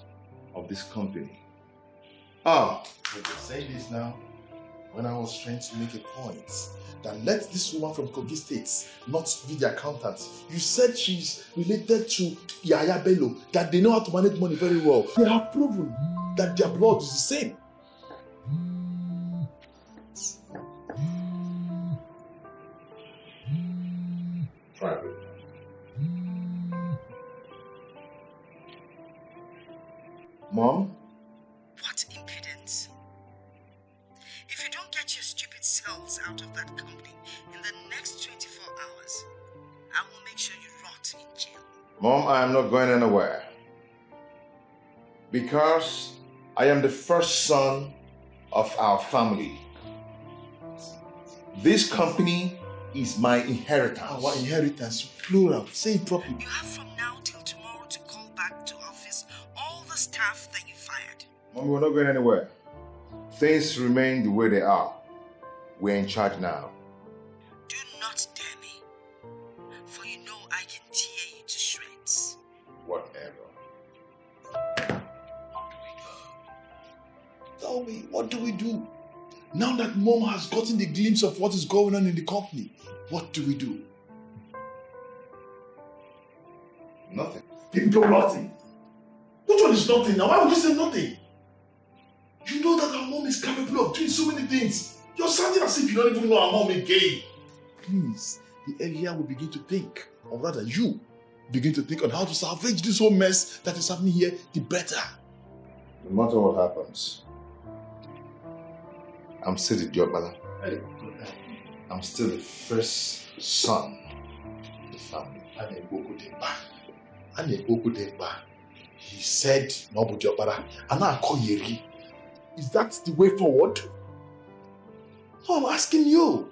of this company. I can say this now when I was trying to make a point that let this woman from Kogi State not be the accountant. You said she's related to Yaya Bello, that they know how to manage money very well. They have proven that their blood is the same. Try it. Mom? What impudence. If you don't get your stupid selves out of that company in the next 24 hours, I will make sure you rot in jail. Mom, I am not going anywhere. Because I am the first son of our family. This company is my inheritance. Our inheritance, plural. Say it properly. You have from now till tomorrow to call back to office all the staff that you fired. Mom, we're not going anywhere. Things remain the way they are. We're in charge now. Do not dare me, for you know I can tear you to shreds. Whatever. Tell me, what do we do? Now that Mom has gotten the glimpse of what is going on in the company, what do we do? Nothing. Do nothing. Which one is nothing? Now, why would you say nothing? You know that our mom is capable of doing so many things. You're sounding as if you don't even know our mom again. Please, the earlier we begin to think, or rather you begin to think on how to salvage this whole mess that is happening here, the better. No matter what happens, I'm still the Diopala. I'm still the first son of the family. He said, Nobu Diopala, and I call Yeri. Is that the way forward? No, I'm asking you.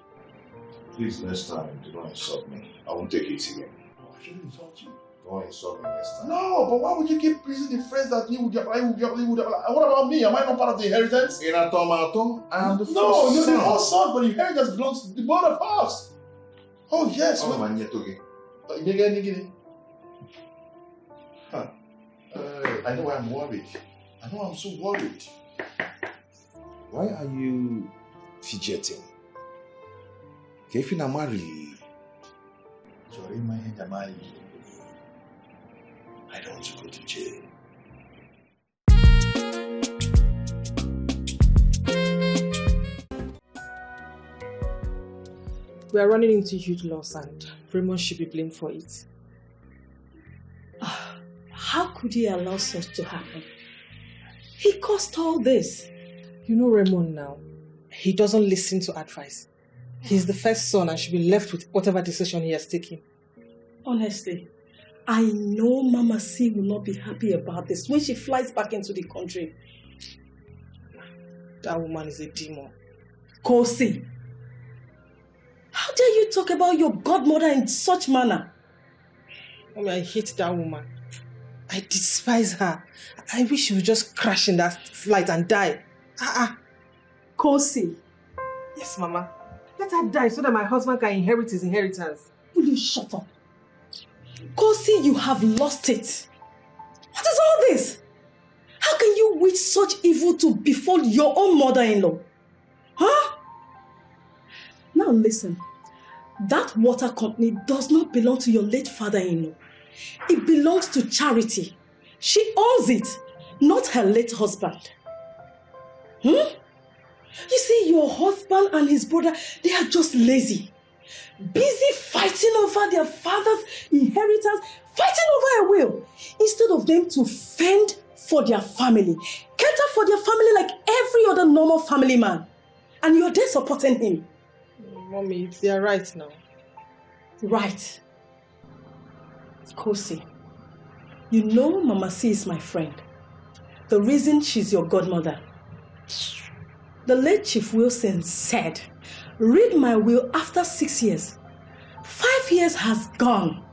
Please, next time, do not insult me. I won't take it again. I shouldn't insult you. Don't insult me next time. No, but why would you keep praising the friends that you would apply? What about me? Am I not part of the inheritance? In a tomato, I am the first son. No, you're the first son, but the inheritance belongs to the both of us. Oh, yes. Oh, man, you're talking. I know I'm worried. I know I'm so worried. Why are you fidgeting? Kefina marry. Sorry, my head, I don't want to go to jail. We are running into huge loss and Raymond should be blamed for it. How could he allow such to happen? He caused all this. You know Raymond now. He doesn't listen to advice. He's the first son and should be left with whatever decision he has taken. Honestly, I know Mama C will not be happy about this when she flies back into the country. That woman is a demon. Kosi, how dare you talk about your godmother in such manner? I hate that woman. I despise her. I wish she would just crash in that flight and die. Kosi. Yes, Mama. Let her die so that my husband can inherit his inheritance. Will you shut up? Kosi, you have lost it. What is all this? How can you wish such evil to befall your own mother-in-law? Huh? Now listen. That water company does not belong to your late father-in-law. It belongs to Charity. She owns it, not her late husband. You see, your husband and his brother, they are just lazy. Busy fighting over their father's inheritance, fighting over a will, instead of them to fend for their family, cater for their family like every other normal family man. And you're there supporting him. Mommy, they are right now. Right. Kosi, you know Mama C is my friend. The reason she's your godmother. The late Chief Wilson said, read my will after 6 years. 5 years has gone.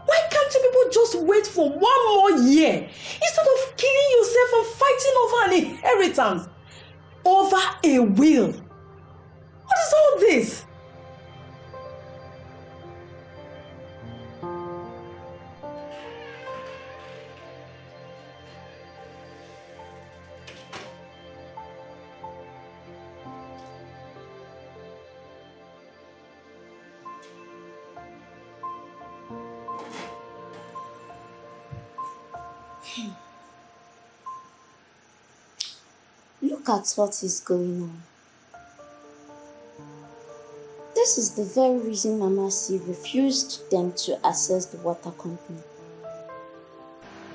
Why can't you people just wait for 1 more year instead of killing yourself and fighting over an inheritance? Over a will. What is all this? Look at what is going on. This is the very reason Mama C refused them to access the water company.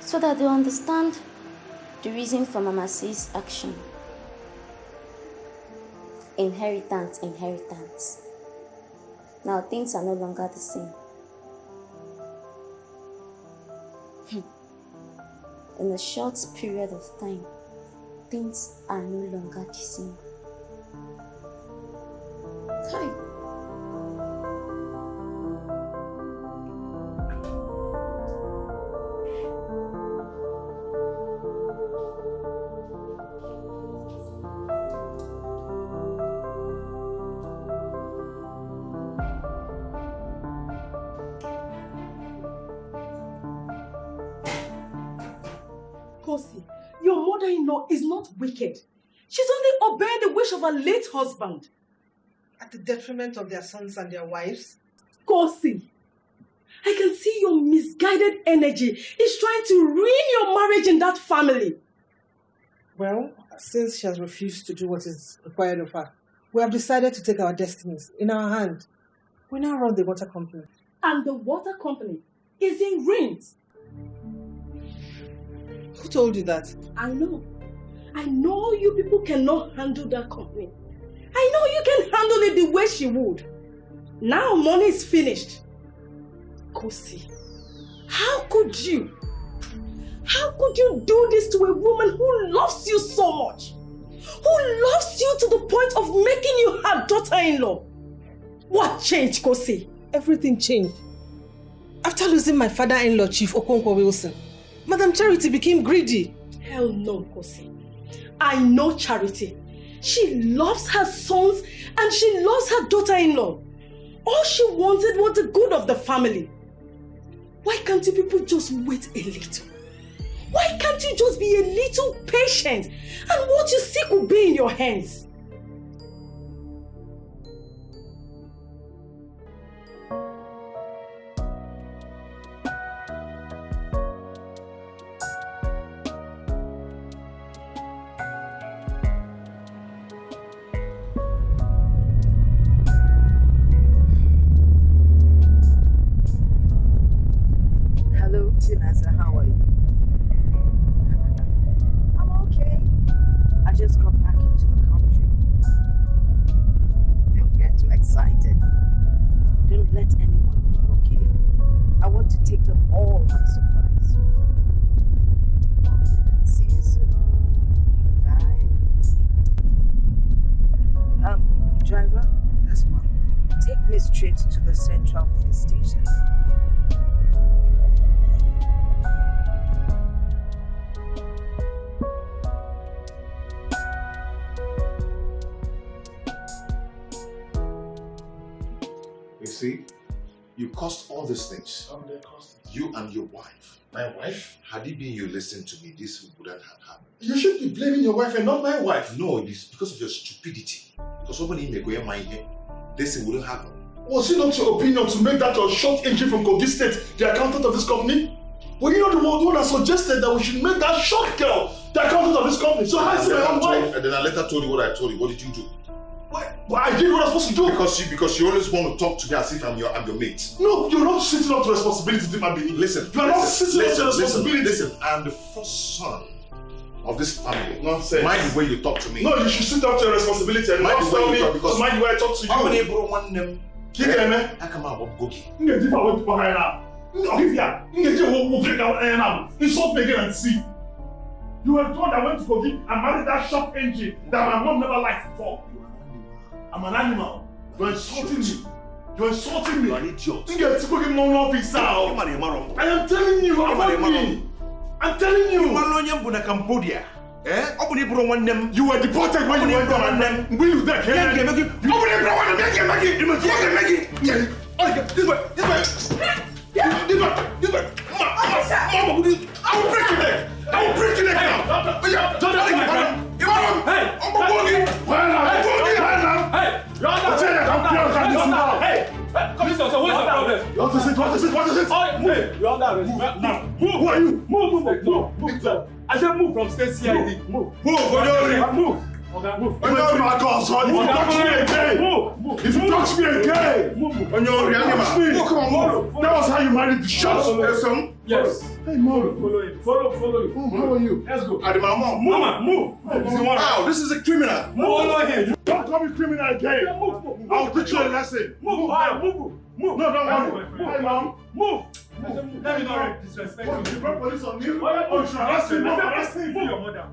So that they understand the reason for Mama C's action. Inheritance. Now things are no longer the same. In a short period of time, things are no longer the same. Kai. Kosi, your mother-in-law is not wicked. She's only obeying the wish of her late husband. At the detriment of their sons and their wives? Kosi, I can see your misguided energy is trying to ruin your marriage in that family. Well, since she has refused to do what is required of her, we have decided to take our destinies in our hand. We now run the water company. And the water company is in ruins. Who told you that? I know. I know you people cannot handle that company. I know you can handle it the way she would. Now money is finished. Kosi, how could you? How could you do this to a woman who loves you so much? Who loves you to the point of making you her daughter-in-law? What changed, Kosi? Everything changed. After losing my father-in-law, Chief Okonkwo Wilson, Madam Charity became greedy. Hell no, Kosi. I know Charity. She loves her sons and she loves her daughter-in-law. All she wanted was the good of the family. Why can't you people just wait a little? Why can't you just be a little patient and what you seek will be in your hands? How are you? I'm okay. I just got back into the country. Don't get too excited. Don't let anyone know, okay? I want to take them all by surprise. See you soon. Bye. Driver? Yes, ma'am. Take me straight to the Central Police Station. You see, you caused all these things. You and your wife. My wife? Had it been you listened to me, this wouldn't have happened. You should be blaming your wife and not my wife. No, it is because of your stupidity. Because somebody may go in my head, this thing wouldn't happen. Was it not your opinion to make that a short entry from Kogi State the accountant of this company? Were you not the one that suggested that we should make that short girl the accountant of this company? So how is it my own wife? And then I later told you what I told you. What did you do? But I did what I was supposed to do. Because you always want to talk to me as if I'm your mate. No, you're not sitting up to responsibility, Dimabi. Listen. You are not sitting up to responsibility. Listen, I'm the first son of this family. Nonsense. Mind the way you talk to me. No, you should sit up to your responsibility and not tell me because mind the way I talk to you. How many bro want them? Kigeme? I come out of Gogi. You get different way to behind now. Olivia, we'll break down air now. Insult me again and see. You were the one that went to Kogi and married that shop engine that my mom never liked before. I'm an animal. You're insulting me. You're insulting me. You're an idiot. I am telling you, avoid me. I'm telling you. Cambodia. You were deported when you went there. Will you there? I will break your neck. I will break your neck now. What is it? You're under arrest. Now, move. Who are you? Move. I said move from state CID. Move. Move. Okay, move. If you touch me again, if you touch me again, that was how you married the shots. Yes. Hey, Moro. Follow him. How are you? Let's go. Move. Wow, this is a criminal. Follow him. Don't call me criminal again. I'll teach you a lesson. Move. No, don't worry. Hey, Mom. Move. Let me not disrespect you. You brought police on me? Oh, you should arrest him. Arrest him. Move your mother.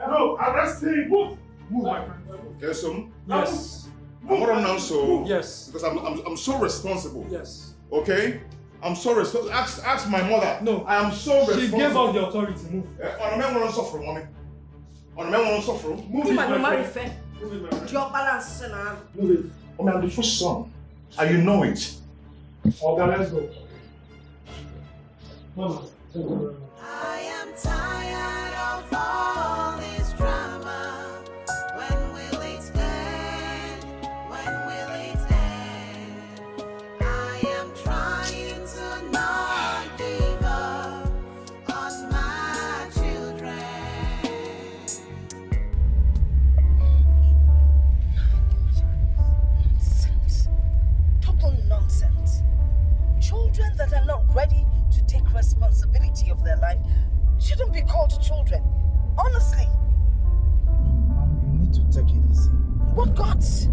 No, arrest him. Move, my friend. Yes, Yes. I'm gonna now so. Yes. Because I'm so responsible. Yes. Okay? I'm so responsible. Ask my mother. No. I am so responsible. She gave us the authority. Move. On a man won't suffer, mommy. On a man won't suffer. Move it, my friend. Move it, my friend. Your balance, now. Move it. I'm the first son. And you know it. Okay, let's go. Mama. I am tired of all this drama. When will it end? When will it end? I am trying to not give up on my children. Nonsense. Total nonsense. Children that are not ready to take responsibility of their life shouldn't be called children. Honestly. Mom, you need to take it easy. What guts?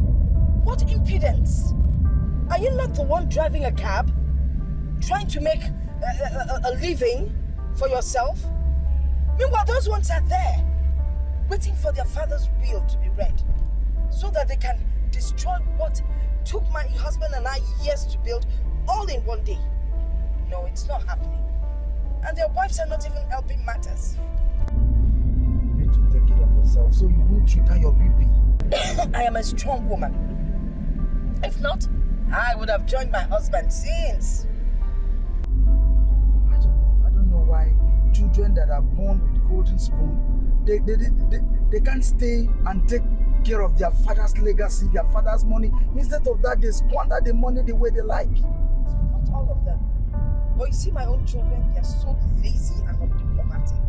What impudence? Are you not the one driving a cab? Trying to make a living for yourself? Meanwhile, those ones are there, waiting for their father's will to be read, so that they can destroy what took my husband and I years to build all in one day. No, it's not happening. And their wives are not even helping matters. You need to take it on yourself so you won't trigger your BP. I am a strong woman. If not, I would have joined my husband since. I don't know why children that are born with golden spoon, they can't stay and take care of their father's legacy, their father's money. Instead of that, they squander the money the way they like. Not all of them. But you see, my own children, they're so lazy and undiplomatic.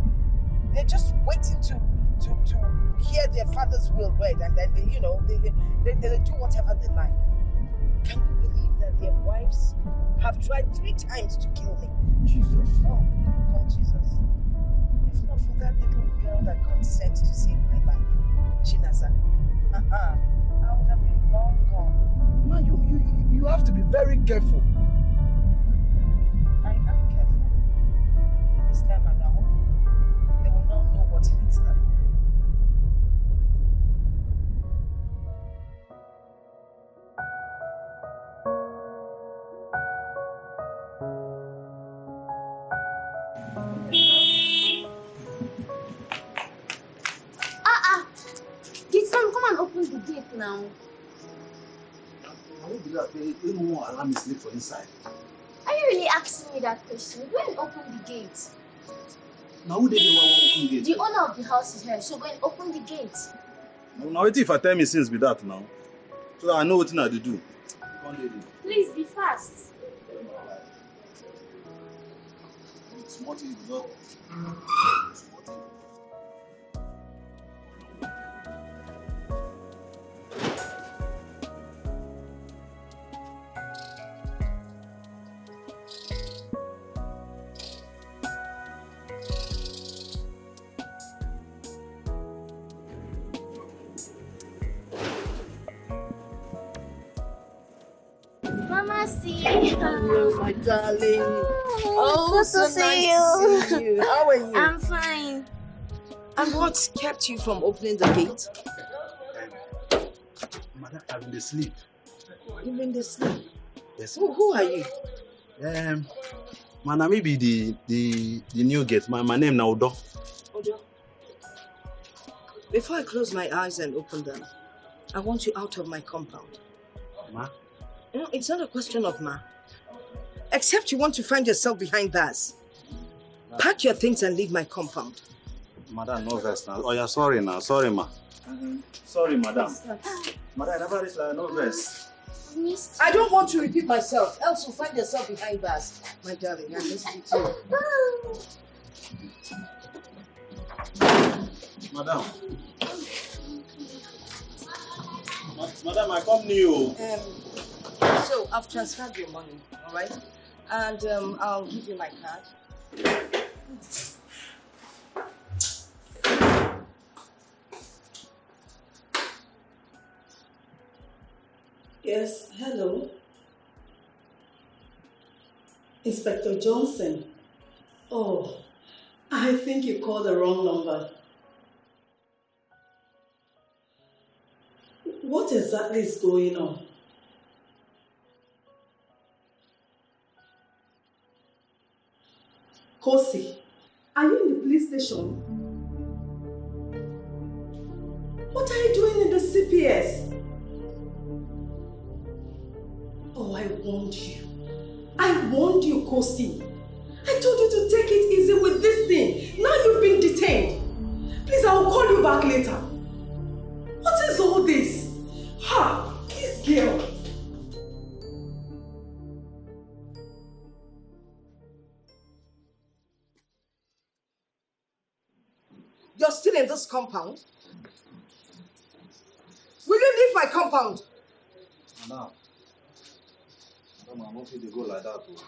They're just waiting to hear their father's will read, and then they do whatever they like. Can you believe that their wives have tried 3 times to kill me? Jesus. Oh, God, Jesus. If not for that little girl that God sent to save my life, Chinaza, I would have been long gone. Ma, you have to be very careful. I am careful. This time around, they will not know what hits them. Did someone come and open the gate now? I won't believe that no more alarm is late for inside. Are you really asking me that question? Go and open the gate. Now who did you want to open the gate? The owner of the house is here, so go and open the gate. Now wait if I tell me since be that now. So that I know what I to do. Please be fast. It's what you do. Mama, see. Hello, my darling. Oh, good so to see nice you. to see you. How are you? I'm fine. And what kept you from opening the gate? Madam, I'm in the sleep. You've been asleep. Yes. Who are you? Man, maybe the new gate. My name now Odo. Odo. Before I close my eyes and open them, I want you out of my compound. Ma? No, it's not a question of ma. Except you want to find yourself behind bars. Pack your things and leave my compound. Madam, no verse now. Oh, yeah, sorry now. Sorry, ma. Sorry, madam. Madam, I never reached no verse. I don't want to repeat myself, else you'll find yourself behind bars. My darling, I miss you too. Madam. Madam, I come new. So I've transferred your money, all right? And I'll give you my card. Yes, hello. Inspector Johnson. Oh, I think you called the wrong number. What exactly is going on? Kosi, are you in the police station? What are you doing in the CPS? Oh, I warned you. I warned you, Kosi. I told you to take it easy with this thing. Now you've been detained. Please, I will call you back later. What is all this? Ha! This girl. You're still in this compound? Will you leave my compound? Madam. Madam, I'm not going to go like that. Oh.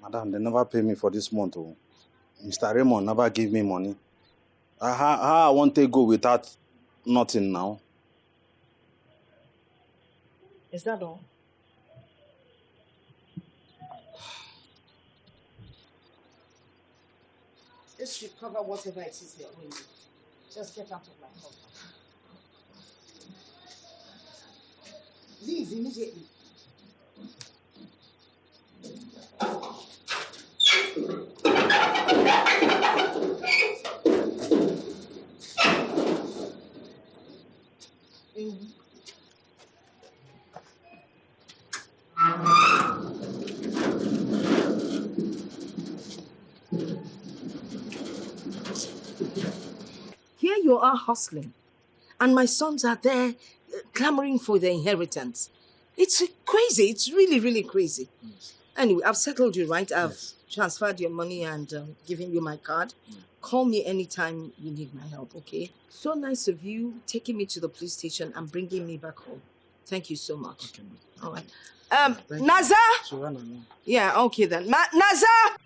Madam, they never pay me for this month. Oh. Mr. Raymond never give me money. How I want to go without nothing now? Is that all? This should cover whatever it is they're owing you. Just get out of my compound. Leave immediately. Here you are hustling, and my sons are there clamoring for their inheritance. It's crazy. It's really, really crazy. Yes. Anyway, I've settled you, right? I've transferred your money and given you my card. Call me anytime you need my help, okay? So nice of you taking me to the police station and bringing me back home. Thank you so much. Okay. All right. Naza? Yeah, okay then. Naza!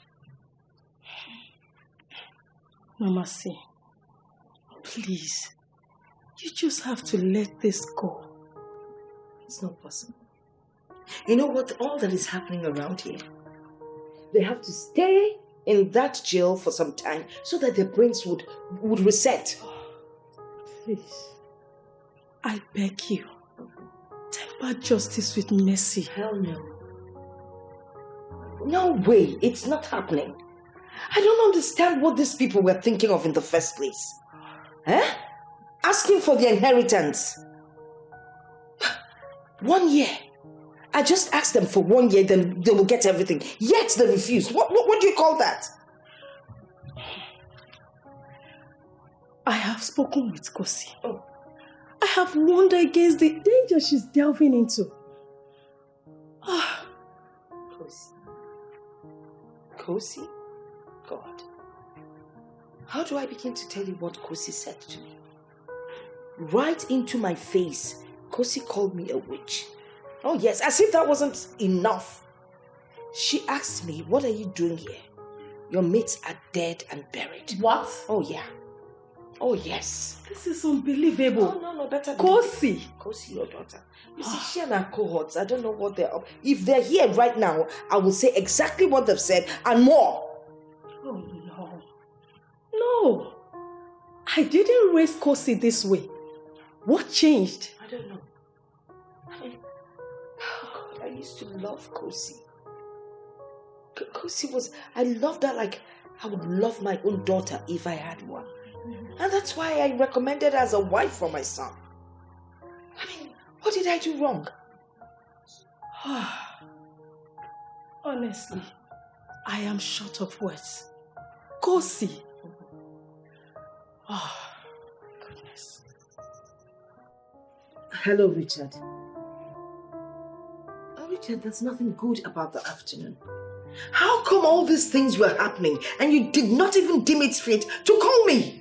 Mama, see. Please. You just have to let this go. It's not possible. You know what? All that is happening around here, they have to stay in that jail for some time so that their brains would reset. Please. I beg you. Temper justice with mercy. Hell no. No way. It's not happening. I don't understand what these people were thinking of in the first place. Eh? Asking for their inheritance. 1 year. I just asked them for 1 year, then they will get everything. Yet they refused. What do you call that? I have spoken with Kosi. I have warned her against the danger she's delving into. Kosi. Kosi? God. How do I begin to tell you what Kosi said to me? Right into my face, Kosi called me a witch. Oh yes, as if that wasn't enough. She asked me, what are you doing here? Your mates are dead and buried. What? Oh yeah. Oh, yes. This is unbelievable. No, better. Kosi. Kosi, your daughter. You see, she and her cohorts, I don't know what they're up. If they're here right now, I will say exactly what they've said and more. Oh, no. No. I didn't raise Kosi this way. What changed? I don't know. I used to love Kosi. Kosi was, I loved her like I would love my own daughter if I had one. And that's why I recommended her as a wife for my son. I mean, what did I do wrong? Honestly, I am short of words. Kosi. Oh, goodness. Hello, Richard. Richard, there's nothing good about the afternoon. How come all these things were happening and you did not even deem it fit to call me?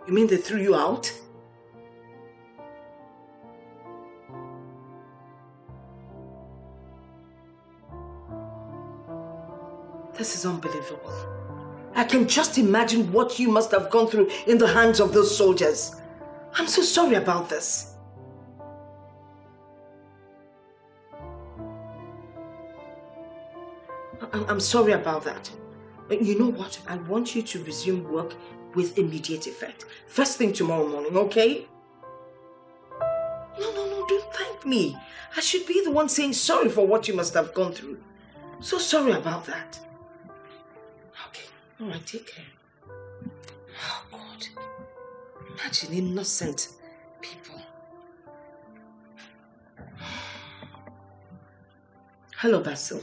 You mean they threw you out? This is unbelievable. I can just imagine what you must have gone through in the hands of those soldiers. I'm so sorry about this. I'm sorry about that. But you know what? I want you to resume work with immediate effect. First thing tomorrow morning, okay? No, don't thank me. I should be the one saying sorry for what you must have gone through. So sorry about that. Okay, all right, take care. Oh, God. Imagine innocent people. Hello, Basil.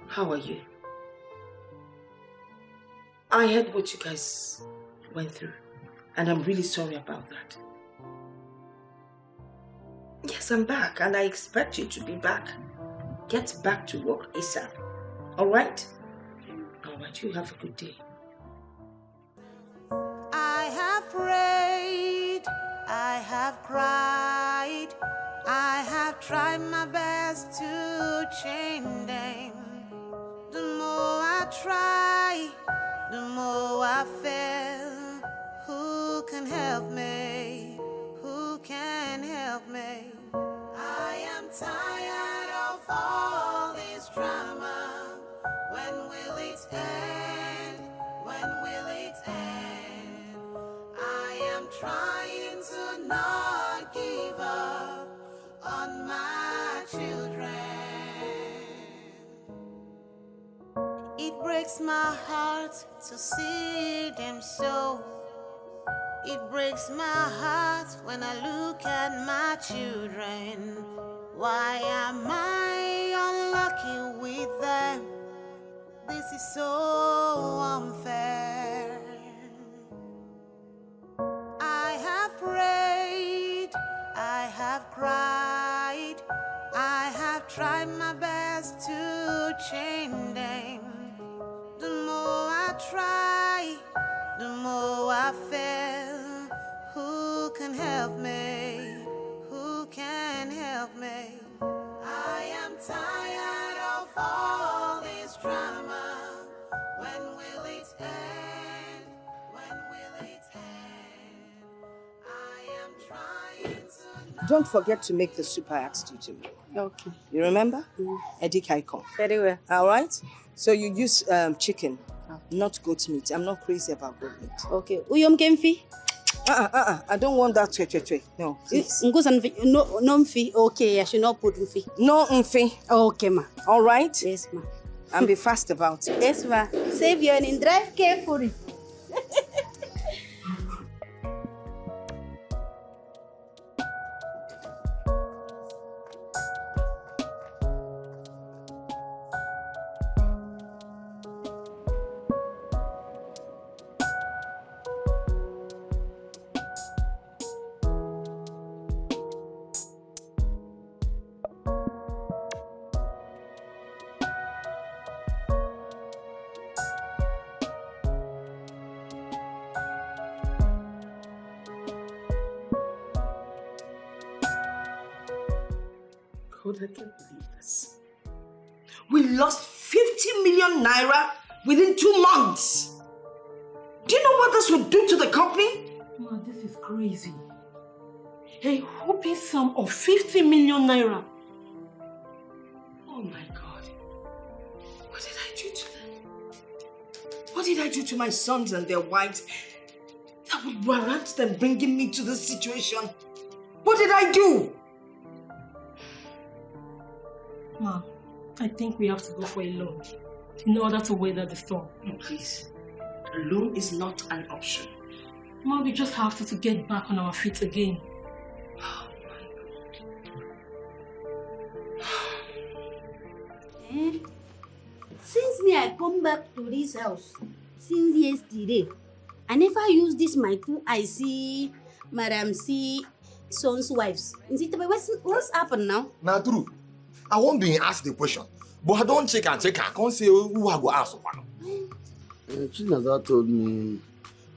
How are you? I heard what you guys went through, and I'm really sorry about that. Yes, I'm back, and I expect you to be back. Get back to work ASAP. All right? All right, you have a good day. I have prayed, I have cried, I have tried my best to change them. The more I try, the more I fail. Who can help me? Who can help me? I am tired of all this drama. When will it end? When will it end? I am trying to not give up on my children. It breaks my heart to see them so. It breaks my heart when I look at my children. Why am I unlucky with them? This is so unfair. I have prayed, I have cried, I have tried my best to change them. The more I try, the more I fail. Who can help me? Who can help me? I am tired of all this drama. When will it end? When will it end? I am trying to... Don't forget to make the soup I asked you to make. Okay. You remember? Edikaiko. Very well. All right? So you use chicken, not goat meat. I'm not crazy about goat meat. Okay. Uyom kemfi? I don't want that twe. No, please. No mfi. Okay, I should not put mfi. No mfi. Okay, ma. All right? Yes, ma. And be fast about it. Yes, ma. Save your and drive carefully. God, I can't believe this. We lost 50 million naira within 2 months. Do you know what this would do to the company? Ma, this is crazy. A whooping sum of 50 million naira. Oh my God. What did I do to them? What did I do to my sons and their wives that would warrant them bringing me to this situation? What did I do? Ma, I think we have to go for a loan in order to weather the storm. No, please. A loan is not an option. Ma, we just have to get back on our feet again. Since me I come back to this house since yesterday, I never use this my 2 I see Madam C son's wives. What's happened now? Now true. I won't be asked the question. But I don't check and check. I can't say who I go ask for. Chinaza told me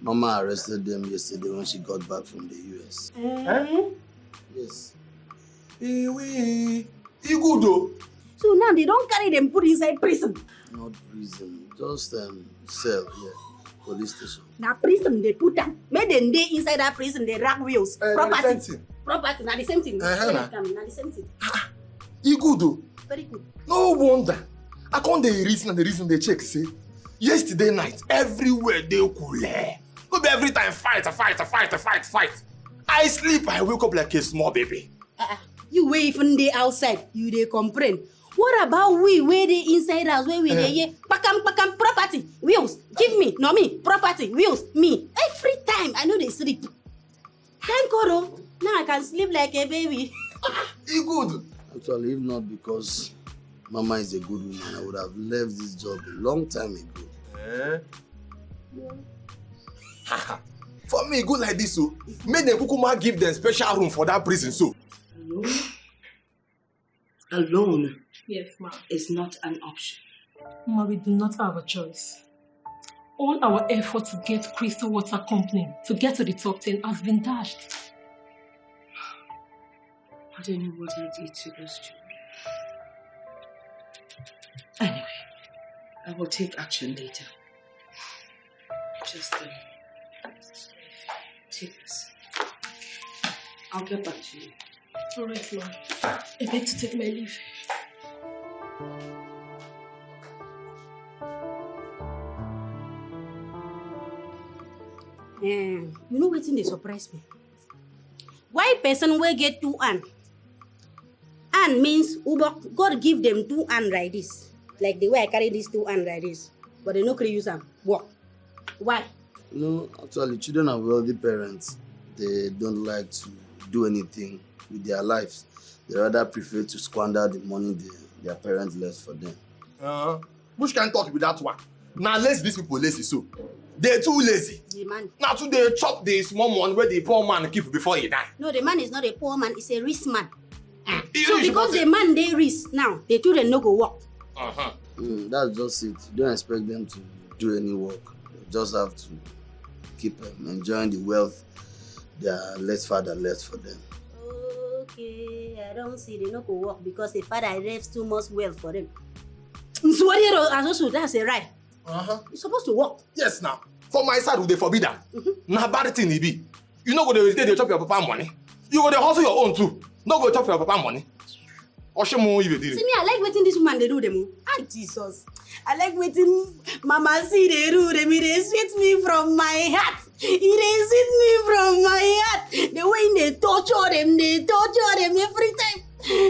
Mama arrested them yesterday when she got back from the US. Yes. You good though? So now they don't carry them put inside prison. Not prison, just cell, yeah, police station. Now prison they put them. Make them day inside that prison they rag wheels. Property. Property. Now the same thing. Now the same thing. You good though? Very good. No wonder. I can't the reason they check say yesterday night everywhere they cool. Go be every time fight. I sleep, I wake up like a small baby. You wait even they outside, you they complain. What about we where they inside us where we they pakam property wheels give me no me property wheels me every time I know they sleep. Thank God, oh, now I can sleep like a baby. You good? Actually, if not because Mama is a good woman, I would have left this job a long time ago. For me, good like this, so make them kukuma give them special room for that prison, so. Alone Yes, Ma. is not an option. Ma, we do not have a choice. All our effort to get Crystal Water Company to get to the top 10 has been dashed. I don't know what I did to those children. Anyway, I will take action later. Just take this. I'll get back to you. All right, Ma. I beg to take my leave. You know what thing they surprise me? Why person will get 2 an? An means God give them 2 an like this. Like the way I carry this 2 an like this. But they no can use them. What? Why? No, actually, children of wealthy parents, they don't like to do anything with their lives. They rather prefer to squander the money their parents left for them. Which can talk with that one? Now let's these people lazy so. They're too lazy. The man. Now today chop the small one where the poor man keep before he die. No, the man is not a poor man, it's a rich man. You So because the man they rich now, the children no go work. That's just it. You don't expect them to do any work. You just have to keep enjoying the wealth their late father left for them. Okay, I don't see they no go work because the father left too much wealth for them. So that's a right. You're supposed to work. Yes, now. For my side, they forbid that. Now bad thing it be. You know go they chop your papa money. You go they hustle your own too. No go chop your papa money. See me, I like waiting this woman they do them. Ah, Jesus. I like waiting Mama see they do them. They sweet me from my heart. It sweet me from my heart. The way they torture them every time.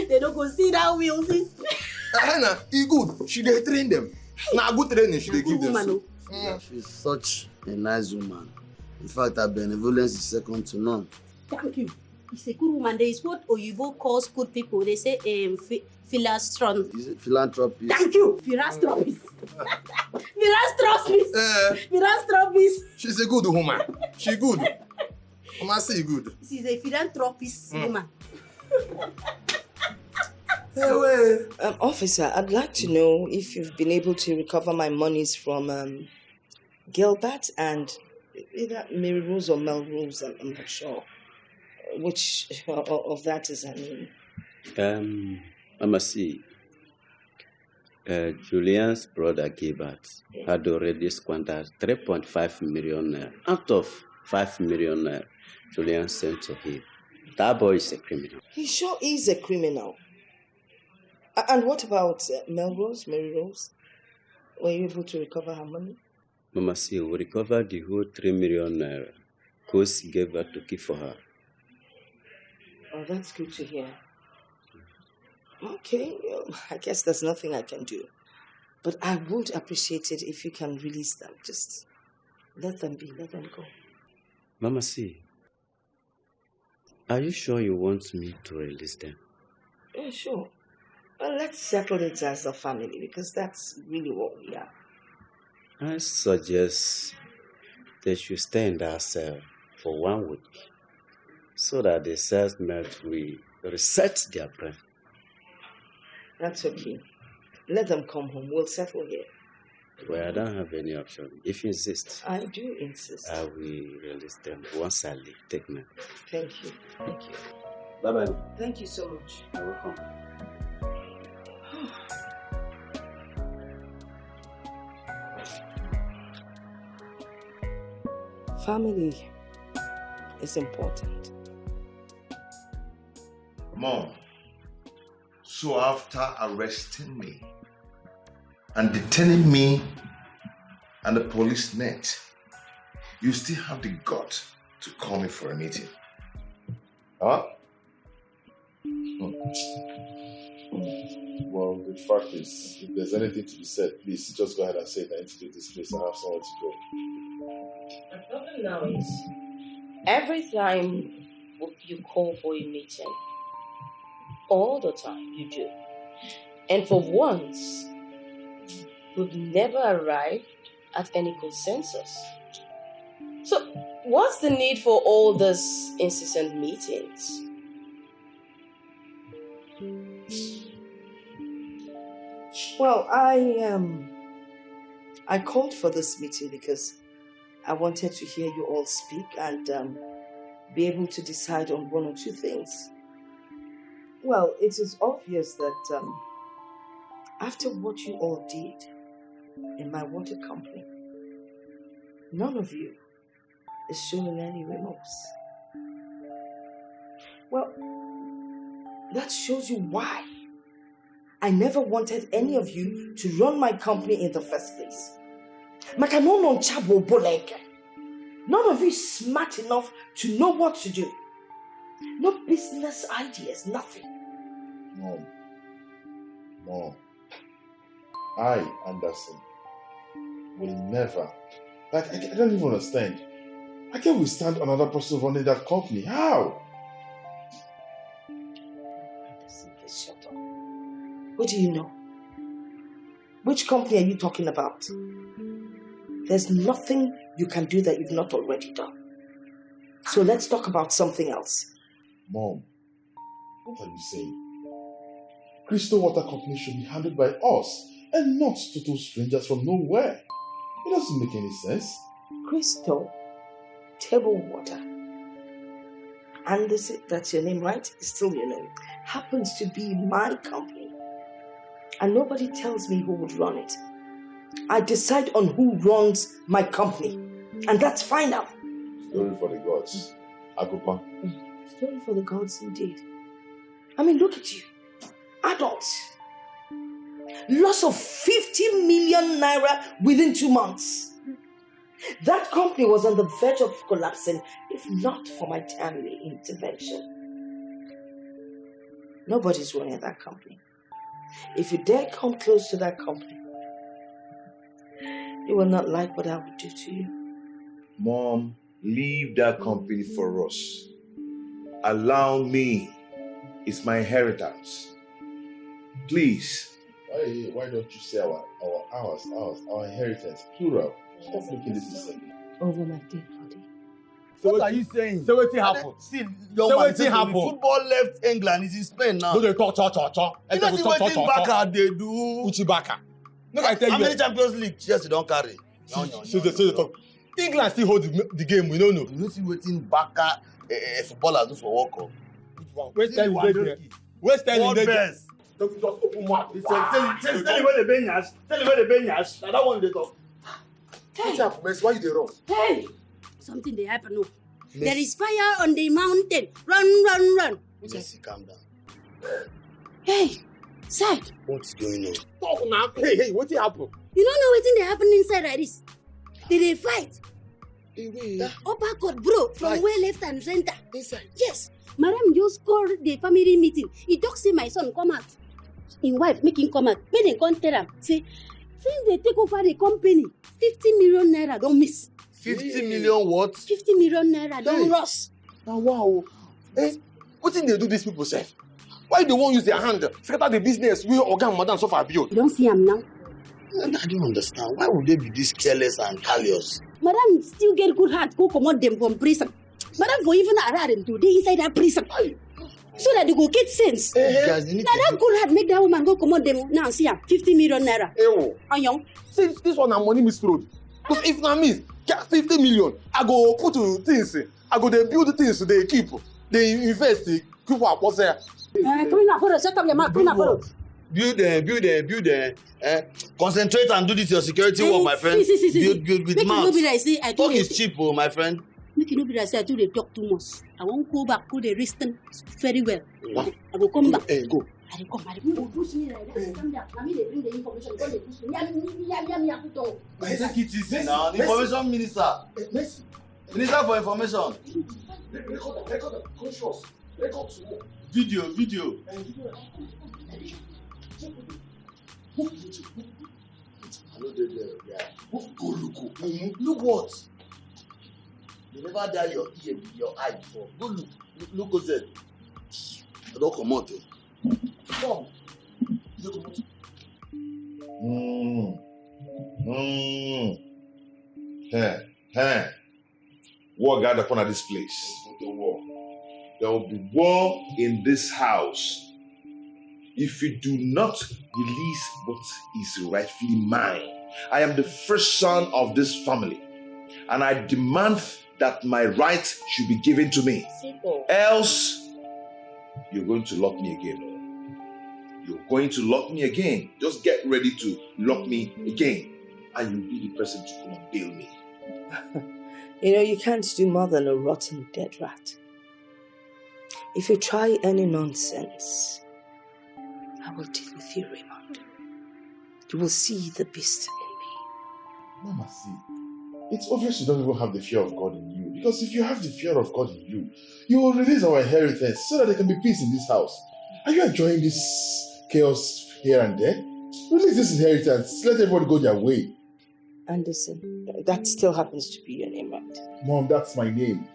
They don't go see that wheel. Hannah, he good. She they train them. Now good training she they give them. So. Yeah, she's such a nice woman. In fact, her benevolence is second to none. Thank you. It's a good woman. There is what Oyibo calls good people. They say philanthropist. Is it philanthropist? Thank you. Philanthropist. Philanthropist. She's a good woman. She good. Mama say good. She's a philanthropist woman. Officer, I'd like to know if you've been able to recover my monies from Gilbert and either Mary Rose or Mel Rose. I'm not sure which of that is. I mean, Mama, see, Julian's brother Gilbert had already squandered 3.5 million naira out of 5 million naira Julian sent to him. That boy is a criminal. He sure is a criminal. And what about Mary Rose? Were you able to recover her money? Mama, see, we recovered the whole 3 million naira Kosi gave her to keep for her. Oh, that's good to hear. Okay, I guess there's nothing I can do. But I would appreciate it if you can release them. Just let them be, let them go. Mama, see, are you sure you want me to release them? Yeah, sure. Well, let's settle it as a family because that's really what we are. I suggest they should stay in that cell for 1 week so that the cellmates will reset their brain. That's okay. Let them come home. We'll settle here. Well, I don't have any option. If you insist, I do insist. I will release them once I leave. Take me. Thank you. Thank you. Bye-bye. Thank you so much. You're welcome. Family is important. Mom, so after arresting me and detaining me and the police net, you still have the gut to call me for a meeting? Huh? Well, the fact is, if there's anything to be said, please just go ahead and say it. I need to leave this place. I have somewhere to go. The problem now is, every time you call for a meeting, all the time you do. And for once, we've never arrived at any consensus. So, what's the need for all these incessant meetings? Well, I called for this meeting because I wanted to hear you all speak and be able to decide on 1 or 2 things. Well, it is obvious that after what you all did in my water company, none of you is showing any remorse. Well, that shows you why I never wanted any of you to run my company in the first place. None of you is smart enough to know what to do. No business ideas, nothing. Mom, I, Anderson, will never, I don't even understand. I can't withstand another person running that company. How? Anderson, please shut up. What do you know? Which company are you talking about? There's nothing you can do that you've not already done. So let's talk about something else. Mom, what are you saying? Crystal Water Company should be handled by us and not total strangers from nowhere. It doesn't make any sense. Crystal Table Water, and that's your name, right? It's still your name. Happens to be my company. And nobody tells me who would run it. I decide on who runs my company. And that's final. Story for the gods. Agopa. Story for the gods indeed. I mean, look at you. Adults. Loss of 50 million naira within 2 months. That company was on the verge of collapsing if not for my timely intervention. Nobody's running that company. If you dare come close to that company, you will not like what I will do to you. Mom, leave that company for us. Allow me. It's my inheritance. Please. Why don't you say our inheritance, plural? Stop making this decision. Over my dead body. So what are you saying? So what happened? See, So what happened? Football left England. It's in Spain now. No, they talk. You know see wetin Barca they do. Uchi Barca. No, I tell you. How many Champions League Chelsea don't carry? So they talk. England still hold the game. We don't know. You know see wetin Barca footballers do for World Cup. West End. World best. Don't just open mouth. Tell me where the benyas. Tell me where the benyas. Now that one they talk. What's up, Mercy? Why you dey run? Hey! Something they happen, no. There is fire on the mountain. Run. Mercy, calm down. Hey, side. What's going on? Talk now. Hey, what happen? You don't know what they happen inside like this. They fight. Upper court, bro, from where left and center. Inside? Yes. Madam just called the family meeting. He talk say my son come out. His wife make him come out. When they come tell him, say, since they take over the company, 50 million naira don't miss. 50 million what? 50 million naira don't loss. Now wow. Eh, what did they do these people say? Why they won't use their hand? Scatter the business we organ madam so far beyond. You don't see him now? I don't understand. Why would they be this careless and callous? Madam still get good heart, go command them from prison. Madam for even allow them to they inside that prison. So that they go get sense. Now that good heart make that woman go command them now see her 50 million naira. Ewo. Anyong. Since this one are money misroad. Because if not me, get 50 million, I go put to things. I go they build the things they keep. They invest, they keep up what's there. Come in for shut up your mouth, come in for Build them. Concentrate and do this your security work, my friend. See. Build with Make mouth. it no be like say I Talk is cheap, oh, my friend. Make it no be like say I do they talk too much. I won't go back, go they listen very well. I will come back. Hey, go. I will come. You will push me like that. Come down. I mean they bring the information. Go they push me. Take it easy now. The information minister. Minister for information. Record. Conscious. Record to more. Video. Go look. Look what? You never dye your ear, your eye before. Go look what's that. I don't come out. Come. Hey. War gathered upon this place. There will be war in this house if you do not release what is rightfully mine. I am the first son of this family, and I demand that my right should be given to me. Else, you're going to lock me again. You're going to lock me again. Just get ready to lock me again, and you'll be the person to come and bail me. You know, you can't do more than a rotten dead rat. If you try any nonsense, I will deal with you, Raymond. You will see the beast in me. Mama, see, it's obvious you don't even have the fear of God in you. Because if you have the fear of God in you, you will release our inheritance so that there can be peace in this house. Are you enjoying this chaos here and there? Release this inheritance. Let everybody go their way. Anderson, that still happens to be your name, right? Mom, that's my name.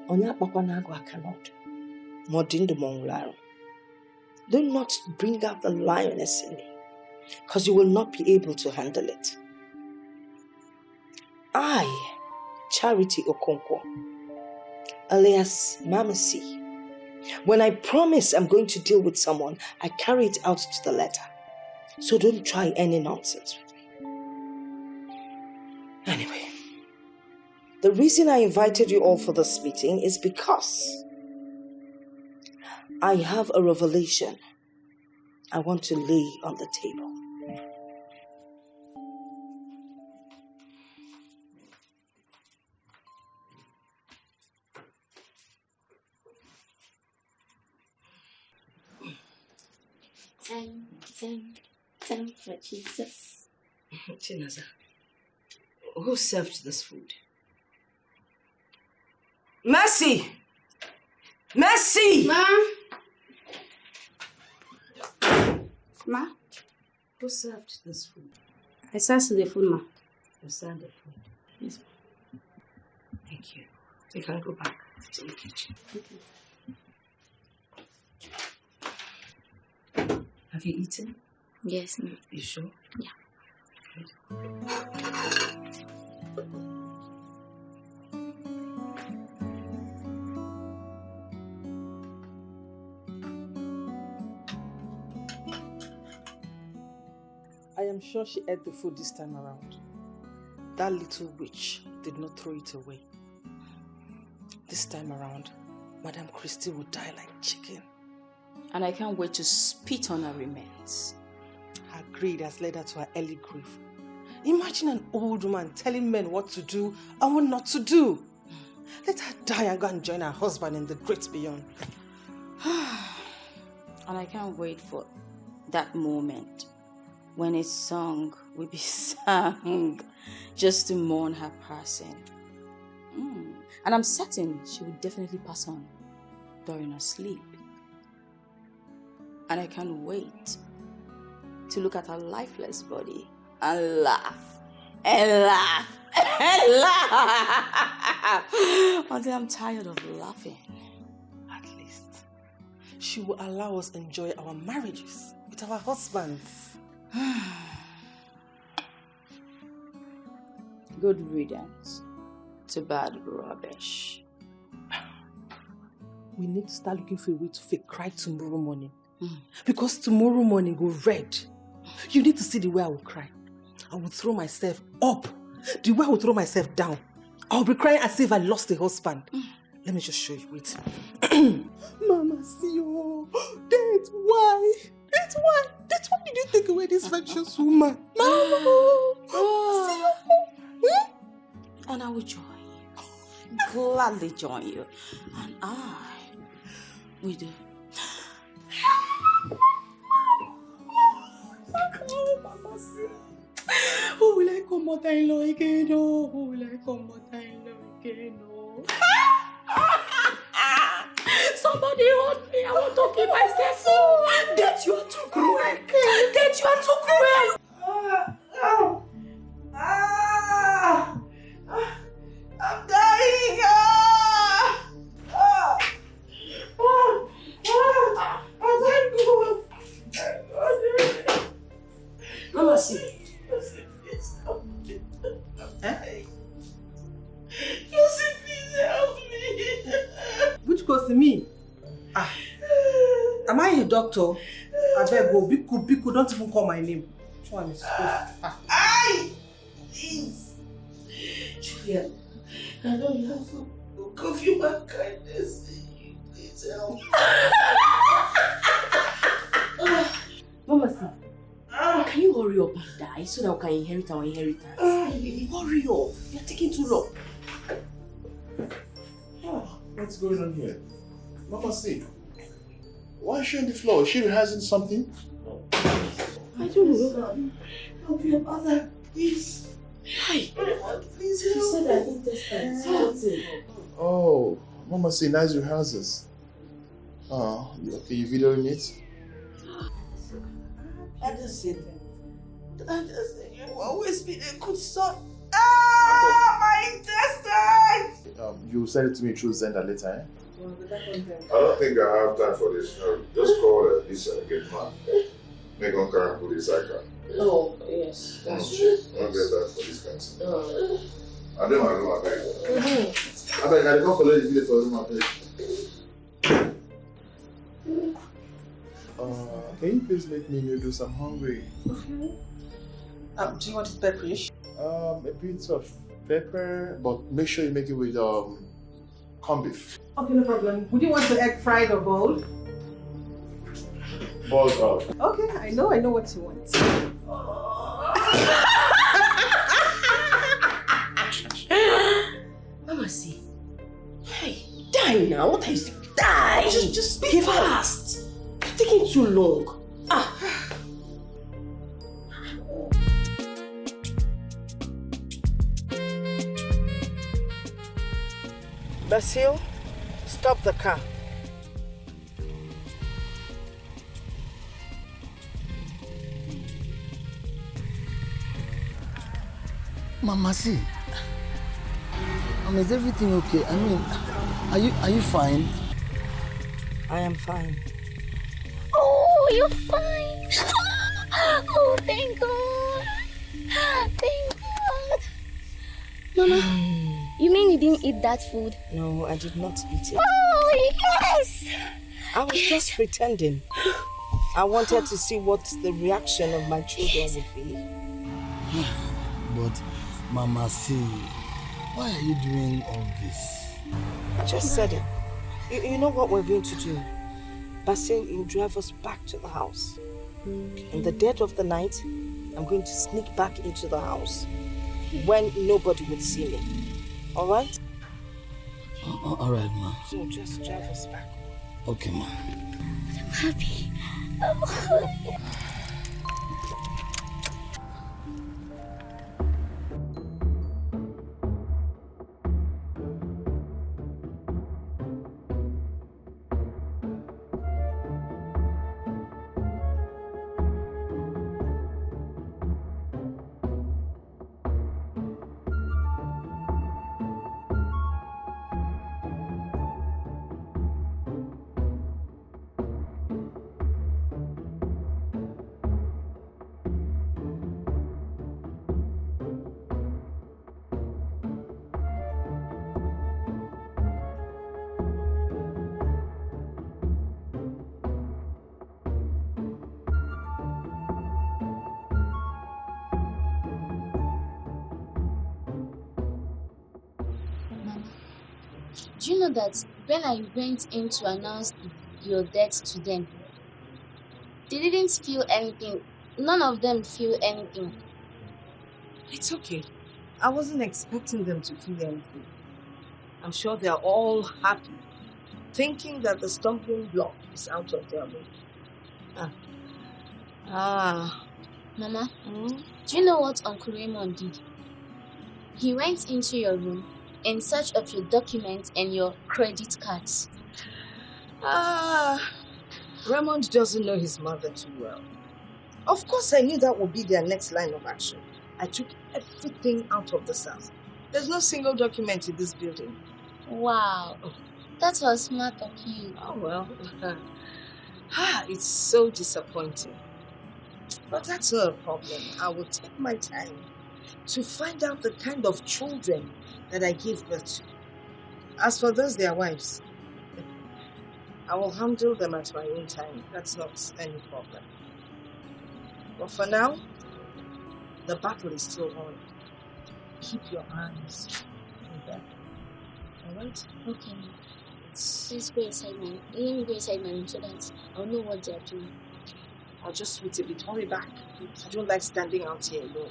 Onya Pakwanago cannot. Modindo Mongularo. Do not bring out the lioness in me, because you will not be able to handle it. I, Charity Okonkwo, alias Mama C, when I promise I'm going to deal with someone, I carry it out to the letter. So don't try any nonsense with me. Anyway, the reason I invited you all for this meeting is because I have a revelation I want to lay on the table. Time for Jesus. Chinaza, who served this food? Mercy! Mercy! Ma? Who served this food? I served the food, ma. You served the food? Yes, ma. Thank you. You can go back to the kitchen. Okay. Have you eaten? Yes, ma. You sure? Yeah. I am sure she ate the food this time around. That little witch did not throw it away. This time around, Madame Christie would die like chicken. And I can't wait to spit on her remains. Her greed has led her to her early grave. Imagine an old woman telling men what to do and what not to do. Let her die and go and join her husband in the great beyond. And I can't wait for that moment when a song will be sung just to mourn her passing. And I'm certain she will definitely pass on during her sleep. And I can't wait to look at her lifeless body and laugh and laugh and laugh until I'm tired of laughing. At least she will allow us enjoy our marriages with our husbands. Good riddance to bad rubbish. We need to start looking for a way to fake cry tomorrow morning. Because tomorrow morning go red. You need to see the way I will cry. I will throw myself up. The way I will throw myself down. I'll be crying as if I lost a husband. Let me just show you. Wait. Mama, see you. That's why. That's why. That's why did you take away this righteous woman? Mama. See you. And I will join you. Gladly join you. And I will do. Oh, Mama, see. Who will I call mother-in-law again? Oh, who will I call mother-in-law again? Oh. Somebody hold me. I want to kill myself. Oh, that you are too cruel. That you are too cruel. I'm dying. Mama, see. Please help me. Which goes to me? Am I a doctor? I beg go. Biku, don't even call my name. Which one is Please. Julia, I know you have to give you my kindness. Please help me. Mama, see. Can you hurry up and die so that we can inherit our inheritance? Hurry up. You're taking too long. What's going on here? Mama, see. Why is she on the floor? Is she rehearsing something? I don't know. Help your mother, please. Hi. Please She help said me. I intestines. Oh, Mama, see, nice rehearsals. Okay, you videoing it? I just said you've always been a good son. My intestines! You send it to me through Zenda later, eh? I don't think I have time for this. Just call this again, man. Make on car and put this icon. Oh, yes, that's true. I don't get that for this kind of thing. I don't know my bag. Mm-hmm. I beg, I don't collect the video for my bag. Can you please make me noodles? I'm hungry. Do you want it pepperish? A bit of pepper, but make sure you make it with corned beef. Okay, no problem. Would you want the egg fried or boiled? Boiled out. Okay, I know what you want. Mama, see. Hey, die now. What are you saying? Die! Just be fast. You're taking too long. Basil, stop the car. Mama, see. Is everything okay? I mean, are you fine? I am fine. Oh, you're fine. Oh, thank God. Thank God. Mama, you mean you didn't eat that food? No, I did not eat it. Oh, yes. I was just pretending. I wanted to see what the reaction of my children would be. But, Mama, see, why are you doing all this? I just said it. You know what we're going to do? Basil will drive us back to the house. In the dead of the night, I'm going to sneak back into the house when nobody would see me. All right? All right, ma. So just drive us back. Okay, ma. I'm happy. Do you know that when I went in to announce your death to them, they didn't feel anything. None of them feel anything. It's okay. I wasn't expecting them to feel anything. I'm sure they're all happy, thinking that the stumbling block is out of their way. Mama, do you know what Uncle Raymond did? He went into your room in search of your documents and your credit cards. Raymond doesn't know his mother too well. Of course, I knew that would be their next line of action. I took everything out of this house. There's no single document in this building. Wow, that was smart of you. Oh well, it's so disappointing. But that's not a problem. I will take my time to find out the kind of children that I gave birth to. As for those, their wives, I will handle them at my own time. That's not any problem. But for now, the battle is still on. Keep your eyes on them. Alright? Okay. Please go inside my room. Let me go inside my room so that I'll know what they're doing. I'll just wait a bit. Hurry back. I don't like standing out here alone.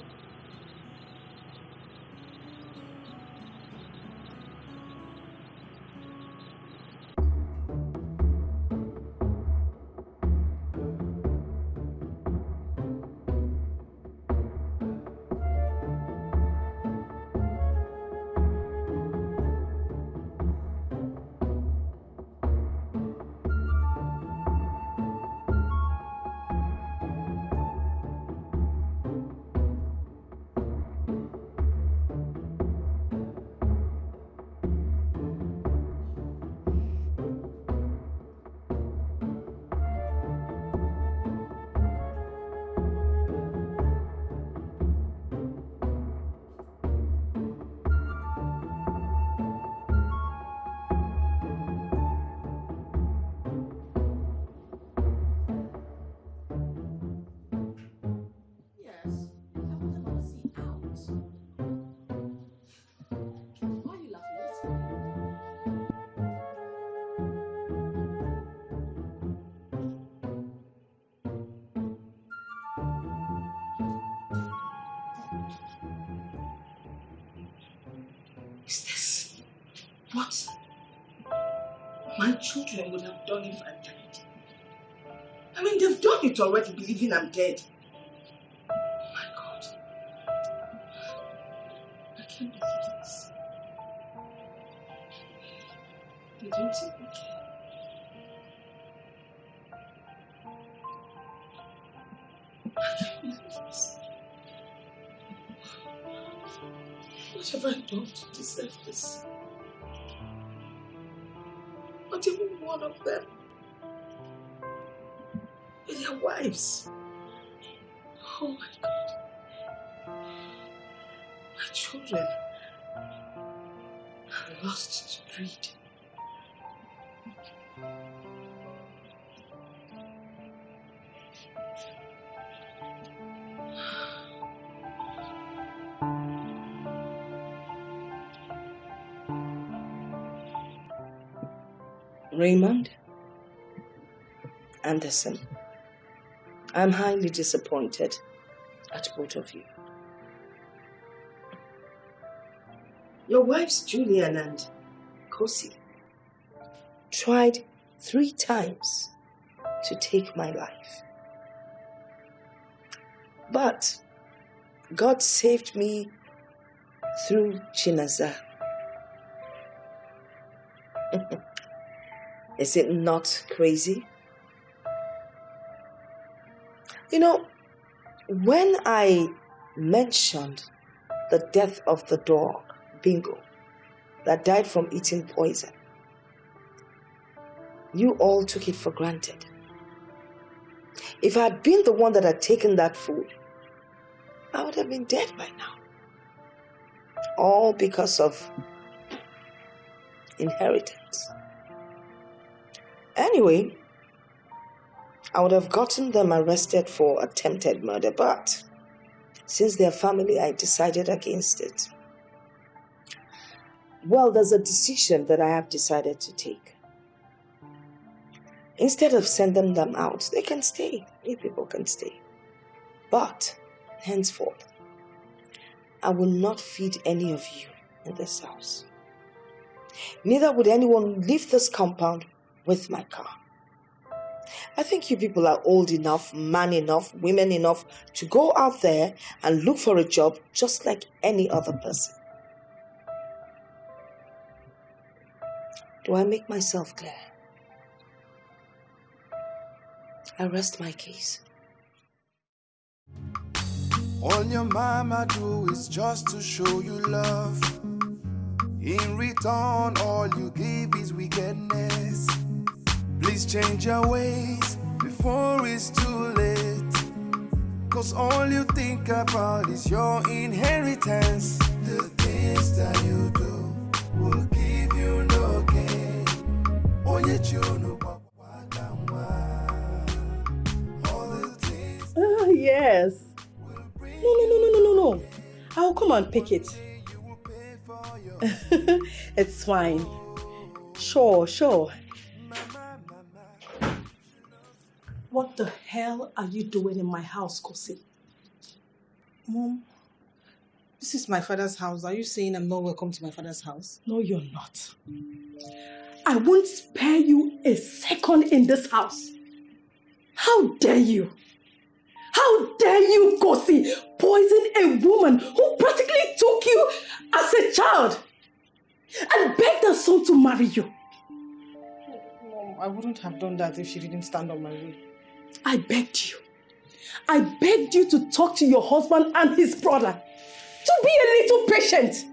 Is this what my children would have done if I died? I mean, they've done it already, believing I'm dead. Oh my God. I can't believe this. They don't take me care. I can't believe this. What have I done to deserve this? Not even one of them. With their wives. Oh my God. My children are lost to breed. Raymond? Anderson, I'm highly disappointed at both of you. Your wives, Julian and Kosi, tried 3 times to take my life. But God saved me through Chinaza. Is it not crazy? You know, when I mentioned the death of the dog, Bingo, that died from eating poison, you all took it for granted. If I had been the one that had taken that food, I would have been dead by now. All because of inheritance. Anyway, I would have gotten them arrested for attempted murder, but since they're family, I decided against it. Well, there's a decision that I have decided to take. Instead of sending them out, they can stay. You people can stay. But henceforth, I will not feed any of you in this house. Neither would anyone leave this compound with my car. I think you people are old enough, man enough, women enough to go out there and look for a job just like any other person. Do I make myself clear? I rest my case. All your mama do is just to show you love. In return, all you give is wickedness. Please change your ways before it's too late. Cause all you think about is your inheritance. The things that you do will give you no gain. Onye chuno Yes. No. I'll come and pick it. It's fine. Sure. What the hell are you doing in my house, Kosi? Mom, this is my father's house. Are you saying I'm not welcome to my father's house? No, you're not. I won't spare you a second in this house. How dare you? How dare you, Kosi, poison a woman who practically took you as a child and begged her son to marry you? Mom, I wouldn't have done that if she didn't stand on my way. I begged you. I begged you to talk to your husband and his brother. To be a little patient.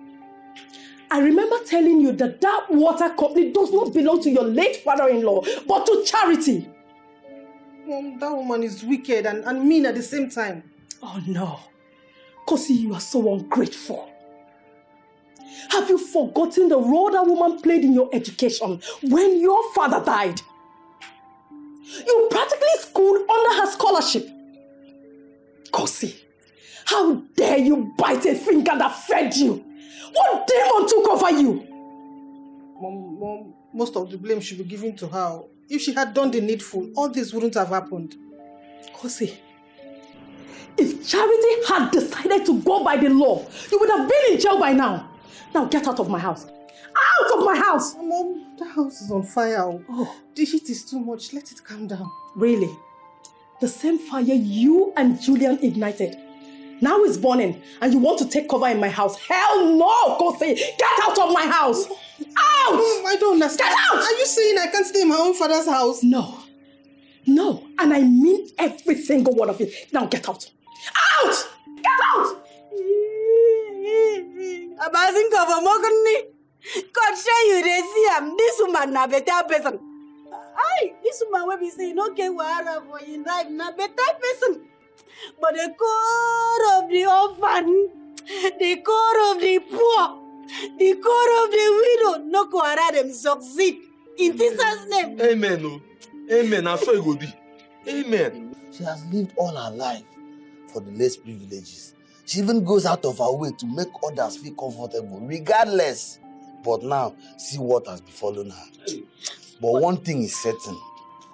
I remember telling you that that water company does not belong to your late father-in-law, but to Charity. Mom, that woman is wicked and mean at the same time. Oh no. Kosi, you are so ungrateful. Have you forgotten the role that woman played in your education when your father died? You practically schooled under her scholarship. Kosi, how dare you bite a finger that fed you? What demon took over you? Mom, most of the blame should be given to her. If she had done the needful, all this wouldn't have happened. Kosi, if Charity had decided to go by the law, you would have been in jail by now. Now get out of my house. Out of my house! Mom, the house is on fire. Oh, the heat is too much. Let it calm down. Really? The same fire you and Julian ignited. Now it's burning and you want to take cover in my house. Hell no, Kosi! Get out of my house! Out! Mom, I don't understand. Get out! Are you saying I can't stay in my own father's house? No, and I mean every single one of it. Now get out! Out! Get out! Abazin cover Mogani. God share you they see am. This woman na better person. Aye, this woman will be saying okay, wahara for you right na better person. But the core of the orphan, the core of the poor, the core of the widow, no kuara them succeed. In Jesus' name. Amen. Oh. Amen. That's so it will be. Amen. She has lived all her life for the less privileges. She even goes out of her way to make others feel comfortable, regardless. But now, see what has befallen her. But one thing is certain.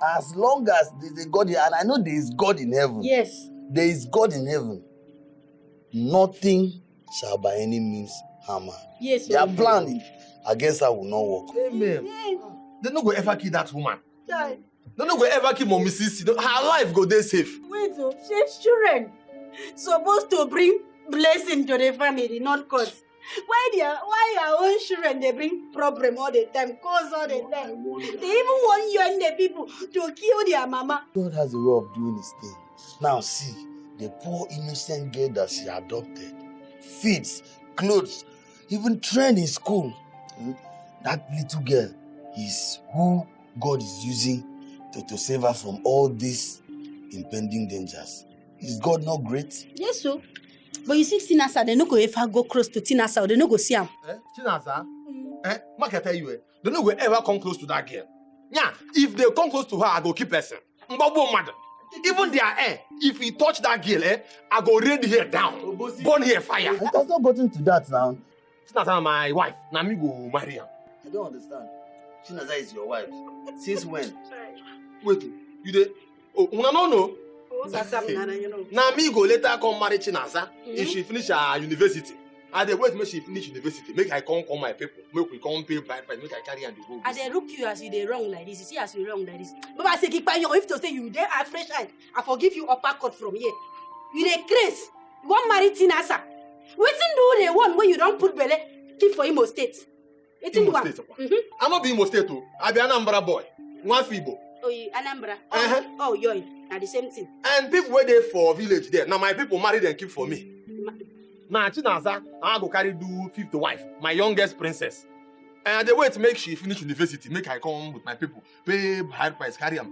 As long as there's a God, and I know there is God in heaven. Yes. There is God in heaven. Nothing shall by any means harm her. Yes. Their plan against her will not work. Amen. They no go ever kill that woman. They no go ever kill Mommy Sisi. Her life go dey safe. Wait, she's children supposed to bring blessing to the family, not cause. Why our own children they bring problem all the time, cause all the time. They even want you and the people to kill their mama. God has a way of doing his thing. Now see, the poor innocent girl that she adopted, feeds, clothes, even trained in school. That little girl is who God is using to save her from all these impending dangers. Is God not great? Yes, so. But you see, Tinasa, they no go ever go close to Tinasa, or they no go see him. Tinasa? Mark, I tell you, they no go ever come close to that girl. Yeah, if they come close to her, I go keep person. Mbabo mother. Even their hair, if he touch that girl, I go rain the hair down, burn her fire. It has not gotten to that now. Tinasa, my wife. Now me go marry her. I don't understand. Tinasa is your wife. Since when? Wait, you dey? Oh, no. Now me go later come marry Chinasa if she finish her university. I dey wait make she finish university. Make I come my people. Make we come pay bride price. Make I carry and go. I dey look you as you dey wrong like this. You see as you wrong like this. But I say keep quiet. If to say you dey a fresh eye, I forgive you uppercut from here. You dey craze. You want marry Tinasa? Wetin do the one when you don't put belle keep for Imo State? Imo State. I'm not be Imo State too. I be Anambra boy. One Fibo. Oh, you Anambra. Oh, you're na the same thing. And people were there for village there. Now my people married and keep for me. Now Chinasa, I go carry do fifth wife, my youngest princess. And they wait to make she finish university, make I come with my people, pay high price, carry him.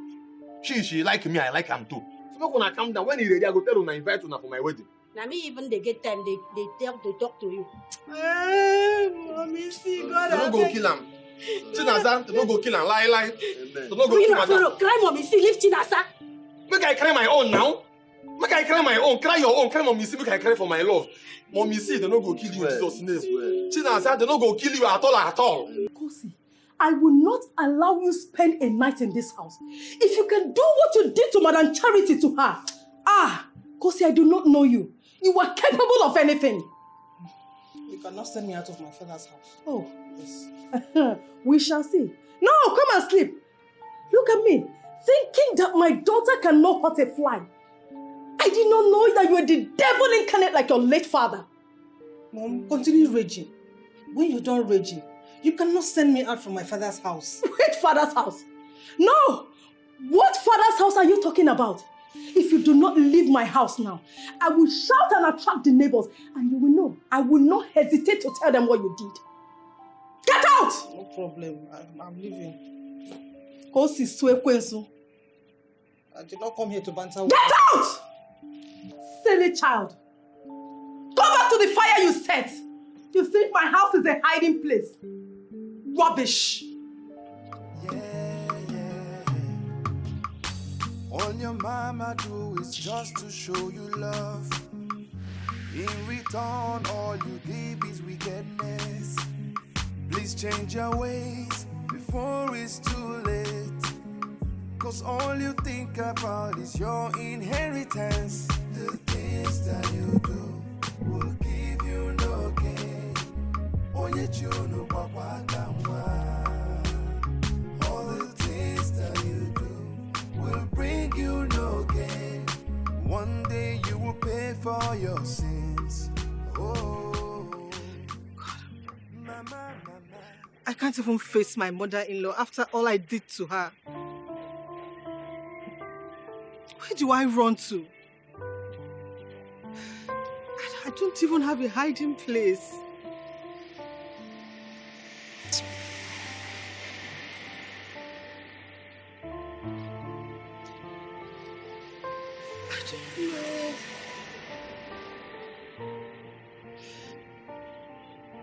She like me, I like him too. So when I come down, when he ready, I go tell her I invite her for my wedding. Now me even they get time, they tell to talk to you. Mommy, see God. They don't go kill him. Chinasa, they don't go kill him, lie. They don't go kill him. Cry, mommy, see, leave Chinasa. Make I cry my own now. Make I cry my own. Cry your own. Cry Mommy see. Make I cry for my love. Mommy see, they no go kill you in Jesus' name. Chinasa, they no go kill you at all. Kosi, I will not allow you spend a night in this house. If you can do what you did to Madam Charity to her. Kosi, I do not know you. You are capable of anything. You cannot send me out of my father's house. Oh, yes. We shall see. No, come and sleep. Look at me. Thinking that my daughter cannot hurt a fly. I did not know that you were the devil incarnate like your late father. Mom, continue raging. When you're done raging, you cannot send me out from my father's house. Which father's house? No! What father's house are you talking about? If you do not leave my house now, I will shout and attract the neighbors, and you will know I will not hesitate to tell them what you did. Get out! No problem. I'm leaving. Kosi Swekwensu. I did not come here to banter with Get out! Silly child. Go back to the fire you set. You think my house is a hiding place? Rubbish. All your mama do is just to show you love. In return, all you give is wickedness. Please change your ways before it's too late. Cause all you think about is your inheritance. The things that you do will give you no gain. Onye chunu papakamwa. All the things that you do will bring you no gain. One day you will pay for your sins. Oh, I can't even face my mother-in-law after all I did to her. Where do I run to? I don't even have a hiding place. I don't know.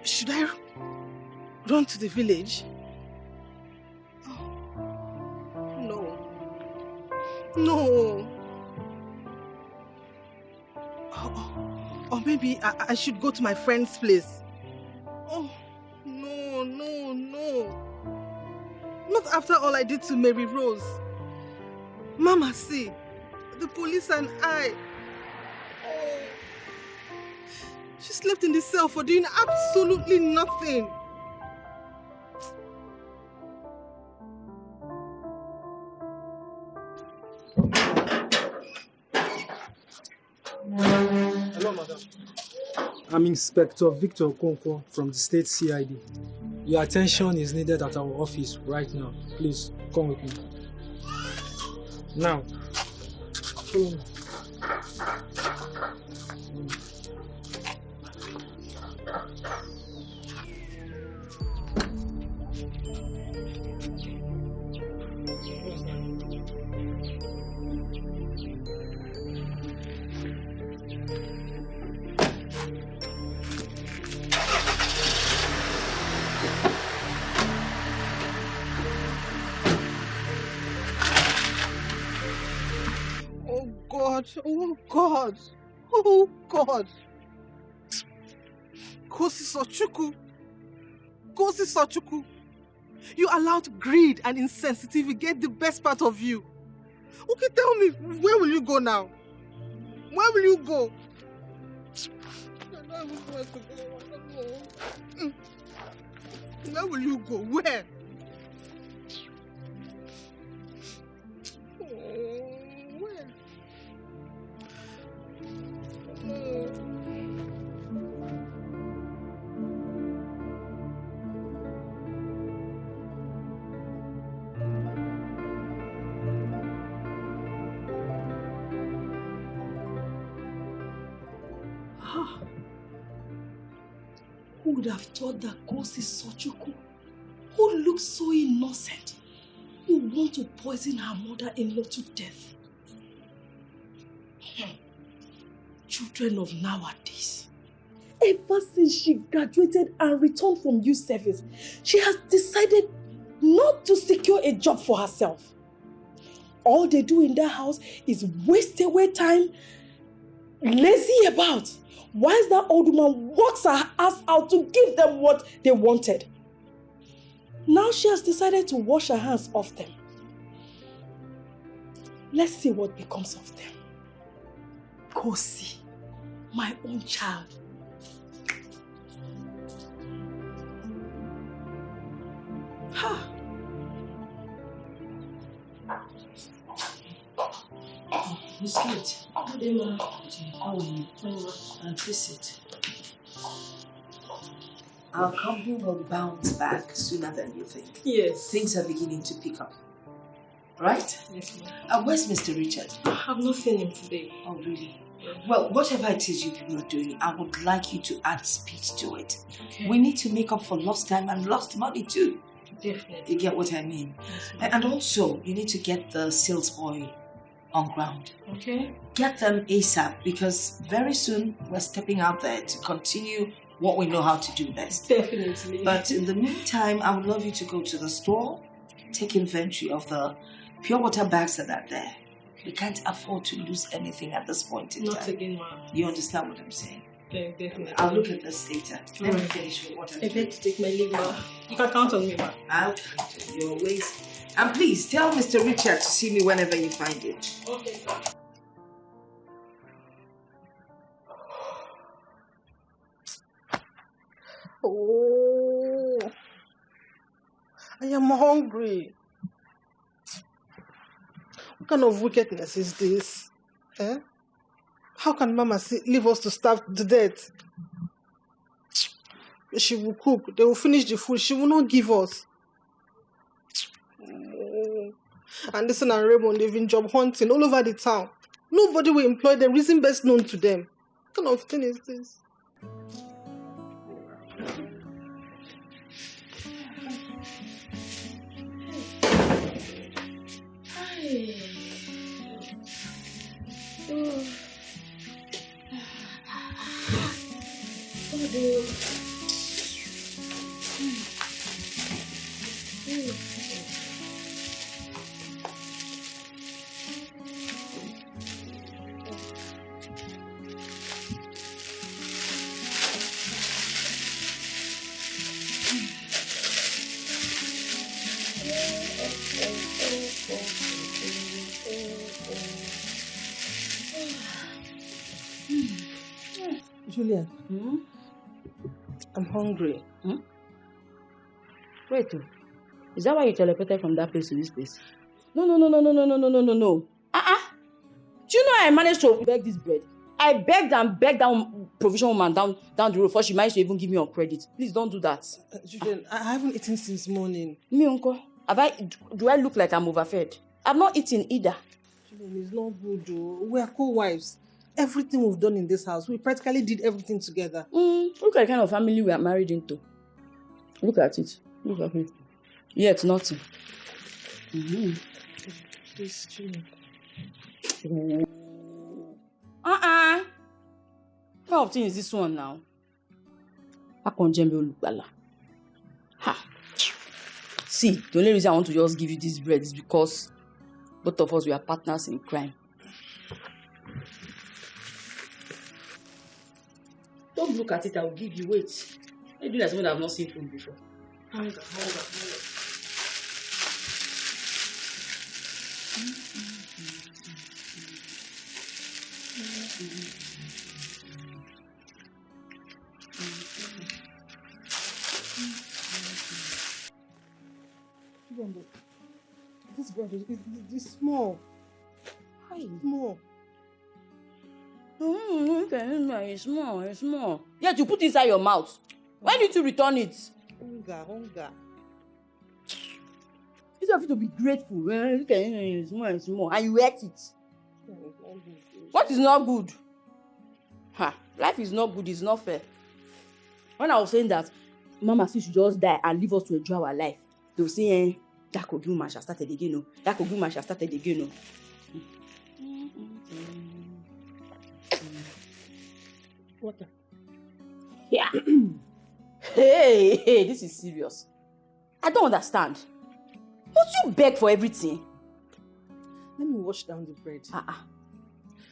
Should I run to the village? No. Or maybe I should go to my friend's place. Oh, no. Not after all I did to Mary Rose. Mama, see, the police and I. Oh. She slept in the cell for doing absolutely nothing. Hello, madam. I'm Inspector Victor Okonkwo from the State CID. Your attention is needed at our office right now. Please, come with me. Now, follow me. Oh God! Oh God! Kosi Sochuku! You allowed greed and insensitivity get the best part of you. Okay, tell me, where will you go now? Where will you go? I don't even know where to go. I don't know. Where will you go? Where? Who would have thought that Kosi Sochuku, who looks so innocent, would want to poison her mother-in-law to death? Children of nowadays. Ever since she graduated and returned from youth service, she has decided not to secure a job for herself. All they do in that house is waste away time, lazy about, whilst that old woman works her ass out to give them what they wanted. Now she has decided to wash her hands off them. Let's see what becomes of them. Kosi, my own child. Ha! Biscuit. Good day, ma. How are you? And visit. Our company will bounce back sooner than you think. Yes. Things are beginning to pick up. Right? Yes, ma'am. Where's Mr. Richard? I have not seen him today. Oh, really? Well, whatever it is you people are doing, I would like you to add speed to it. Okay. We need to make up for lost time and lost money too. Definitely. You get what I mean? Yes, And also, you need to get the sales boy on ground. Okay. Get them ASAP because very soon we're stepping out there to continue what we know how to do best. Definitely. But in the meantime, I would love you to go to the store, take inventory of the pure water bags that are there. We can't afford to lose anything at this point in time. Not again, ma'am. You understand what I'm saying? Yeah, definitely. I'll look at this later. Let me Alright. finish with what I'm I doing. beg to take my leave, ma'am. You can count on me, ma'am. I'll count on your ways. And please tell Mr. Richard to see me whenever you find it. Okay, sir. Oh, I am hungry. What kind of wickedness is this? Eh? How can Mama leave us to starve to death? She will cook. They will finish the food. She will not give us. Oh. And listen, and Raymond, they've been job hunting all over the town. Nobody will employ them. Reason best known to them. What kind of thing is this? Julian, I'm hungry. Wait, is that why you teleported from that place to this place? No. Do you know I managed to beg this bread? I begged and begged that provision woman down the road before she managed to even give me on credit. Please don't do that. Julian, I haven't eaten since morning. Me, uncle, do I look like I'm overfed? I've not eaten either. Julian, it's not good though. We are co-wives. Everything we've done in this house, we practically did everything together. Look at the kind of family we are married into. Look at it. Look at it. Yet nothing. Please, Julian. What kind of thing is this one now? Ha. See, the only reason I want to just give you this bread is because both of us we are partners in crime. Don't look at it, I will give you. Wait. Maybe like someone that I've not seen food before. Hunger. This bread is small. Hi. Small. It's small. Yet you put it inside your mouth. Why did you return it? Hunger. It's have to be grateful. It's small. And you ate it. What is not good? Life is not good, it's not fair. When I was saying that Mama said should just die and leave us to enjoy our life, they were saying, that Koguma shall started again. Water. Yeah. Hey, this is serious. I don't understand. Must you beg for everything? Let me wash down the bread.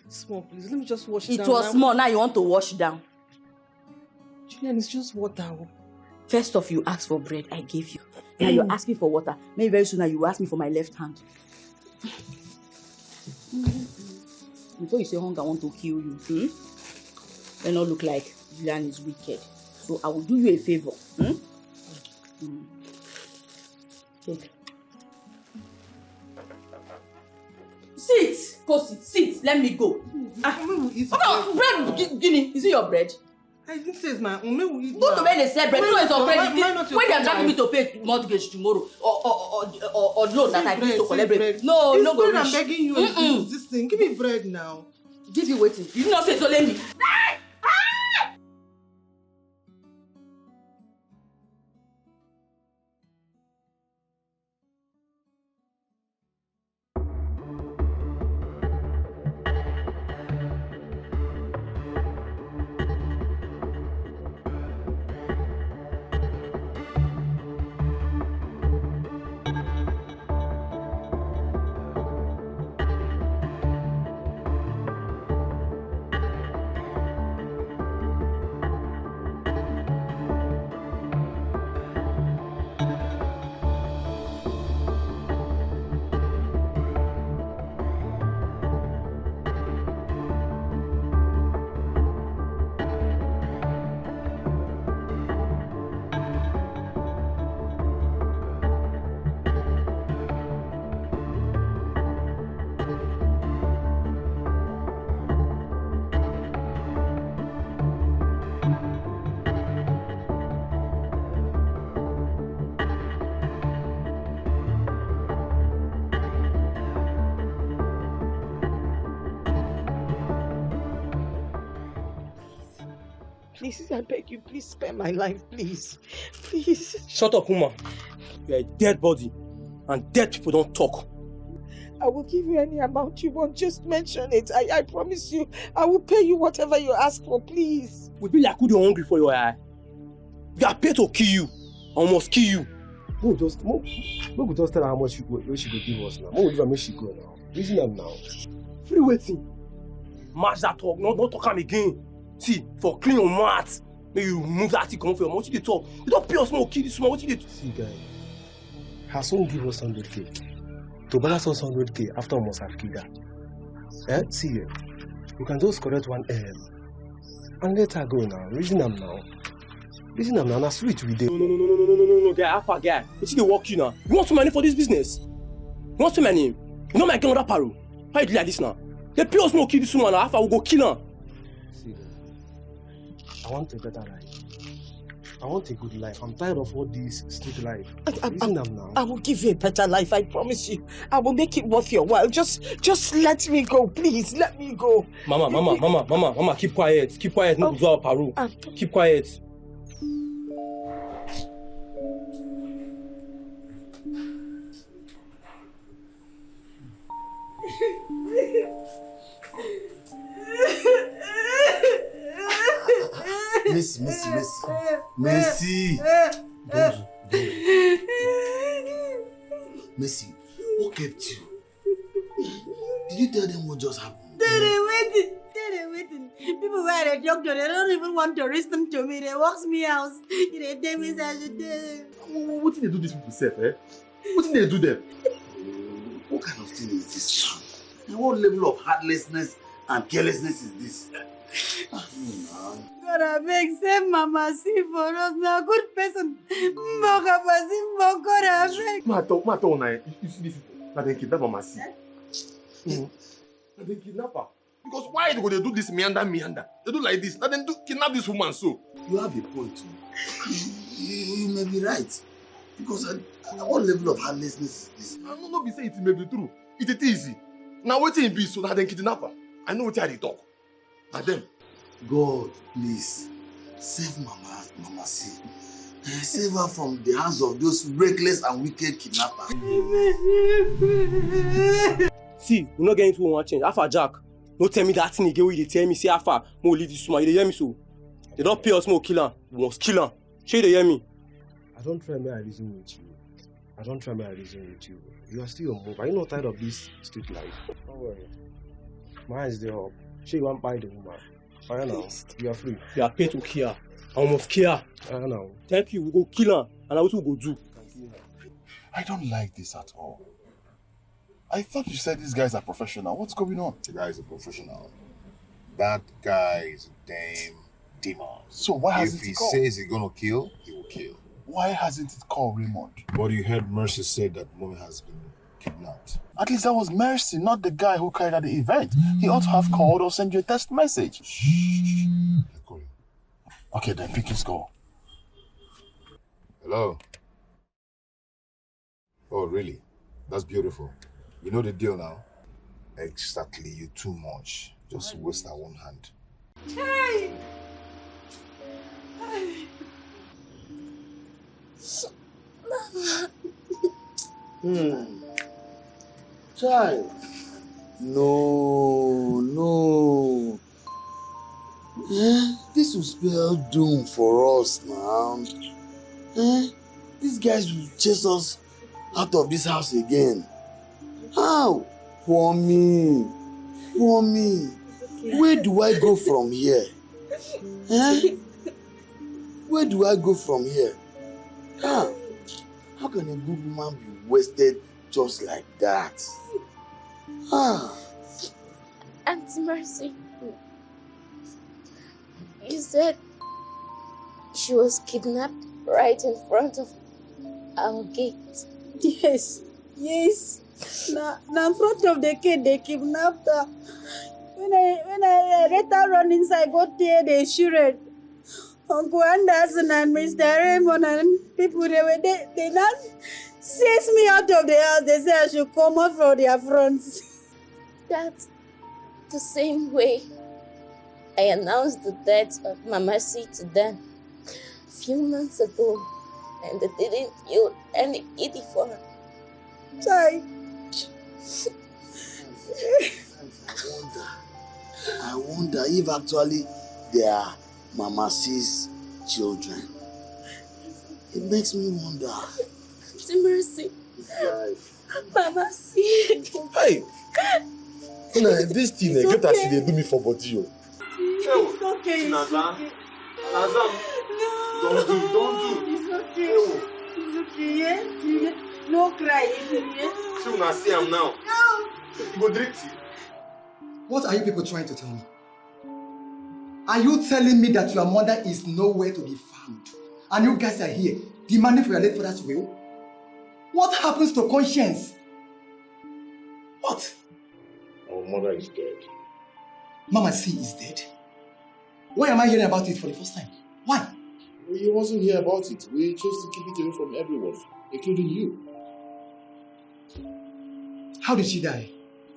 Small, please. Let me just wash it down. It was small, now you want to wash down. Julian, it's just water. First off, you asked for bread, I gave you. Now you're asking for water. Maybe very soon now you will ask me for my left hand. Before you say hunger, I want to kill you. Let not look like Julian is wicked. So I will do you a favor. Take. Sit, Kosi, sit. Let me go. Bread, Guinea, is it your bread? I didn't say it's my own. Go to where they sell bread. No, it's already. When they are dragging me to pay mortgage tomorrow or loan that I need to collect bread. No, it's no bread go I'm begging you. This thing. Give me bread now. Give you waiting. You did not say so, let me. Please, I beg you, please spare my life, please. Please. Shut up, Uma. You're a dead body, and dead people don't talk. I will give you any amount you want. Just mention it. I promise you, I will pay you whatever you ask for, please. We be like who you're hungry for your eye. We are paid to kill you. Almost kill you. We just tell her how much she go give us now. We'll make she go now. Reason them now. Free waiting. Match that talk. Don't talk am again. See, for clean your mouth. May you remove that thing come for your mouth. What you dey talk? You don't pay us more, kill this small. What you dey? See, guy. Her son give us 100k. To balance us 100k after we must have killed her. See here. We can just correct one And let her go now. Reason am now. Reason am now. Na sweet we dey. No, guy. Alpha guy. Wetin dey work you now? You want some money for this business? You want some money? You know my gang that paro. Why you do like this now? The pure no kill this woman. Alpha will go kill her. See, I want a better life. I want a good life. I'm tired of all this street life. Reason am now. I will give you a better life, I promise you. I will make it worth your while. Just let me go, please. Let me go. Mama, keep quiet. Keep quiet. No do our paro. Keep quiet. Mercy. Don't. Mercy, what kept you? Did you tell them what just happened? They're waiting. People were at a doctor, they don't even want to listen to me. They walk me out. They tell me I should do. What did they do these people say, eh? What did they do them? What kind of thing is this? And what level of heartlessness and carelessness is this? God, I beg, save Mama C for us. Now, good person. God, I beg. Mato, you see this? Now they kidnap Mama C. Now they kidnap her. Because why they go they do this meander? They do like this. Now they kidnap this woman so. You have a point too. You may be right. Because what level of heartlessness is this? I don't know if say it may be true. It is easy. Now wait till it be so that they kidnap her. I know what they talk. And them. God, please, save Mama C. Save her from the hands of those reckless and wicked kidnappers. See, we're not getting into one change. Alpha Jack, don't tell me that thing again where they tell me, say Alpha, more leave this woman. You hear me so? They don't pay us more kill her. We must kill her. Sure you hear me? I don't try me I reason with you. You are still on move. Are you not tired of this street life? Don't worry. My eyes there up. Sure you won't buy the woman. I know. You are free. You are paid to kill her. I almost kill her. I know. Thank you. We go kill her. And I also go do. I don't like this at all. I thought you said these guys are professional. What's going on? The guy is a professional. That guy is a damn demon. So why hasn't he called? says he's gonna kill, he will kill. Why hasn't it called Raymond? But you heard Mercy say that woman has been kidnapped. At least that was Mercy, not the guy who carried out the event. He ought to have called or sent you a text message. Okay, then pick his call. Hello? Oh, really? That's beautiful. You know the deal now? Exactly, you too much. Just waste that one hand. Hey! Child. No. This will spell doom for us now. These guys will chase us out of this house again. How? For me. Where do I go from here? Where do I go from here? How can a good woman be wasted just like that? Auntie Mercy, you said she was kidnapped right in front of our gate. Yes. Now in front of the gate, they kidnapped her. When I let her run inside, got there, they shooted. Uncle Anderson and Mr. Raymond and people, they not chase me out of the house. They say I should come out from their fronts. That's the same way I announced the death of Mama C to them a few months ago, and they didn't feel any pity for her. Sorry. I wonder if actually they are Mama C's children. It makes me wonder. Auntie Mercy. Mama C. Hey! This thing, get as they do me for body. It's okay. Nazam. No. Don't do. It's okay, yeah? No cry, yeah? See when I see him now. No. You go drink tea. What are you people trying to tell me? Are you telling me that your mother is nowhere to be found? And you guys are here demanding for your late father's will? What happens to conscience? What? Our mother is dead. Mama C is dead. Why am I hearing about it for the first time? Why? We wasn't here about it. We chose to keep it away from everyone, including you. How did she die?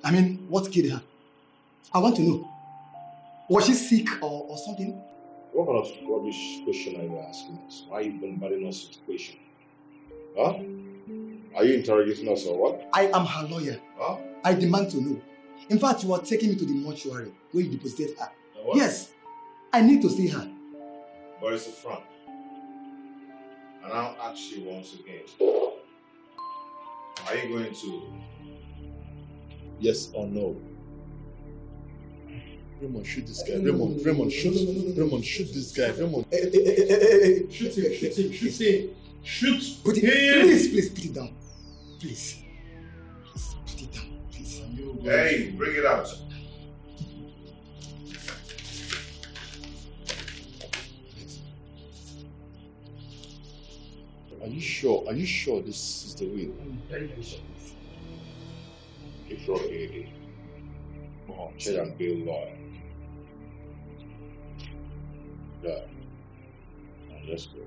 I mean, what killed her? I want to know. Was she sick or something? What kind of rubbish question are you asking us? Why are you bombarding us with questions? Huh? Are you interrogating us or what? I am her lawyer. Huh? I demand to know. In fact, you are taking me to the mortuary where you deposited her. What? Yes, I need to see her. But it's a front. And I'll ask you once again. Are you going to? Yes or no? Raymond, shoot this guy. Raymond, shoot. Raymond, shoot this guy. Raymond. Shoot him. Shoot put it, please, put it down. Please. Put it down, please. Hey, bring it out. Are you sure? Are you sure this is the will? I'm very sure. If you're ready, check and bill lawyer. Yeah. Now let's go.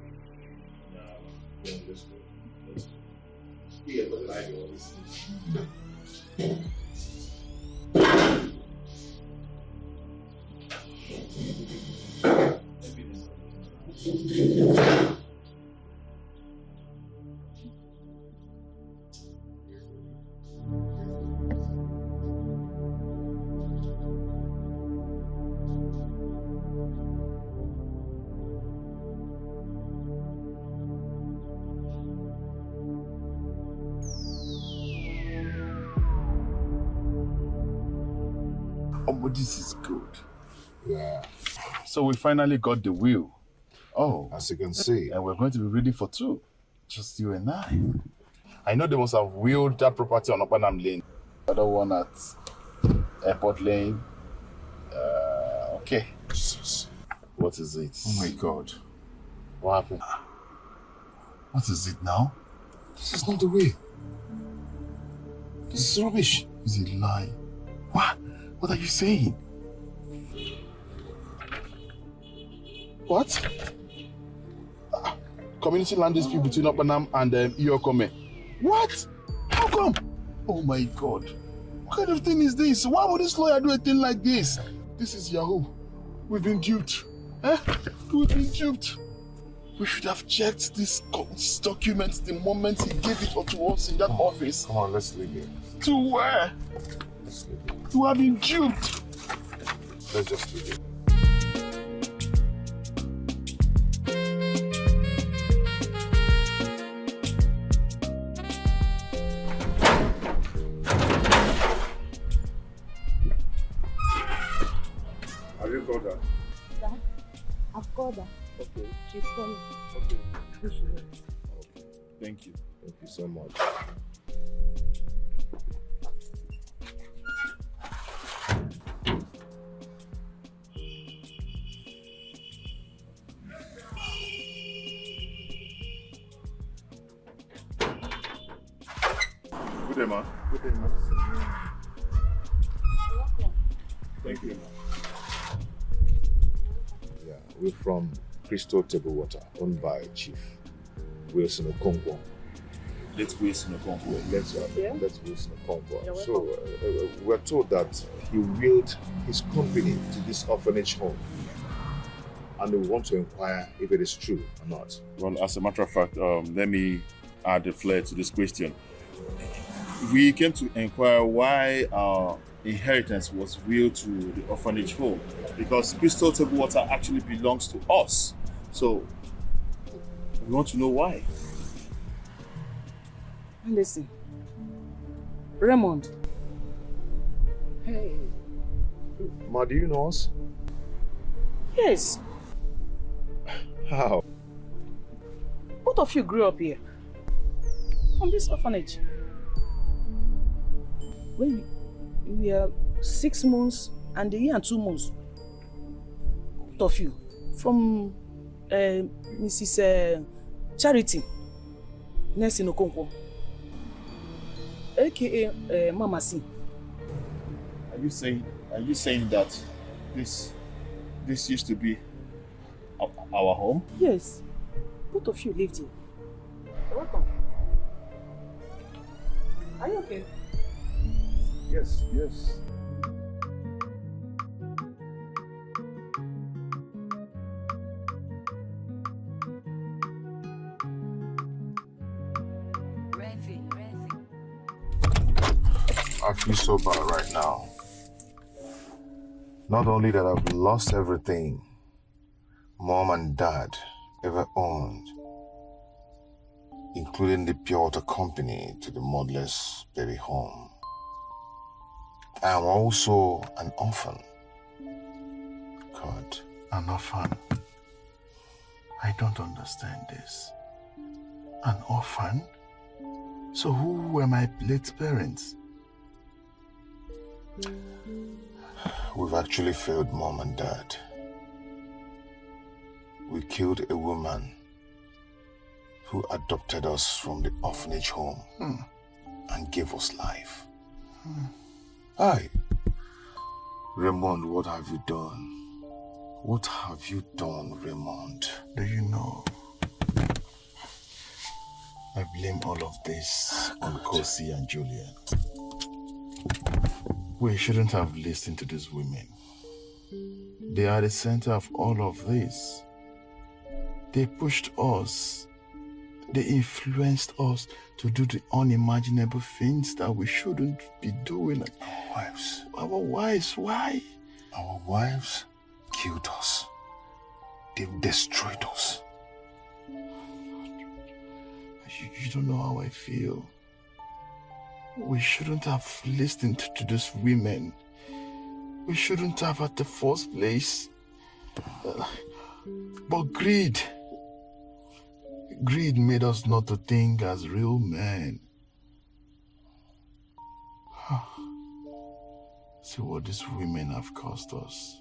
Let's go. Yeah, but I know this Oh, but this is good. Yeah. So we finally got the will. Oh. As you can see. And we're going to be ready for two. Just you and I. I know they must have willed that property on Opanam Lane. The other one at Airport Lane. Okay. Jesus. What is it? Oh my God. What happened? What is it now? This is not the way. This is rubbish. Is it a lie? What? What are you saying? What? Community land dispute between Opanam and Iyokome. What? How come? Oh my God. What kind of thing is this? Why would this lawyer do a thing like this? This is Yahoo. We've been duped. Eh? We've been duped. We should have checked this document the moment he gave it to us in that office. Come on, let's leave it. To where? Let's leave it. To have been duped. Let's just leave it. Have you called her? Dad, I've called her. Okay. She's coming. Okay. Okay. Thank you. Thank you so much. Good day, man. Good day, man. Thank you. Yeah, we're from Crystal Table Water, owned by Chief Wilson Okonkwo. Let's Wilson Okonkwo. Let's Wilson Okonkwo. You're So we're told that he willed his company to this orphanage home, and we want to inquire if it is true or not. Well, as a matter of fact, let me add a flair to this question. We came to inquire why our inheritance was willed to the orphanage home, because Crystal Table Water actually belongs to us. So we want to know why. Listen, Raymond. Hey. Ma, do you know us? Yes. How? Both of you grew up here. From this orphanage. When we were 6 months and a year and 2 months. of you from Mrs. Charity Nelson Okonkwo, aka Mama C. Are you saying that this used to be our home? Yes. Both of you lived here. You're welcome. Are you okay? Yes. I feel so bad right now. Not only that I've lost everything Mom and Dad ever owned, including the pure water company to the motherless baby home. I am also an orphan. God. An orphan? I don't understand this. An orphan? So who were my late parents? We've actually failed Mom and Dad. We killed a woman who adopted us from the orphanage home and gave us life. Hi. Raymond, what have you done? What have you done, Raymond? Do you know? I blame all of this on Kosi and Julian. We shouldn't have listened to these women. They are the center of all of this. They pushed us. They influenced us to do the unimaginable things that we shouldn't be doing. Our wives. Our wives, why? Our wives killed us. They've destroyed us. You don't know how I feel. We shouldn't have listened to those women. We shouldn't have at the first place. But greed made us not to think as real men. See what these women have cost us.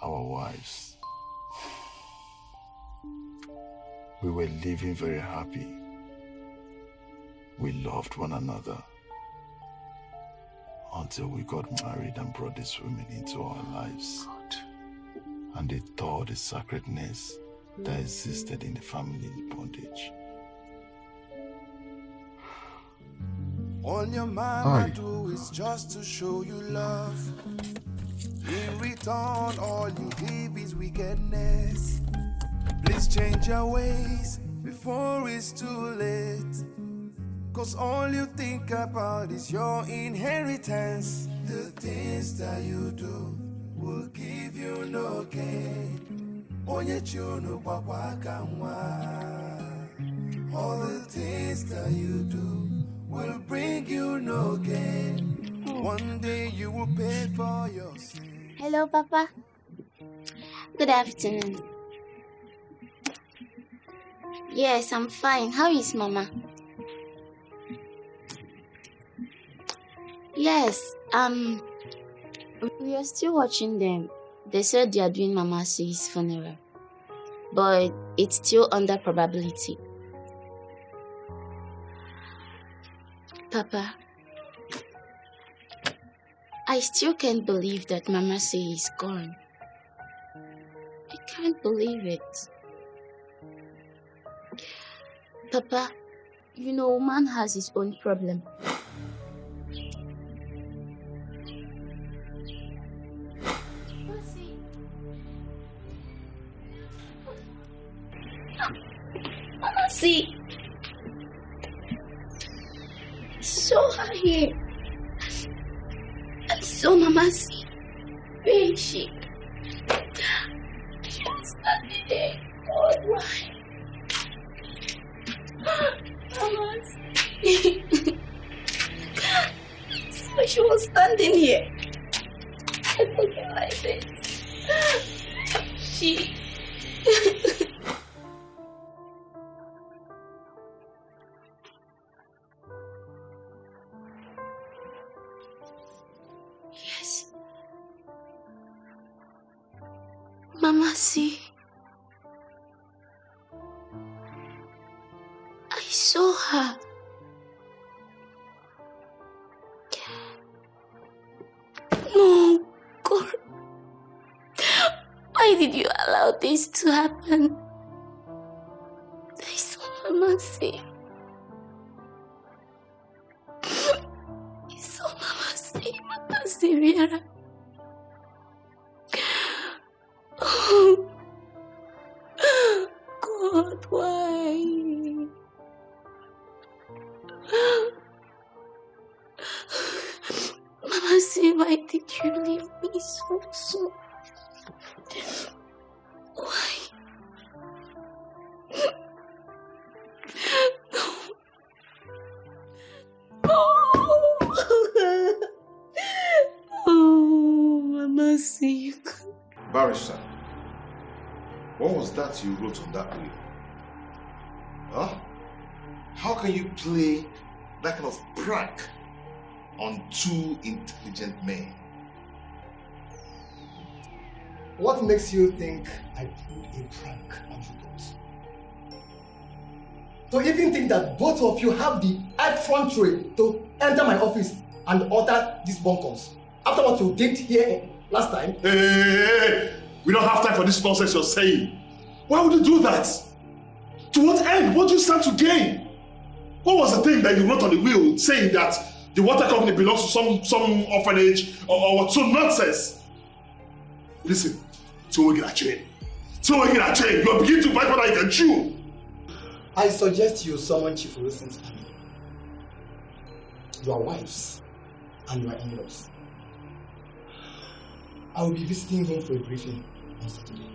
Our wives. We were living very happy. We loved one another until we got married and brought these women into our lives. And they tore the sacredness that existed in the family bondage. All your mama do is just to show you love. In return, all you give is wickedness. Please change your ways before it's too late. Cause all you think about is your inheritance. The things that you do will give you no gain. Onye chunu babaka nwa. All the things that you do will bring you no gain. One day you will pay for your sin. Hello, Papa. Good afternoon. Yes, I'm fine. How is Mama? Yes, we are still watching them. They said they are doing Mama C's funeral, but it's still under probability. Papa, I still can't believe that Mama C is gone. I can't believe it. Papa, you know, man has his own problem. Mama C, so her here. And so Mama C, where is she? She was standing there. God, why? Mama C. So she was standing here. Looking like this. She... Mama, see. I saw her. No, God. Why did you allow this to happen? I saw Mama see. I saw Mama see. Mama see, Vera. Oh, God, why? Mama see, why did you leave me so soon? Why? Oh, Mama see. Barrister, what was that you wrote on that will? Huh? How can you play that kind of prank on two intelligent men? What makes you think I pulled a prank on you both? To even think that both of you have the effrontery to enter my office and utter these bunkers after what you did here last time? Hey! We don't have time for this nonsense you're saying. Why would you do that? To what end? What do you stand to gain? What was the thing that you wrote on the will saying that the water company belongs to some orphanage or some nonsense? Listen, you're beginning to bite more than you can chew. I suggest you summon Chief Wilson's family, your wives, and your in-laws. I will be visiting him for a briefing on Saturday.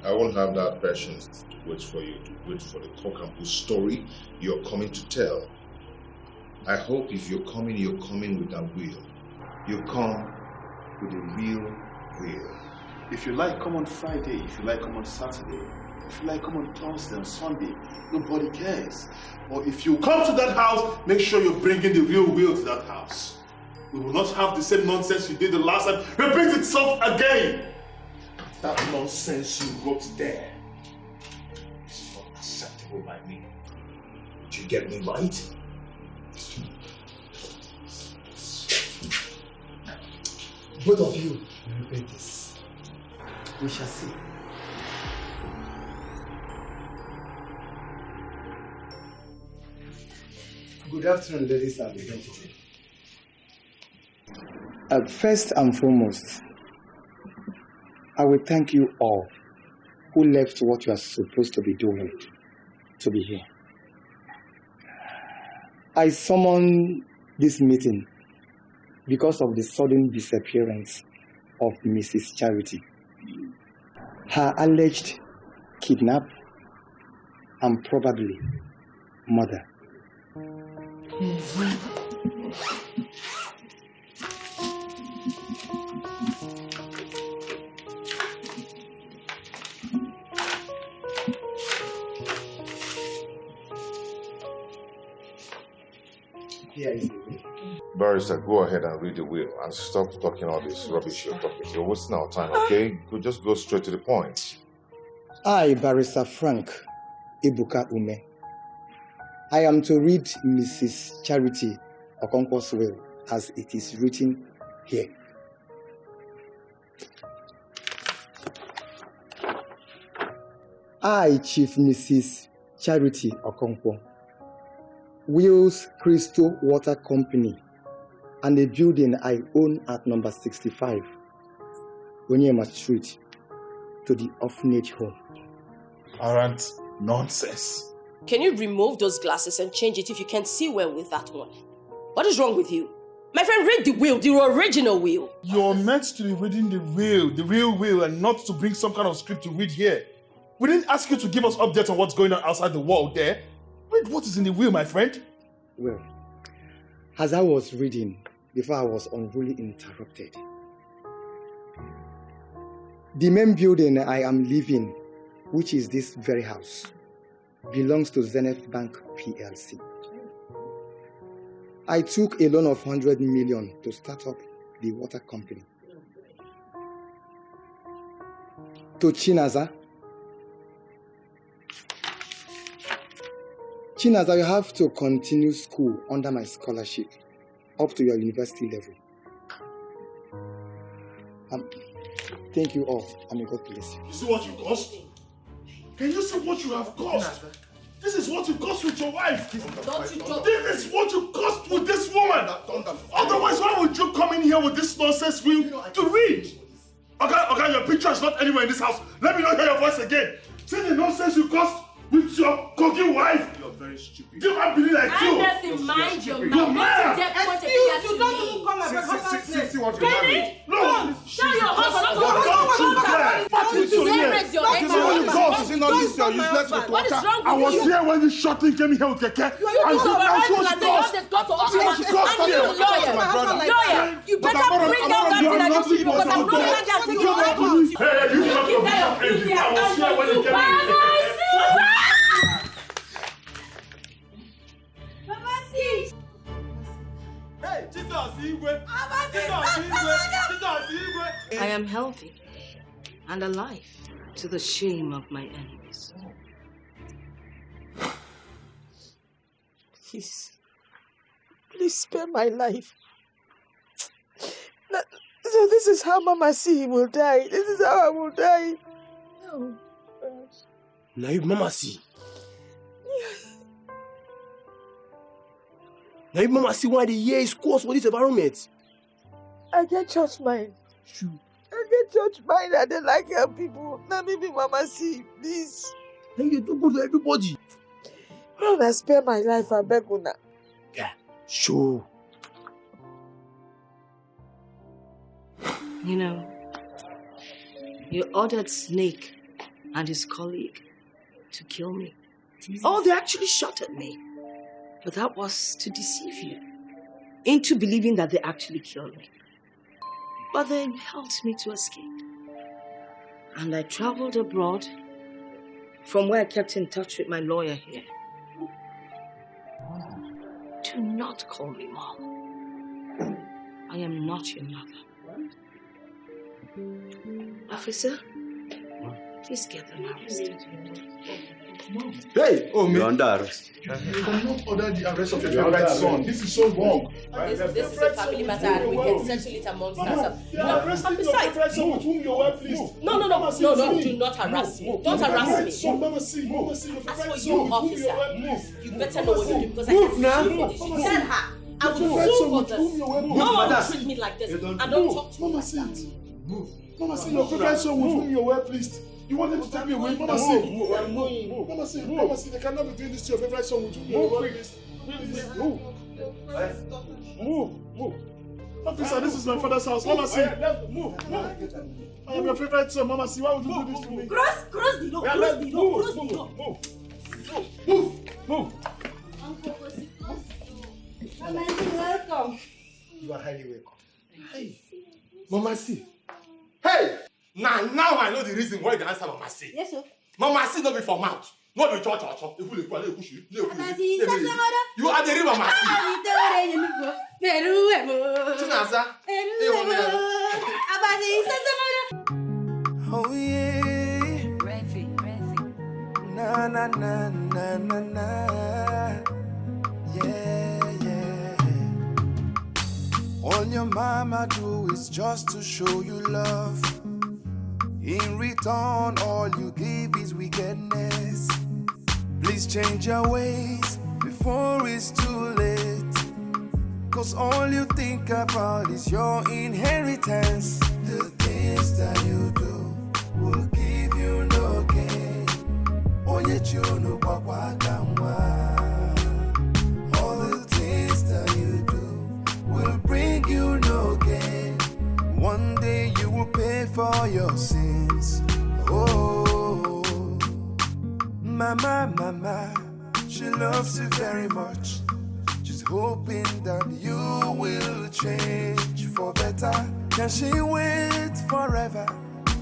I won't have that patience to wait for you, to wait for the cock and bull story you're coming to tell. I hope if you're coming with a will. You come with a real will. If you like, come on Friday. If you like, come on Saturday. If you like, come on Thursday and Sunday. Nobody cares. Or if you come to that house, make sure you're bringing the real will to that house. We will not have the same nonsense you did the last time repeat itself again. That nonsense you wrote there is not acceptable by me. Did you get me right? Both of you will regret this. We shall see. Good afternoon, ladies and gentlemen. First and foremost, I will thank you all who left what you are supposed to be doing to be here. I summoned this meeting because of the sudden disappearance of Mrs. Charity, her alleged kidnap, and probably murder. Here is the will. Barrister, go ahead and read the will and stop talking all this rubbish you're talking. You're wasting our time, okay? Just go straight to the point. I, Barrister Frank Ibuka Ume, I am to read Mrs. Charity Okonkwo's will as it is written here. I, Chief Mrs. Charity Okonkwo, wills Crystal Water Company and a building I own at number 65, Onyema Street, to the orphanage home. Arrant nonsense. Can you remove those glasses and change it if you can't see well with that one? What is wrong with you? My friend, read the will, the original will. You're meant to be reading the real will, and not to bring some kind of script to read here. We didn't ask you to give us updates on what's going on outside the wall there. Read what is in the will, my friend. Well, as I was reading, before I was unruly interrupted. The main building I am living, which is this very house, belongs to Zenith Bank PLC. I took a loan of 100 million to start up the water company. to Chinaza. Chinaza, you have to continue school under my scholarship up to your university level. Thank you all, and may God bless you. You see what you cost? Can you see what you have cost? This is what you cost with your wife. This is what you cost with this woman. Otherwise, why would you come in here with this nonsense to read? Okay, your picture is not anywhere in this house. Let me not hear your voice again. See the nonsense you cost with your cooking wife. You're very stupid. Do I believe like you? Anderson, mind your You're mad. Excuse you, don't even come and See what you're Kenny? doing. No. Tell your husband What is wrong with you? I was here when you shot him, came here with Keke. Lawyer, you better bring down that thing against you because I'm not going to take your life. Hey, you shut up. I was here when you came here. I am healthy and alive to the shame of my enemies. Please spare my life. So this is how Mama C will die. This is how I will die. No. Now you Mama C. Yes. Now you Mama C why the year is course for this environment. I get church mind. True. I get church mind and they like help people. Let me be Mama C, please. Then you do good to everybody. Brother, spare my life, I beg una. Yeah, sure. You know, you ordered Snake and his colleague to kill me. Oh, they actually shot at me. But that was to deceive you into believing that they actually killed me. But they helped me to escape. And I traveled abroad from where I kept in touch with my lawyer here. Do not call me Mom. I am not your mother. Officer, please get them arrested. Hey! Oh, you're under arrest. You cannot order the arrest of your favorite son. This is so wrong. This is a family matter and we can settle it amongst ourselves. And besides, with whom you were, please. No, do not harass me. Don't harass me. Mama C, As for you, officer, you better know what you do because I can sue for this. Tell her, I will sue for this. No one will treat me like this. And don't talk to me like that. Mama C, your favorite son with whom you were pleased. You wanted to take me away, Mama C. Mama C, they cannot be doing this to your favorite son with whom you were pleased. Move. Officer, this is my father's house. Mama C, move. I am your favorite son, Mama C. Why would you do this to me? Cross the door. Move. Mama C, welcome. You are highly welcome. Hey, Mama C. Hey! Now I know the reason why you can answer Mama C. Yes, sir. Mama C not be for mouth. Not be cho. You are the real Mama C. Chinaza. Oh yeah. Ready. Na. Yeah. All your mama do is just to show you love. In return, all you give is wickedness. Please change your ways before it's too late. Cause all you think about is your inheritance. The things that you do will give you no gain. All the things that you do will bring you no gain. One day you will pay for your sins. Oh, Mama, she loves you very much. She's hoping that you will change for better. Can she wait forever?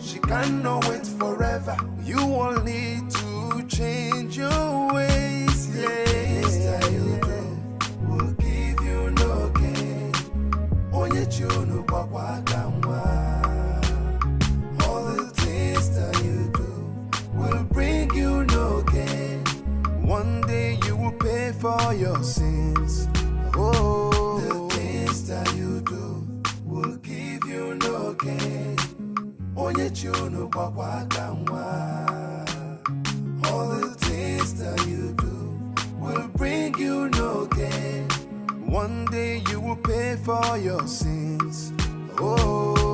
She cannot wait forever. You will need to change your ways. Yes, that you do will give you no gain. All the things that you for your sins. Oh, the things that you do will give you no gain. Onye chuno all the things that you do will bring you no gain. One day you will pay for your sins. Oh.